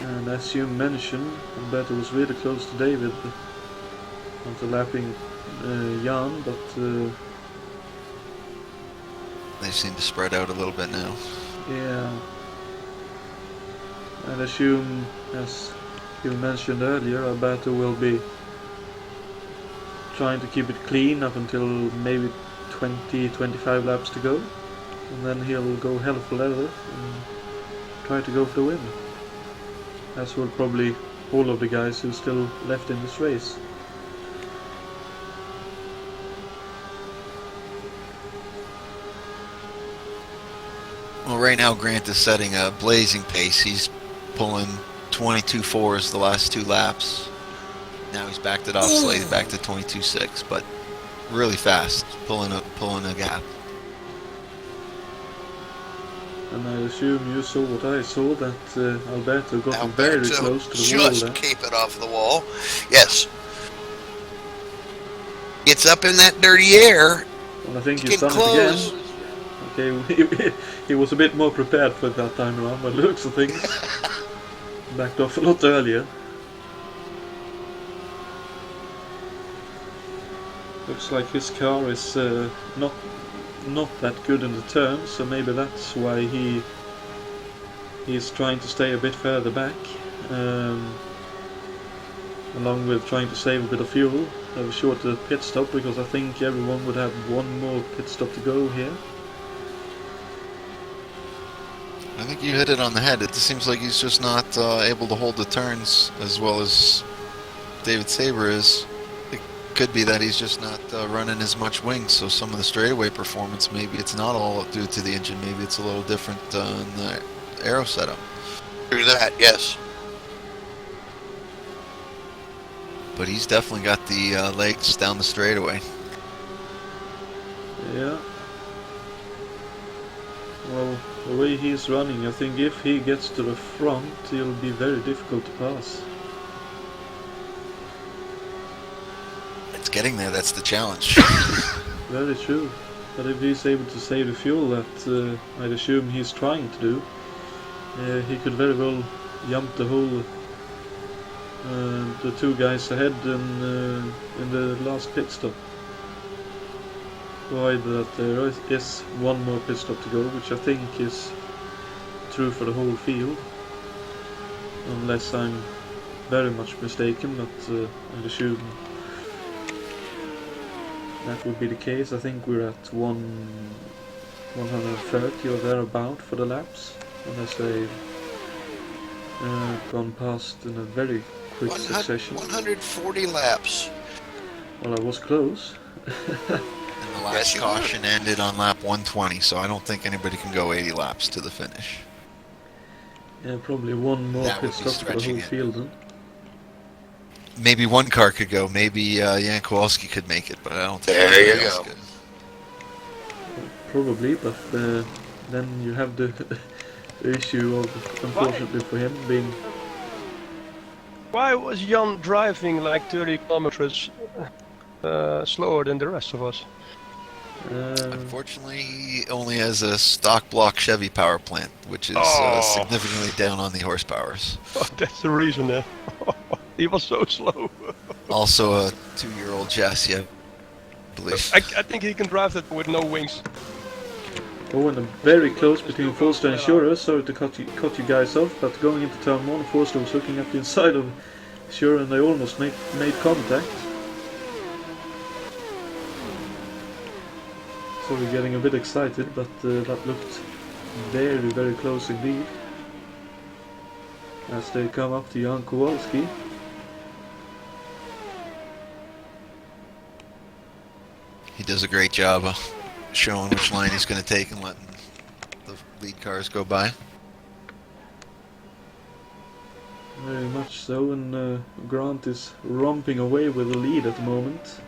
And as you mentioned, Alberto was really close to David after lapping Jan, but They seem to spread out a little bit now. yeah. I'd assume, as you mentioned earlier, Alberto will be trying to keep it clean up until maybe 20-25 laps to go, and then he'll go hell for leather and try to go for the win. As will probably all of the guys who are still left in this race. Well, right now Grant is setting a blazing pace. He's pulling 22.4s the last 2 laps. Now he's backed it off slightly, back to 22.6, but really fast, pulling a gap. And I assume you saw what I saw, that Alberto got very close to the wall just there. keep it off the wall. Yes. It's up in that dirty air. Well, I think He he's can done close. it again. Okay, he was a bit more prepared for that time around, by the looks of things. Backed off a lot earlier. Looks like his car is not that good in the turn, so maybe that's why he's trying to stay a bit further back, along with trying to save a bit of fuel. Have a shorter pit stop, because I think everyone would have one more pit stop to go here. I think you hit it on the head. It seems like he's just not able to hold the turns as well as David Saber is. It could be that he's just not running as much wings, so some of the straightaway performance, maybe it's not all due to the engine, maybe it's a little different in the aero setup. Through that, yes. But he's definitely got the legs down the straightaway. Yeah. Well, the way he's running, I think if he gets to the front, it'll be very difficult to pass. It's getting there, that's the challenge. Very true. But if he's able to save the fuel that I'd assume he's trying to do, he could very well jump the whole the 2 guys ahead in the last pit stop. Provided that there is one more pit stop to go, which I think is true for the whole field, unless I'm very much mistaken, but I'd assume that would be the case. I think we're at 130 or thereabout for the laps, unless they've gone past in a very quick succession. 140 laps. Well, I was close. And the last caution ended on lap 120, so I don't think anybody can go 80 laps to the finish. Yeah, probably one more That pit would be stop for the stretching whole it. field then. Maybe one car could go, maybe Jan Kowalski could make it, but I don't think There you anybody else go. could. Probably, but then you have the issue of, unfortunately for him, being... Why was Jan driving like 30 kilometers slower than the rest of us? Unfortunately, he only has a stock block Chevy power plant, which is significantly down on the horsepowers. Oh, that's the reason then. He was so slow. Also a 2-year-old chassis, I believe. I think he can drive that with no wings. Oh, and very close between Forster and Schurer. Sorry to cut you guys off, but going into turn 1, Forster was looking at the inside of Schurer and they almost made contact. So we're getting a bit excited, but that looked very, very close indeed. As they come up to Jan Kowalski. He does a great job of showing which line he's going to take and letting the lead cars go by. Very much so, and Grant is romping away with the lead at the moment.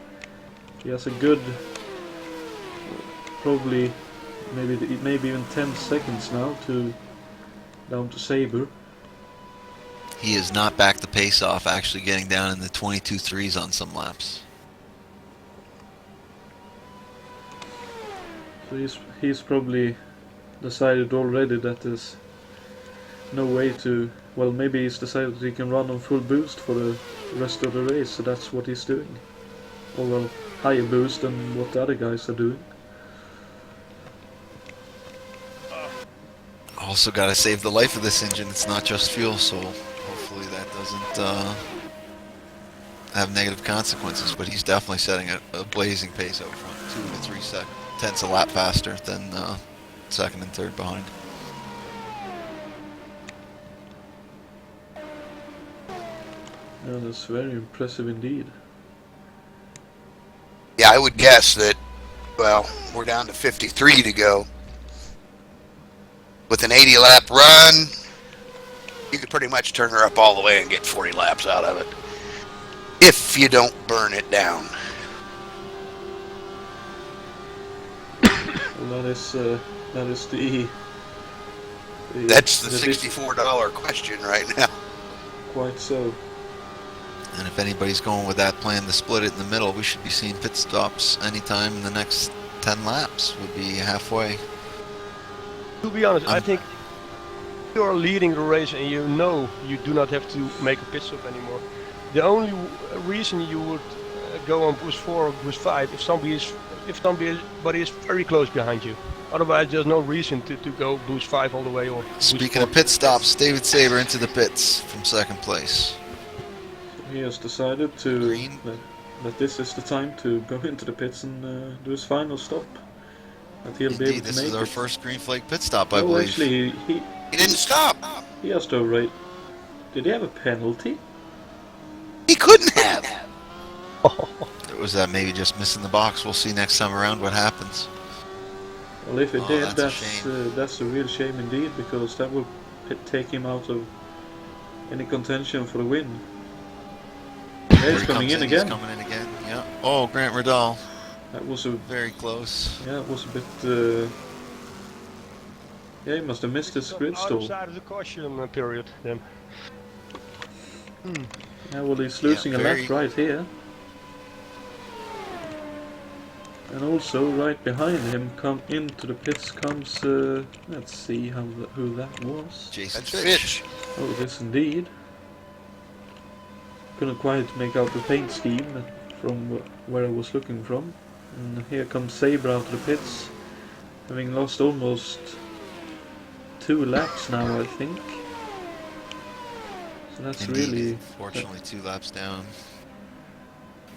He has a good, probably, maybe even 10 seconds now down to Sabre. He has not backed the pace off, actually getting down in the 22.3s on some laps. So he's probably decided already that there's no way to. Well, maybe he's decided he can run on full boost for the rest of the race, so that's what he's doing. Or well, higher boost than what the other guys are doing. Also got to save the life of this engine. It's not just fuel, so hopefully that doesn't have negative consequences. But he's definitely setting a blazing pace out front, 2 to 3 tenths a lap faster than second and third behind. Yeah, that's very impressive indeed. Yeah, I would guess that, well, we're down to 53 to go. With an 80 lap run, you could pretty much turn her up all the way and get 40 laps out of it. If you don't burn it down. Well, that is the That's the $64 question right now. quite so. And if anybody's going with that plan to split it in the middle, we should be seeing pit stops anytime in the next 10 laps. Would be halfway. To be honest, I think you are leading the race and you know you do not have to make a pit stop anymore. The only reason you would go on boost 4 or boost 5 if somebody is very close behind you. Otherwise, there's no reason to go boost 5 all the way or. Speaking of pit stops, David Sabre into the pits from second place. He has decided that this is the time to go into the pits and do his final stop. That he'll be able to This make is our it. first green flag pit stop, I Oh, believe. actually, He didn't stop. he has to rate. Did he have a penalty? He couldn't have. It was maybe just missing the box. We'll see next time around what happens. Well, if it did, that's a shame. that's a real shame indeed, because that would take him out of any contention for the win. There He's he coming comes in He's again. coming in again. Yeah. Oh, Grant Riddell. That was a Very close. yeah, it was a bit. Yeah, he must have missed his grid stall. Outside of the caution period, then. Yeah, well, he's losing a lap right here. And also, right behind him, come into the pits comes. Let's see who that was. Jason That's Fitch. Fitch. Oh, this indeed. Couldn't quite make out the paint scheme from where I was looking from. And here comes Sabre out of the pits, having lost almost 2 laps now, I think. So that's Indeed. really. Fortunately, 2 laps down.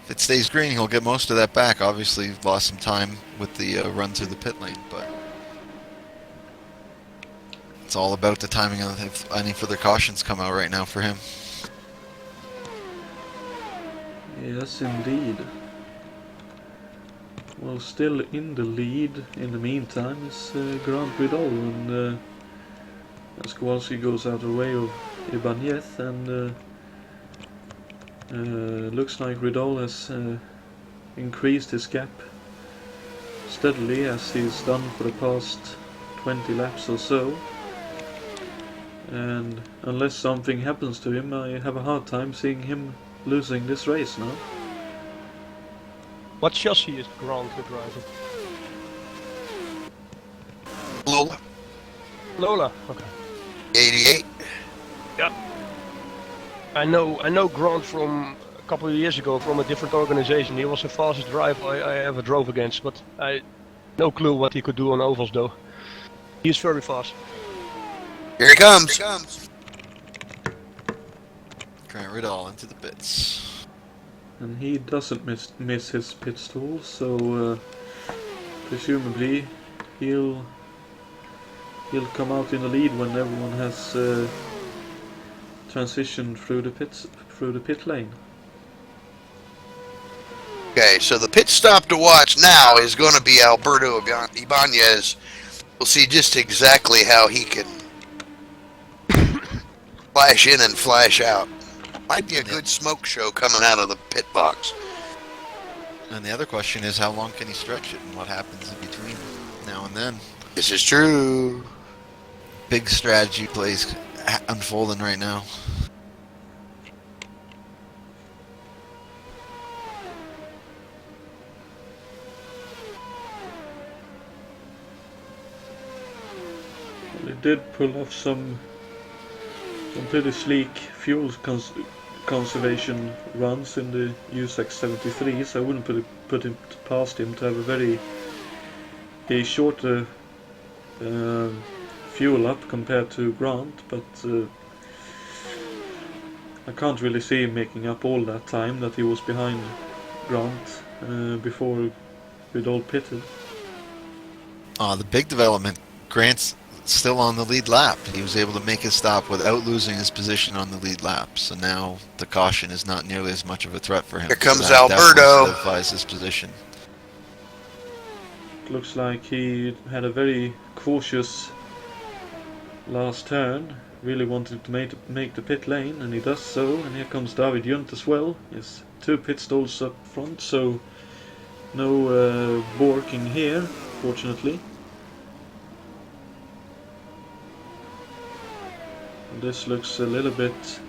If it stays green, he'll get most of that back. Obviously, he's lost some time with the run through the pit lane, but it's all about the timing of if any further cautions come out right now for him. Yes, indeed. Well, still in the lead in the meantime is Grant Riddell, and Kowalski goes out of the way of Ibanez, and looks like Riddell has increased his gap steadily, as he's done for the past 20 laps or so. And unless something happens to him, I have a hard time seeing him losing this race now. What chassis is Grant driving? Lola. Lola. Okay. 88. Yeah. I know Grant from a couple of years ago from a different organization. He was the fastest driver I ever drove against, but I no clue what he could do on ovals though. He's very fast. Here he comes. Grant Riddell into the pits. And he doesn't miss his pit stall, so presumably he'll come out in the lead when everyone has transitioned through the pit lane. Okay, so the pit stop to watch now is going to be Alberto Ibanez. We'll see just exactly how he can flash in and flash out. Might be a good smoke show coming out of the pit box. And the other question is, how long can he stretch it, and what happens in between now and then? This is true. Big strategy plays unfolding right now. Well, it did pull off some pretty sleek fuel conservation runs in the USAC 73, so I wouldn't put it past him to have a shorter fuel up compared to Grant, but I can't really see him making up all that time that he was behind Grant before we'd all pitted. The big development, Grant's still on the lead lap. He was able to make his stop without losing his position on the lead lap, so now the caution is not nearly as much of a threat for him. Here comes so that Alberto. definitely solidifies his position. Looks like he had a very cautious last turn, really wanted to make the pit lane, and he does so. And here comes David Junt as well. Yes, 2 pit stalls up front, so no borking here, fortunately. This looks a little bit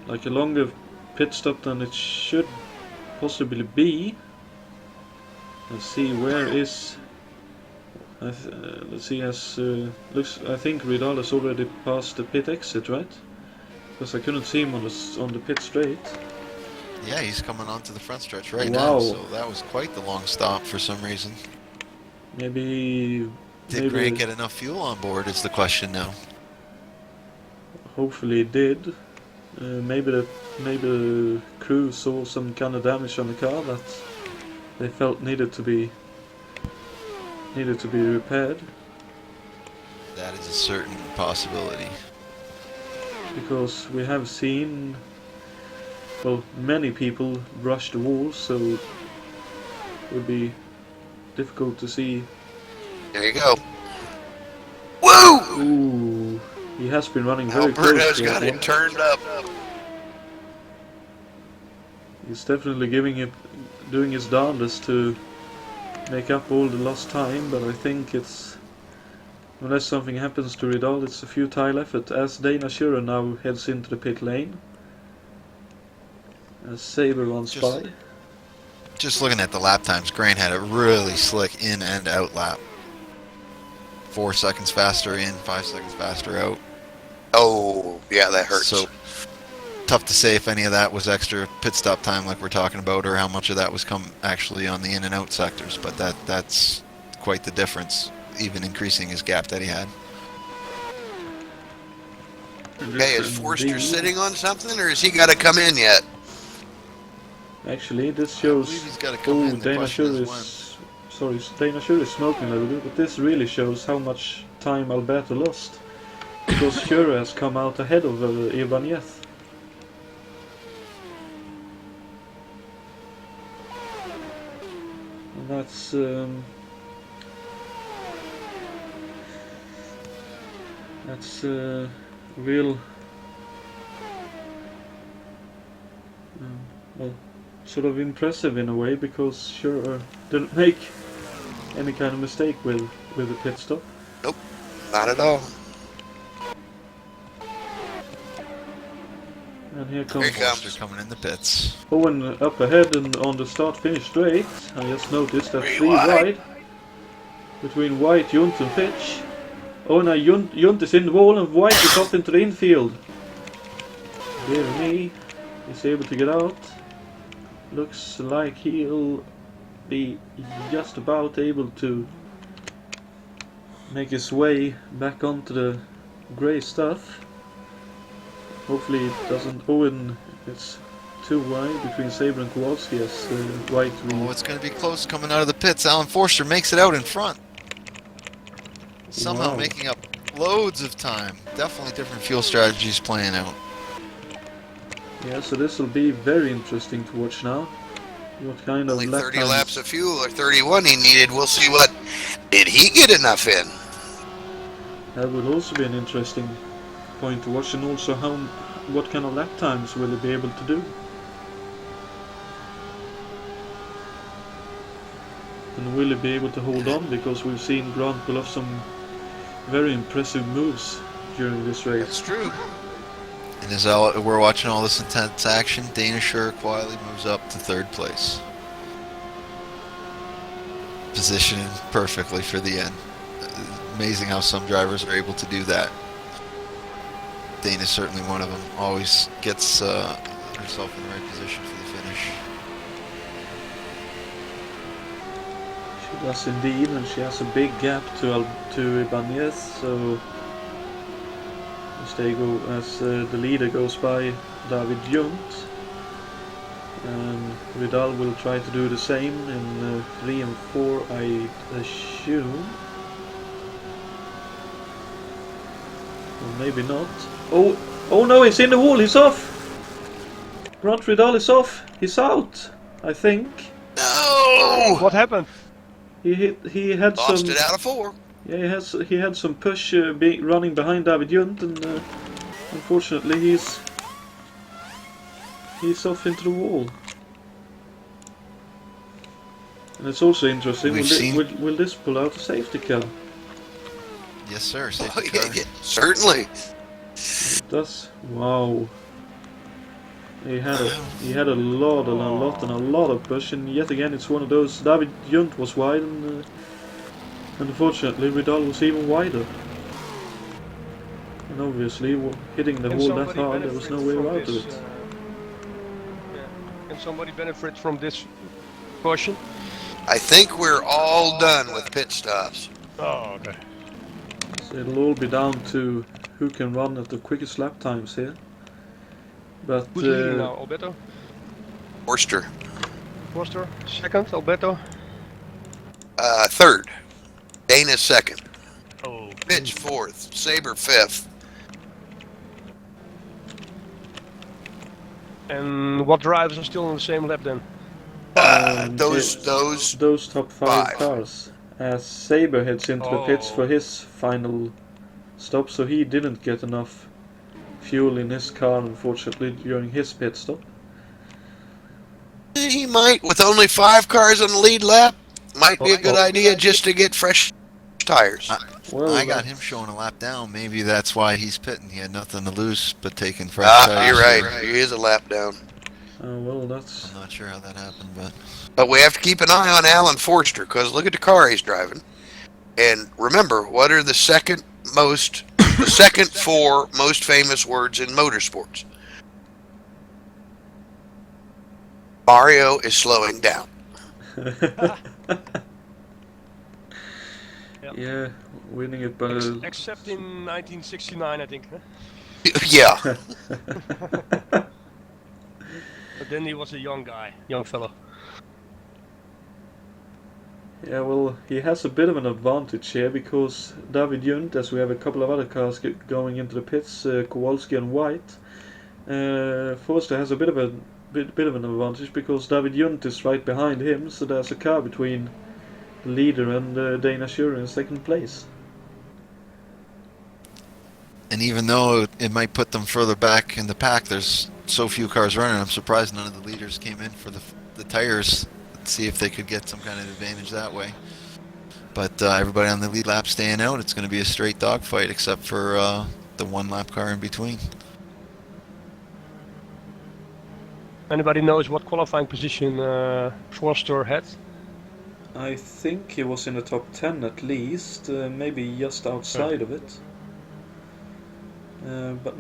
like a longer pit stop than it should possibly be. Let's see, where is... let's see, looks. I think Ridal has already passed the pit exit, right? Because I couldn't see him on the pit straight. Yeah, he's coming onto the front stretch right Wow. now, so that was quite the long stop for some reason. Maybe... Did Grant get enough fuel on board is the question now. Hopefully it did. Maybe the crew saw some kind of damage on the car that they felt needed to be repaired. That is a certain possibility. Because we have seen, well, many people brush the walls, so it would be difficult to see. There you go. Woo! Ooh, he has been running very Alberto's close to got that it one. turned up. He's definitely doing his darndest to make up all the lost time, but I think it's, unless something happens to Ridal, it's a futile effort, as Dana Shura now heads into the pit lane. As Saber runs by. Just looking at the lap times, Grant had a really slick in and out lap. 4 seconds faster in, 5 seconds faster out. Oh, yeah, that hurts. So tough to say if any of that was extra pit stop time like we're talking about, or how much of that was actually on the in and out sectors, but that's quite the difference, even increasing his gap that he had. Okay, is Forster sitting on something, or has he got to come in yet? Actually, this I shows. believe he's got to come in. The Dana question Shura is when. sorry, Dana Shura is smoking a little bit, but this really shows how much time Alberto lost, because Shura has come out ahead of Ibanez. And that's real, well, sort of impressive in a way, because Shura didn't make any kind of mistake with the pit stop. Nope, not at all. And here comes Here he comes. Forster coming in the pits. Owen up ahead and on the start-finish straight. I just noticed that 3 wide between White, Junt and Fitch. Oh no, Junt is in the wall and White is off into the infield. Dear me, he's able to get out. Looks like he'll be just about able to make his way back onto the grey stuff. Hopefully it doesn't. Owen, it's too wide between Saber and Kowalski as White. Oh, it's going to be close coming out of the pits. Alan Forster makes it out in front. Somehow Wow. making up loads of time. Definitely different fuel strategies playing out. Yeah, so this will be very interesting to watch now. What kind of Only lap 30 times- laps of fuel, or 31 he needed. We'll see what. Did he get enough in? That would also be an interesting point to watch, and also what kind of lap times will he be able to do? And will he be able to hold on? Because we've seen Grant pull off some very impressive moves during this race. That's true. And as we're watching all this intense action, Dana Shirk quietly moves up to 3rd place. Positioning perfectly for the end. Amazing how some drivers are able to do that. Dana's certainly one of them. Always gets herself in the right position for the finish. She does indeed, and she has a big gap to Ibanez, so as the leader goes by David Junt, and Vidal will try to do the same in 3 and 4, I assume. Or maybe not. Oh no, he's in the wall, he's off! Grant Vidal is off, he's out, I think. No! What happened? He had Lost some... it out of 4. Yeah, he had some push running behind David Junt, and unfortunately he's off into the wall. And it's also interesting, will this pull out a safety car? Yes, sir. Oh, Safety yeah, car. yeah, certainly. It does. Wow. He had a lot of push, and yet again it's one of those. David Junt was wide, and unfortunately Vidal was even wider. And obviously, hitting the wall that hard, there was no way out of it. Can somebody benefit from this caution? I think we're all done with pit stops. Oh, okay. So it'll all be down to who can run at the quickest lap times here. But Who's leading now? Alberto? Forster. Forster? 2nd, Alberto? 3rd. Dana 2nd. Oh. Mitch 4th. Saber 5th. And what drivers are still on the same lap then? Those top 5 5. cars. As Saber heads into the pits for his final stop, so he didn't get enough fuel in his car, unfortunately, during his pit stop. He might, with only 5 cars on the lead lap, might be a good idea just to get fresh tires. I got him showing a lap down. Maybe that's why he's pitting. He had nothing to lose but taking fresh tires. You're right. He is a lap down. Well, that's... I'm not sure how that happened, but... But we have to keep an eye on Alan Forster, because look at the car he's driving. And remember, what are the second 4 most famous words in motorsports? Mario is slowing down. Yeah, winning it by... Except in 1969, I think. Huh? Yeah. But then he was a young fellow. Yeah, well, he has a bit of an advantage here, because David Junt, as we have a couple of other cars going into the pits, Kowalski and White, Forster has a bit of an advantage, because David Junt is right behind him, so there's a car between the leader and Dana Shirk in 2nd place. And even though it might put them further back in the pack, there's so few cars running, I'm surprised none of the leaders came in for the tires, see if they could get some kind of advantage that way. But everybody on the lead lap staying out. It's going to be a straight dogfight, except for the 1 lap car in between. Anybody knows what qualifying position Forster had? I think he was in the top 10 at least, maybe just outside of it. But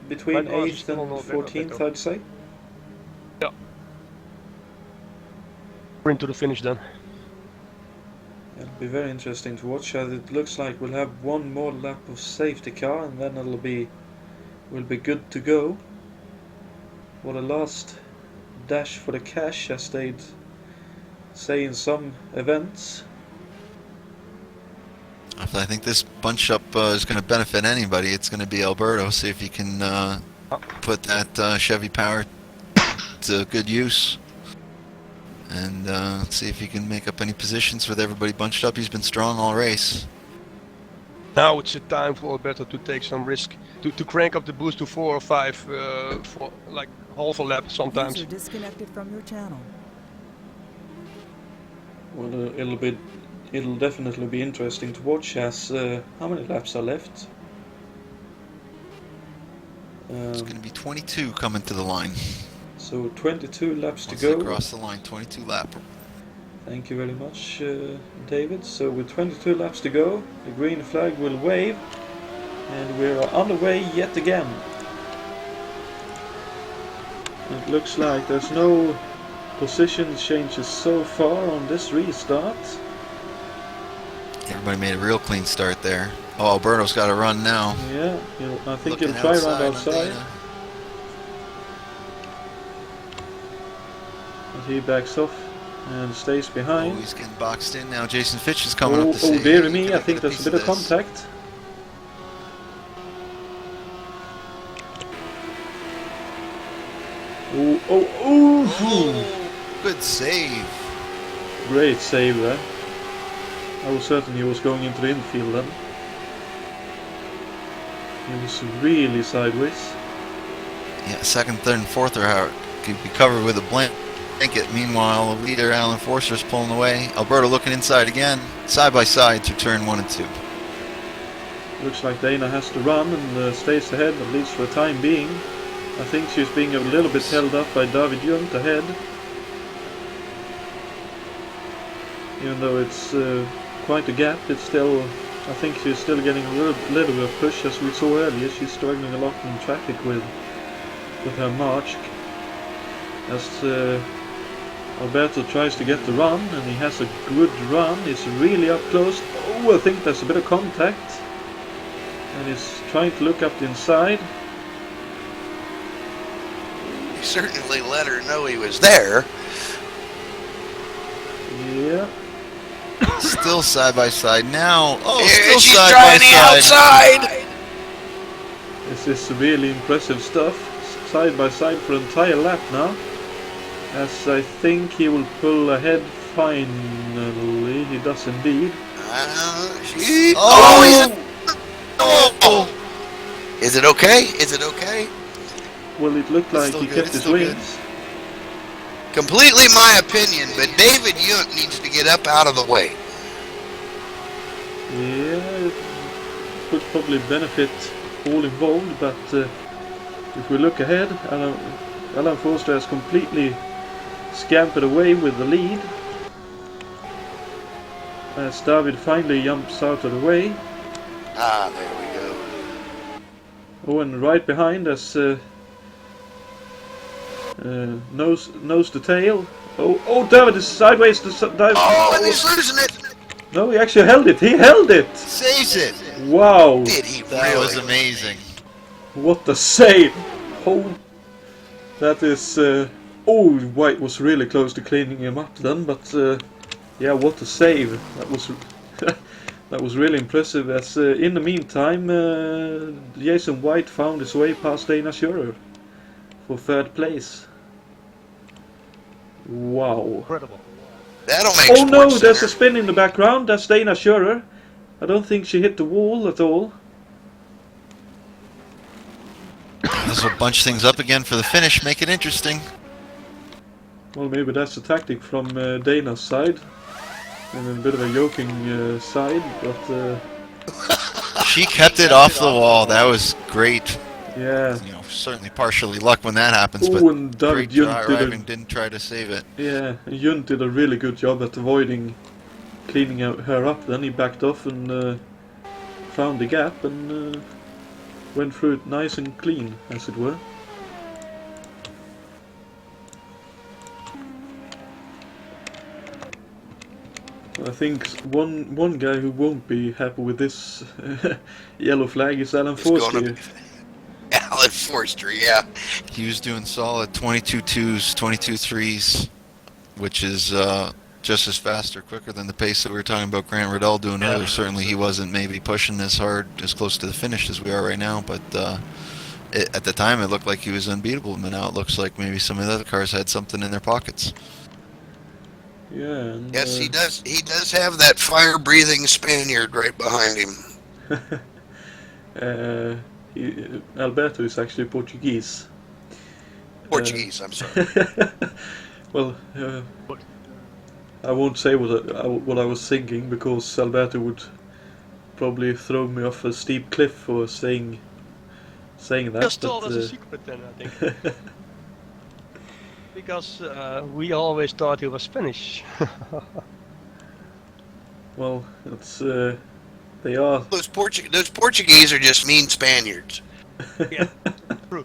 between 8th and 14th, I'd say. Yeah. We're into the finish then. It'll be very interesting to watch. As it looks like we'll have 1 more lap of safety car, and then we'll be good to go. What a last dash for the cash, as they'd say in some events. I think this bunch up is going to benefit anybody. It's going to be Alberto. See if he can put that Chevy power to good use. And see if he can make up any positions with everybody bunched up. He's been strong all race. Now it's a time for Alberto to take some risk, to crank up the boost to 4 or 5 for like half a lap sometimes. User disconnected from your channel. Well, it'll definitely be interesting to watch as how many laps are left. It's going to be 22 coming to the line. So 22 laps Once to they go. cross the line, 22 lap. Thank you very much, David. So with 22 laps to go, the green flag will wave, and we're on the way yet again. It looks like there's no position changes so far on this restart. Everybody made a real clean start there. Oh, Alberto's got to run now. Yeah, I think Looking he'll try around on outside. Dana. And he backs off and stays Oh, behind. he's getting boxed in now. Jason Fitch is coming up to Oh see. dearie Can me, I get think there's piece a bit of this. contact. Oh! Good save. Great save there. I was certain he was going into the infield then. He was really sideways. Yeah, second, third, and fourth are could be covered with a blanket. Meanwhile, the leader, Alan Forster, is pulling away. Alberto looking inside again. Side by side to turn 1 and 2. Looks like Dana has to run and stays ahead, at least for the time being. I think she's being a little bit held up by David Junt ahead. Even though it's quite a gap, it's still, I think she's still getting a little bit of push, as we saw earlier. She's struggling a lot in traffic with her march. As Alberto tries to get the run, and he has a good run. It's really up close. Oh, I think there's a bit of contact. And he's trying to look up the inside. He certainly let her know he was there. Yeah. Still side by side now. Oh, And still she's side trying by the side. outside. This is really impressive stuff. Side by side for an entire lap now. As I think he will pull ahead finally. He does indeed. Oh! Is it okay? Is it okay? Well, it looked like still he good, kept it's his still good. wings. Completely my opinion, but David Junt needs to get up out of the way. Yeah, it could probably benefit all involved, but if we look ahead, Alan Forster has completely scampered away with the lead. As David finally jumps out of the way. Ah, there we go. Oh, and right behind us, nose to tail. Oh, David is sideways to dive. Oh, and he's losing it. No, he actually held it. He held it. Saves it. Wow, Did he That really? was amazing. what a save! Oh, that is. Oh, White was really close to cleaning him up then, but yeah, what a save! That was. That was really impressive. As in the meantime, Jason White found his way past Dana Schurer for third place. Wow. Incredible. That'll make Oh no, Sports there's a Center. spin in the background. That's Dana Schurer. I don't think she hit the wall at all. This will bunch things up again for the finish, make it interesting. Well, maybe that's a tactic from Dana's side. And a bit of a joking side, but She kept it off the wall. That was great. yeah. You know, certainly partially luck when that happens, Oh, but and David great Junt driving, didn't try to save it. Yeah, Junt did a really good job at avoiding cleaning out her up. Then he backed off and found the gap and went through it nice and clean, as it were. I think one guy who won't be happy with this yellow flag is Alan It's gonna Forster. be Alan Forster, yeah. He was doing solid 22 twos, 22 threes, which is just as fast or quicker than the pace that we were talking about Grant Riddell doing earlier. Certainly he wasn't maybe pushing as hard, as close to the finish as we are right now, but at the time it looked like he was unbeatable, but now it looks like maybe some of the other cars had something in their pockets. Yeah. And, Yes, he does. He does have that fire-breathing Spaniard right behind him. Alberto is actually Portuguese. Portuguese, I'm sorry. Well, I won't say what I was thinking, because Alberto would probably throw me off a steep cliff for saying that. Just told us a secret then, I think. Because we always thought he was Spanish. Well, it's they are. Those Portuguese are just mean Spaniards. Yeah, true.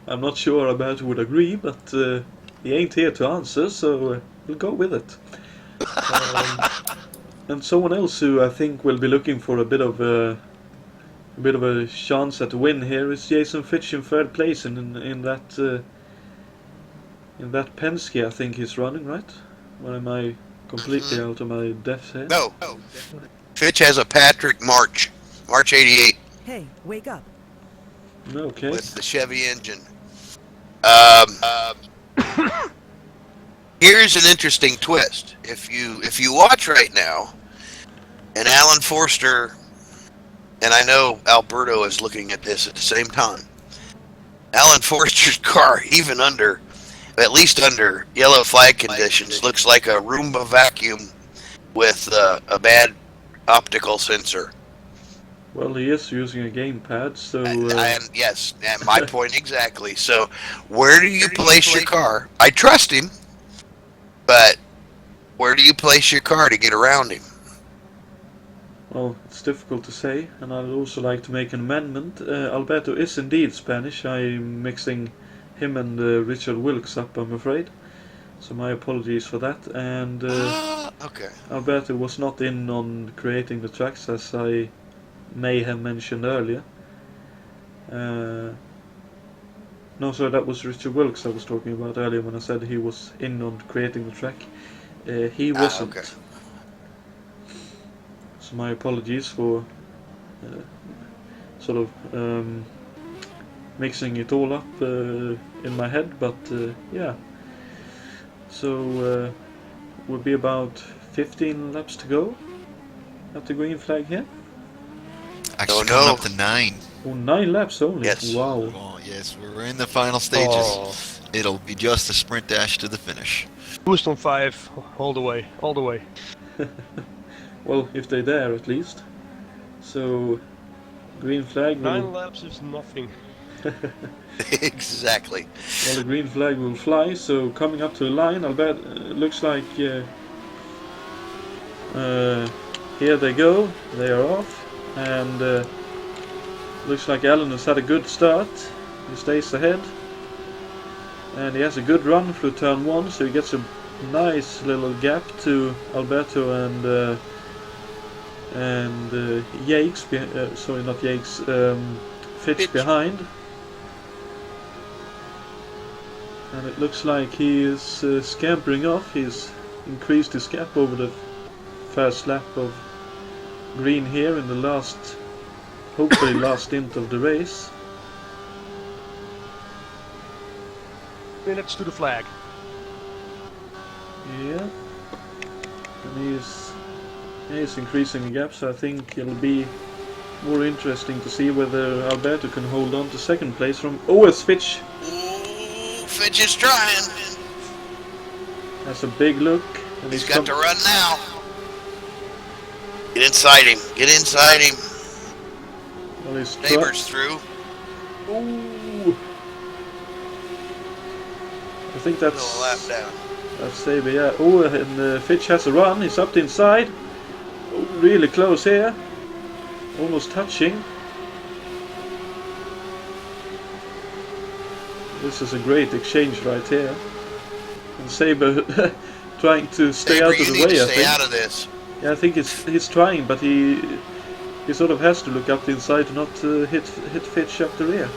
I'm not sure Alberto would agree, but he ain't here to answer, so we'll go with it. And someone else who I think will be looking for a bit of a chance at a win here is Jason Fitch in third place in that Penske. I think he's running, right? Or am I completely out of my depth here? No. Fitch has a Patrick March 88 Hey, wake up. Okay. with the Chevy engine. Here's an interesting twist. If you watch right now, and Alan Forster, and I know Alberto is looking at this at the same time, Alan Forster's car, even at least under yellow flag conditions, looks like a Roomba vacuum with a bad optical sensor. Well, he is using a gamepad, so... Yes, and my point exactly. So, where do you place your car? I trust him, but where do you place your car to get around him? Well, it's difficult to say, and I'd also like to make an amendment. Alberto is indeed Spanish. I'm mixing him and Richard Wilkes up, I'm afraid. So my apologies for that. And Okay. Alberto was not in on creating the tracks, as I may have mentioned earlier. No, sorry, that was Richard Wilkes I was talking about earlier when I said he was in on creating the track. He wasn't. Okay. So my apologies for sort of mixing it all up in my head, but yeah. So will be about 15 laps to go at the green flag here. Actually, no. coming up to 9. Oh, 9 laps only. Yes. Wow. Oh, yes, we're in the final stages. Oh. It'll be just a sprint dash to the finish. Boost on 5, all the way, all the way. Well, if they dare, at least. So, green flag 9 will... laps is nothing. Exactly. Well, the green flag will fly, so coming up to the line, Albert, looks like... here they go, they are off. And looks like Alan has had a good start. He stays ahead. And he has a good run through turn 1, so he gets a nice little gap to Alberto and Jaques, sorry, not Jaques, Fitch behind. And it looks like he is scampering off. He's increased his gap over the first lap of green here in the last, hopefully last stint of the race. Minutes to the flag. Yeah, and he's increasing the gap, so I think it'll be more interesting to see whether Alberto can hold on to second place from Fitch. Ooh, Fitch is trying. That's a big look, and He's got to run now. Get inside him. Get inside him. Well, he's Neighbors through. Ooh. I think that's A lap down. Saber, yeah. Oh, and Fitch has a run. He's up the inside. Oh, really close here. Almost touching. This is a great exchange right here. And Saber trying to stay Saber, out of you the need way, to I stay think. out of this. Yeah, I think he's trying, but he sort of has to look up the inside to not hit Fitch up the rear.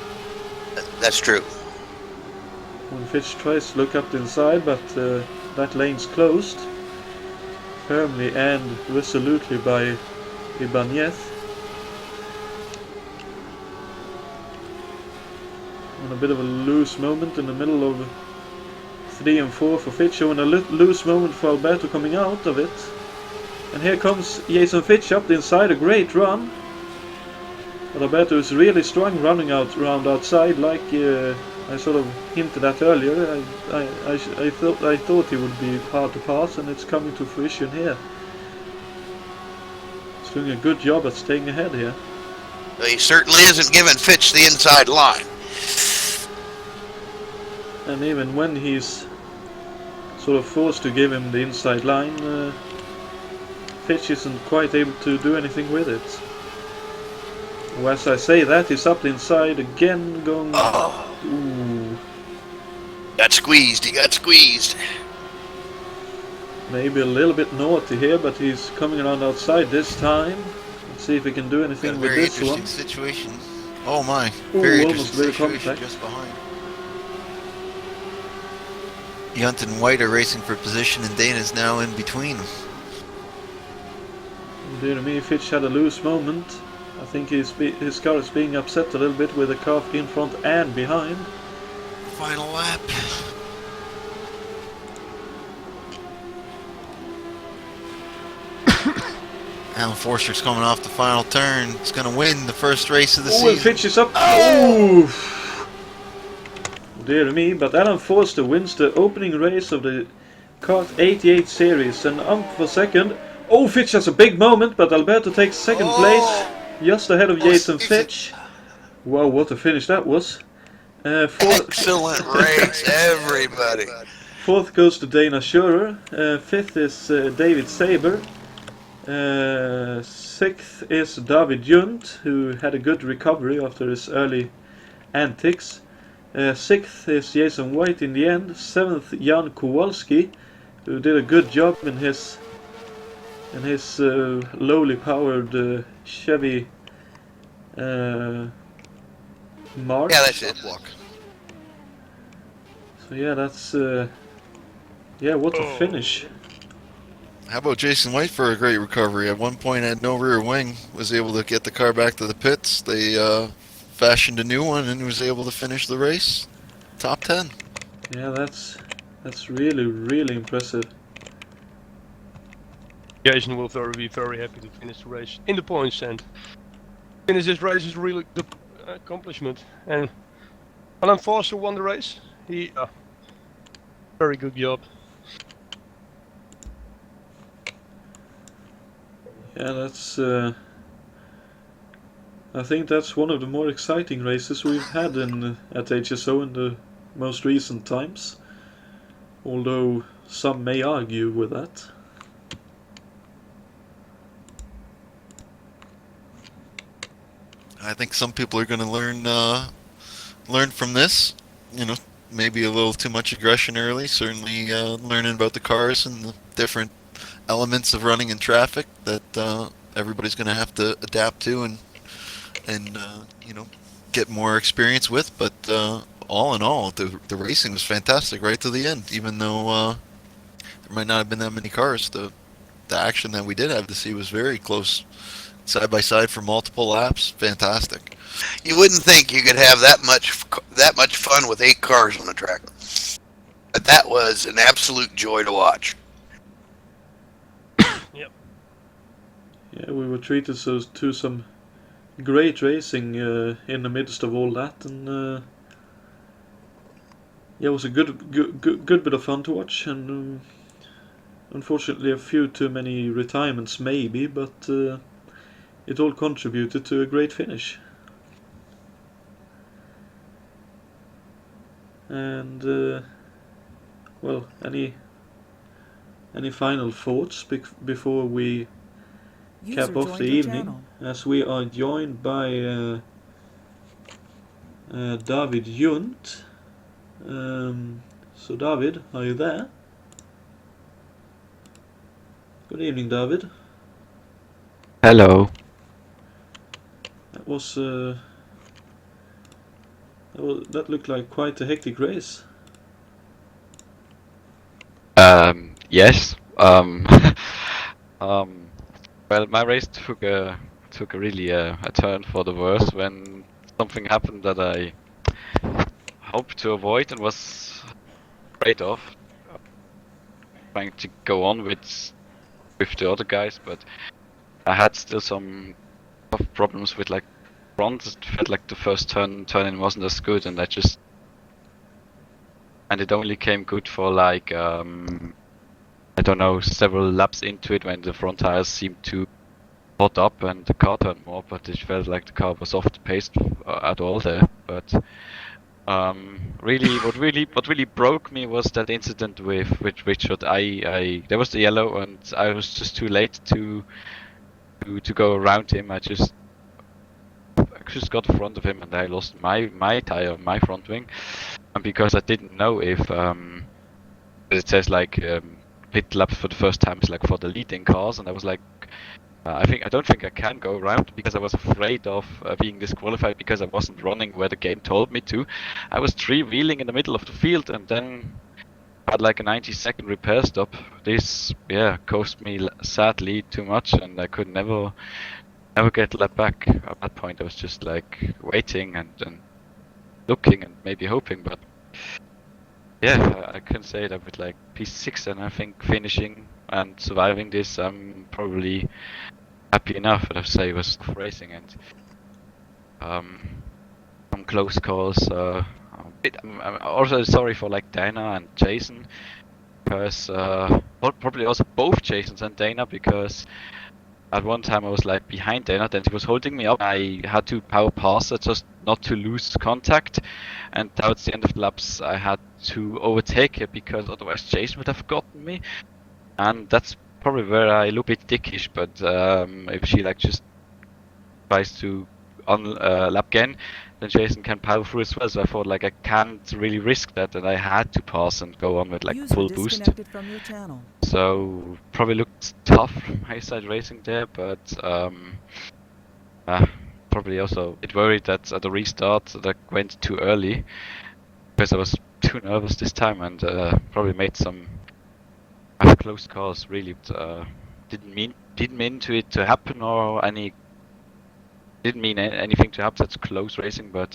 That's true. When Fitch tries to look up the inside, but that lane's closed firmly and resolutely by Ibanez. And a bit of a loose moment in the middle of 3 and 4 for Fitch, and a loose moment for Alberto coming out of it. And here comes Jason Fitch up the inside, a great run. But Alberto is really strong running around outside, like I sort of hinted at earlier. I thought he would be hard to pass, and it's coming to fruition here. He's doing a good job at staying ahead here. He certainly isn't giving Fitch the inside line. And even when he's sort of forced to give him the inside line, Fitch isn't quite able to do anything with it. Well, as I say that, he's up the inside again, going... Oh. Ooh. Got squeezed, he got squeezed. Maybe a little bit naughty here, but he's coming around outside this time. Let's see if he can do anything with this one. Very interesting situation. Oh my, Ooh, very almost interesting very situation contact. just behind. Jonatan and White are racing for position, and Dana's now in between. Dear me, Fitch had a loose moment. I think his car is being upset a little bit with the car in front and behind. Final lap. Alan Forster's coming off the final turn. He's going to win the first race of the season. And Fitch is up. Oh! Dear me, but Alan Forster wins the opening race of the Kart 88 series and up for second. Oh, Fitch has a big moment, but Alberto takes second place, just ahead of Jason Fitch. Wow, what a finish that was. Excellent race, everybody. Fourth goes to Dana Schurer. Fifth is David Saber. Sixth is David Junt, who had a good recovery after his early antics. Sixth is Jason White in the end. Seventh, Jan Kowalski, who did a good job in his lowly powered Chevy Mark. Yeah, that's it. So yeah, that's what a finish. How about Jason White for a great recovery? At one point had no rear wing, was able to get the car back to the pits. They fashioned a new one and was able to finish the race. Top 10. Yeah, that's really impressive. Jason will be very happy to finish the race in the points, and finish this race is really good accomplishment. And Alan Forster won the race. He very good job. Yeah, that's. I think that's one of the more exciting races we've had at HSO in the most recent times. Although some may argue with that. I think some people are going to learn from this. You know, maybe a little too much aggression early. Certainly learning about the cars and the different elements of running in traffic that everybody's going to have to adapt to and you know, get more experience with. But all in all, the racing was fantastic right to the end. Even though there might not have been that many cars, the action that we did have to see was very close. Side by side for multiple laps, fantastic. You wouldn't think you could have that much fun with 8 cars on the track, but that was an absolute joy to watch. Yep. Yeah, we were treated to some great racing in the midst of all that, and yeah, it was a good bit of fun to watch, and unfortunately a few too many retirements maybe, but it all contributed to a great finish. And well, any final thoughts before we cap off the evening, as we are joined by David Junt. So David, are you there? Good evening, David. Hello. That looked like quite a hectic race. Yes. Well, my race took a really a turn for the worse when something happened that I hoped to avoid and was afraid of. Trying to go on with with the other guys, but I had still some problems with like front. It felt like the first turn in wasn't as good, and it only came good for like I don't know, several laps into it when the front tires seemed to hot up and the car turned more, but it felt like the car was off the pace at all there. But really, what really broke me was that incident with Richard. There was the yellow, and I was just too late to go around him. I just got in front of him, and I lost my tire, my front wing, and because I didn't know if it says like pit laps for the first time is like for the leading cars, and I was like, I don't think I can go around because I was afraid of being disqualified because I wasn't running where the game told me to. I was three-wheeling in the middle of the field and then had like a 90-second repair stop. This, cost me sadly too much, and I could never get led back. At that point I was just like waiting and looking and maybe hoping, but I can say that with like P6 and I think finishing and surviving this, I'm probably happy enough. But I say it was racing and some close calls. I'm also sorry for like Dana and Jason, because probably also both Jasons and Dana, because at one time I was like behind Dana, then he was holding me up. I had to power pass it just not to lose contact, and towards the end of the laps I had to overtake her because otherwise Jason would have gotten me, and that's probably where I look a bit dickish. But if she like just tries to lap again, then Jason can power through as well. So I thought like I can't really risk that, and I had to pass and go on with like User full boost. disconnected from your channel. So probably looked tough from high side racing there, but probably also a bit worried that at the restart that went too early because I was too nervous this time, and probably made some close calls. Really, didn't mean to it to happen or didn't mean anything to happen. That's close racing, but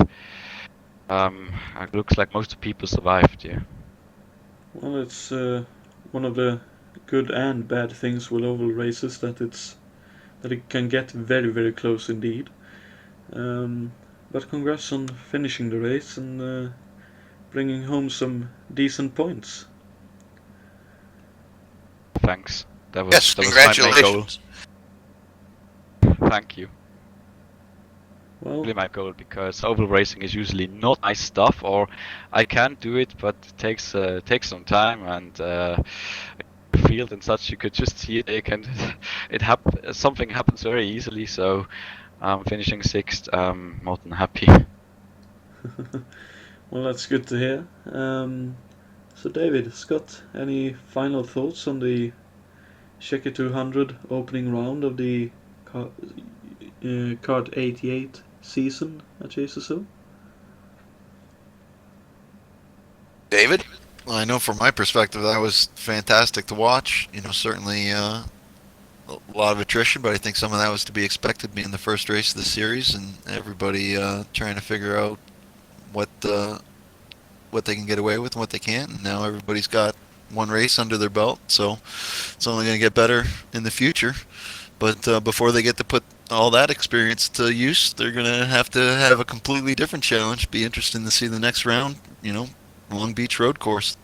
it looks like most people survived. Yeah. Well, it's one of the good and bad things with oval races that it can get very, very close indeed. But congrats on finishing the race and bringing home some decent points. Thanks. That Yes, was my main goal. congratulations. Thank you. Well, Really my goal, because oval racing is usually not my stuff, or I can do it, but it takes some time, and the field and such, you could just see it something happens very easily. So finishing sixth, more than happy. well, that's good to hear. So David, Scott, any final thoughts on the Checker 200 opening round of the Kart 88 season at HSO? David? Well, I know from my perspective that was fantastic to watch. You know, certainly a lot of attrition, but I think some of that was to be expected, being the first race of the series and everybody trying to figure out what they can get away with and what they can't. And now everybody's got one race under their belt, so it's only going to get better in the future. But before they get to put all that experience to use, they're going to have a completely different challenge. Be interesting to see the next round. You know, Long Beach road course,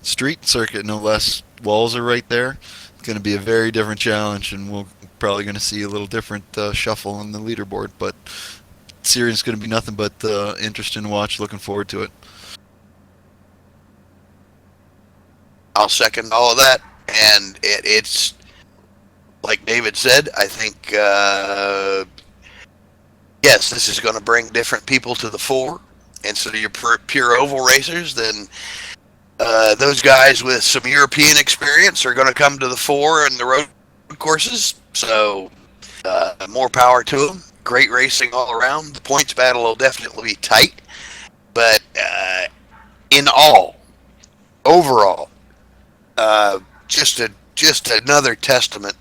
street circuit, no less. Walls are right there. It's going to be a very different challenge, and we're probably going to see a little different shuffle on the leaderboard. But series is going to be nothing but interesting to watch. Looking forward to it. I'll second all of that, and it's like David said. I think yes, this is going to bring different people to the fore instead of your pure oval racers. Then those guys with some European experience are going to come to the fore in the road courses. So more power to them. Great racing all around. The points battle will definitely be tight, but overall. Just another testament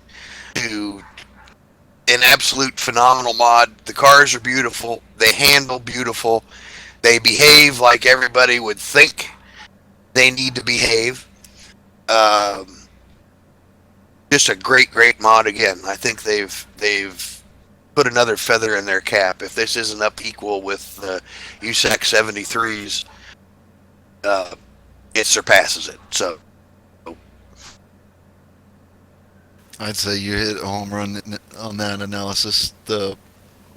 to an absolute phenomenal mod. The cars are beautiful. They handle beautiful. They behave like everybody would think they need to behave. just a great mod again. I think they've put another feather in their cap. If this isn't up equal with the USAC 73s, it surpasses it. So I'd say you hit a home run on that analysis. The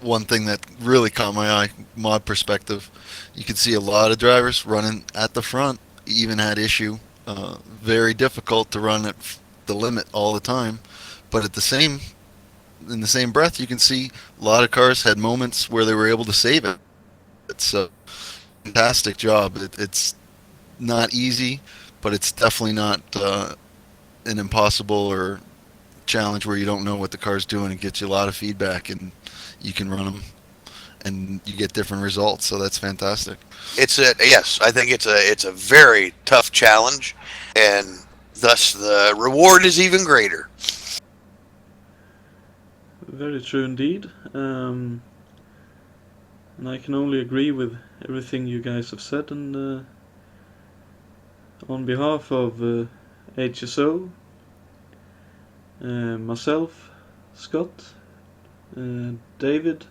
one thing that really caught my eye, mod perspective, you could see a lot of drivers running at the front, even had issue. Very difficult to run at the limit all the time, but in the same breath, you can see a lot of cars had moments where they were able to save it. It's a fantastic job. It's not easy, but it's definitely not an impossible or challenge where you don't know what the car's doing. It gets you a lot of feedback, and you can run them, and you get different results. So that's fantastic. Yes, I think it's a very tough challenge, and thus the reward is even greater. Very true indeed. And I can only agree with everything you guys have said. And on behalf of HSO, myself, Scott, David,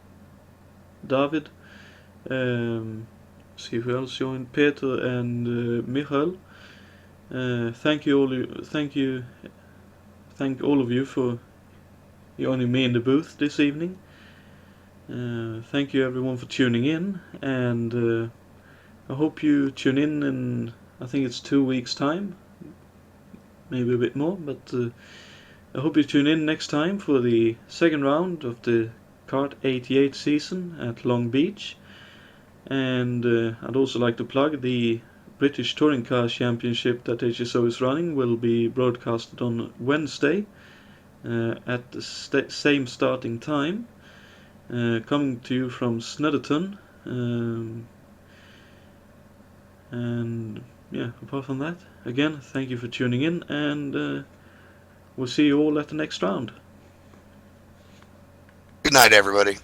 see who else joined, Peter and Michael. Thank all of you for joining me in the booth this evening. Thank you everyone for tuning in, and I hope you tune in I think it's 2 weeks time, maybe a bit more, but I hope you tune in next time for the second round of the Kart 88 season at Long Beach. And I'd also like to plug the British Touring Car Championship that HSO is running will be broadcasted on Wednesday at the same starting time, coming to you from Snetterton. And yeah, apart from that, again, thank you for tuning in, and we'll see you all at the next round. Good night, everybody.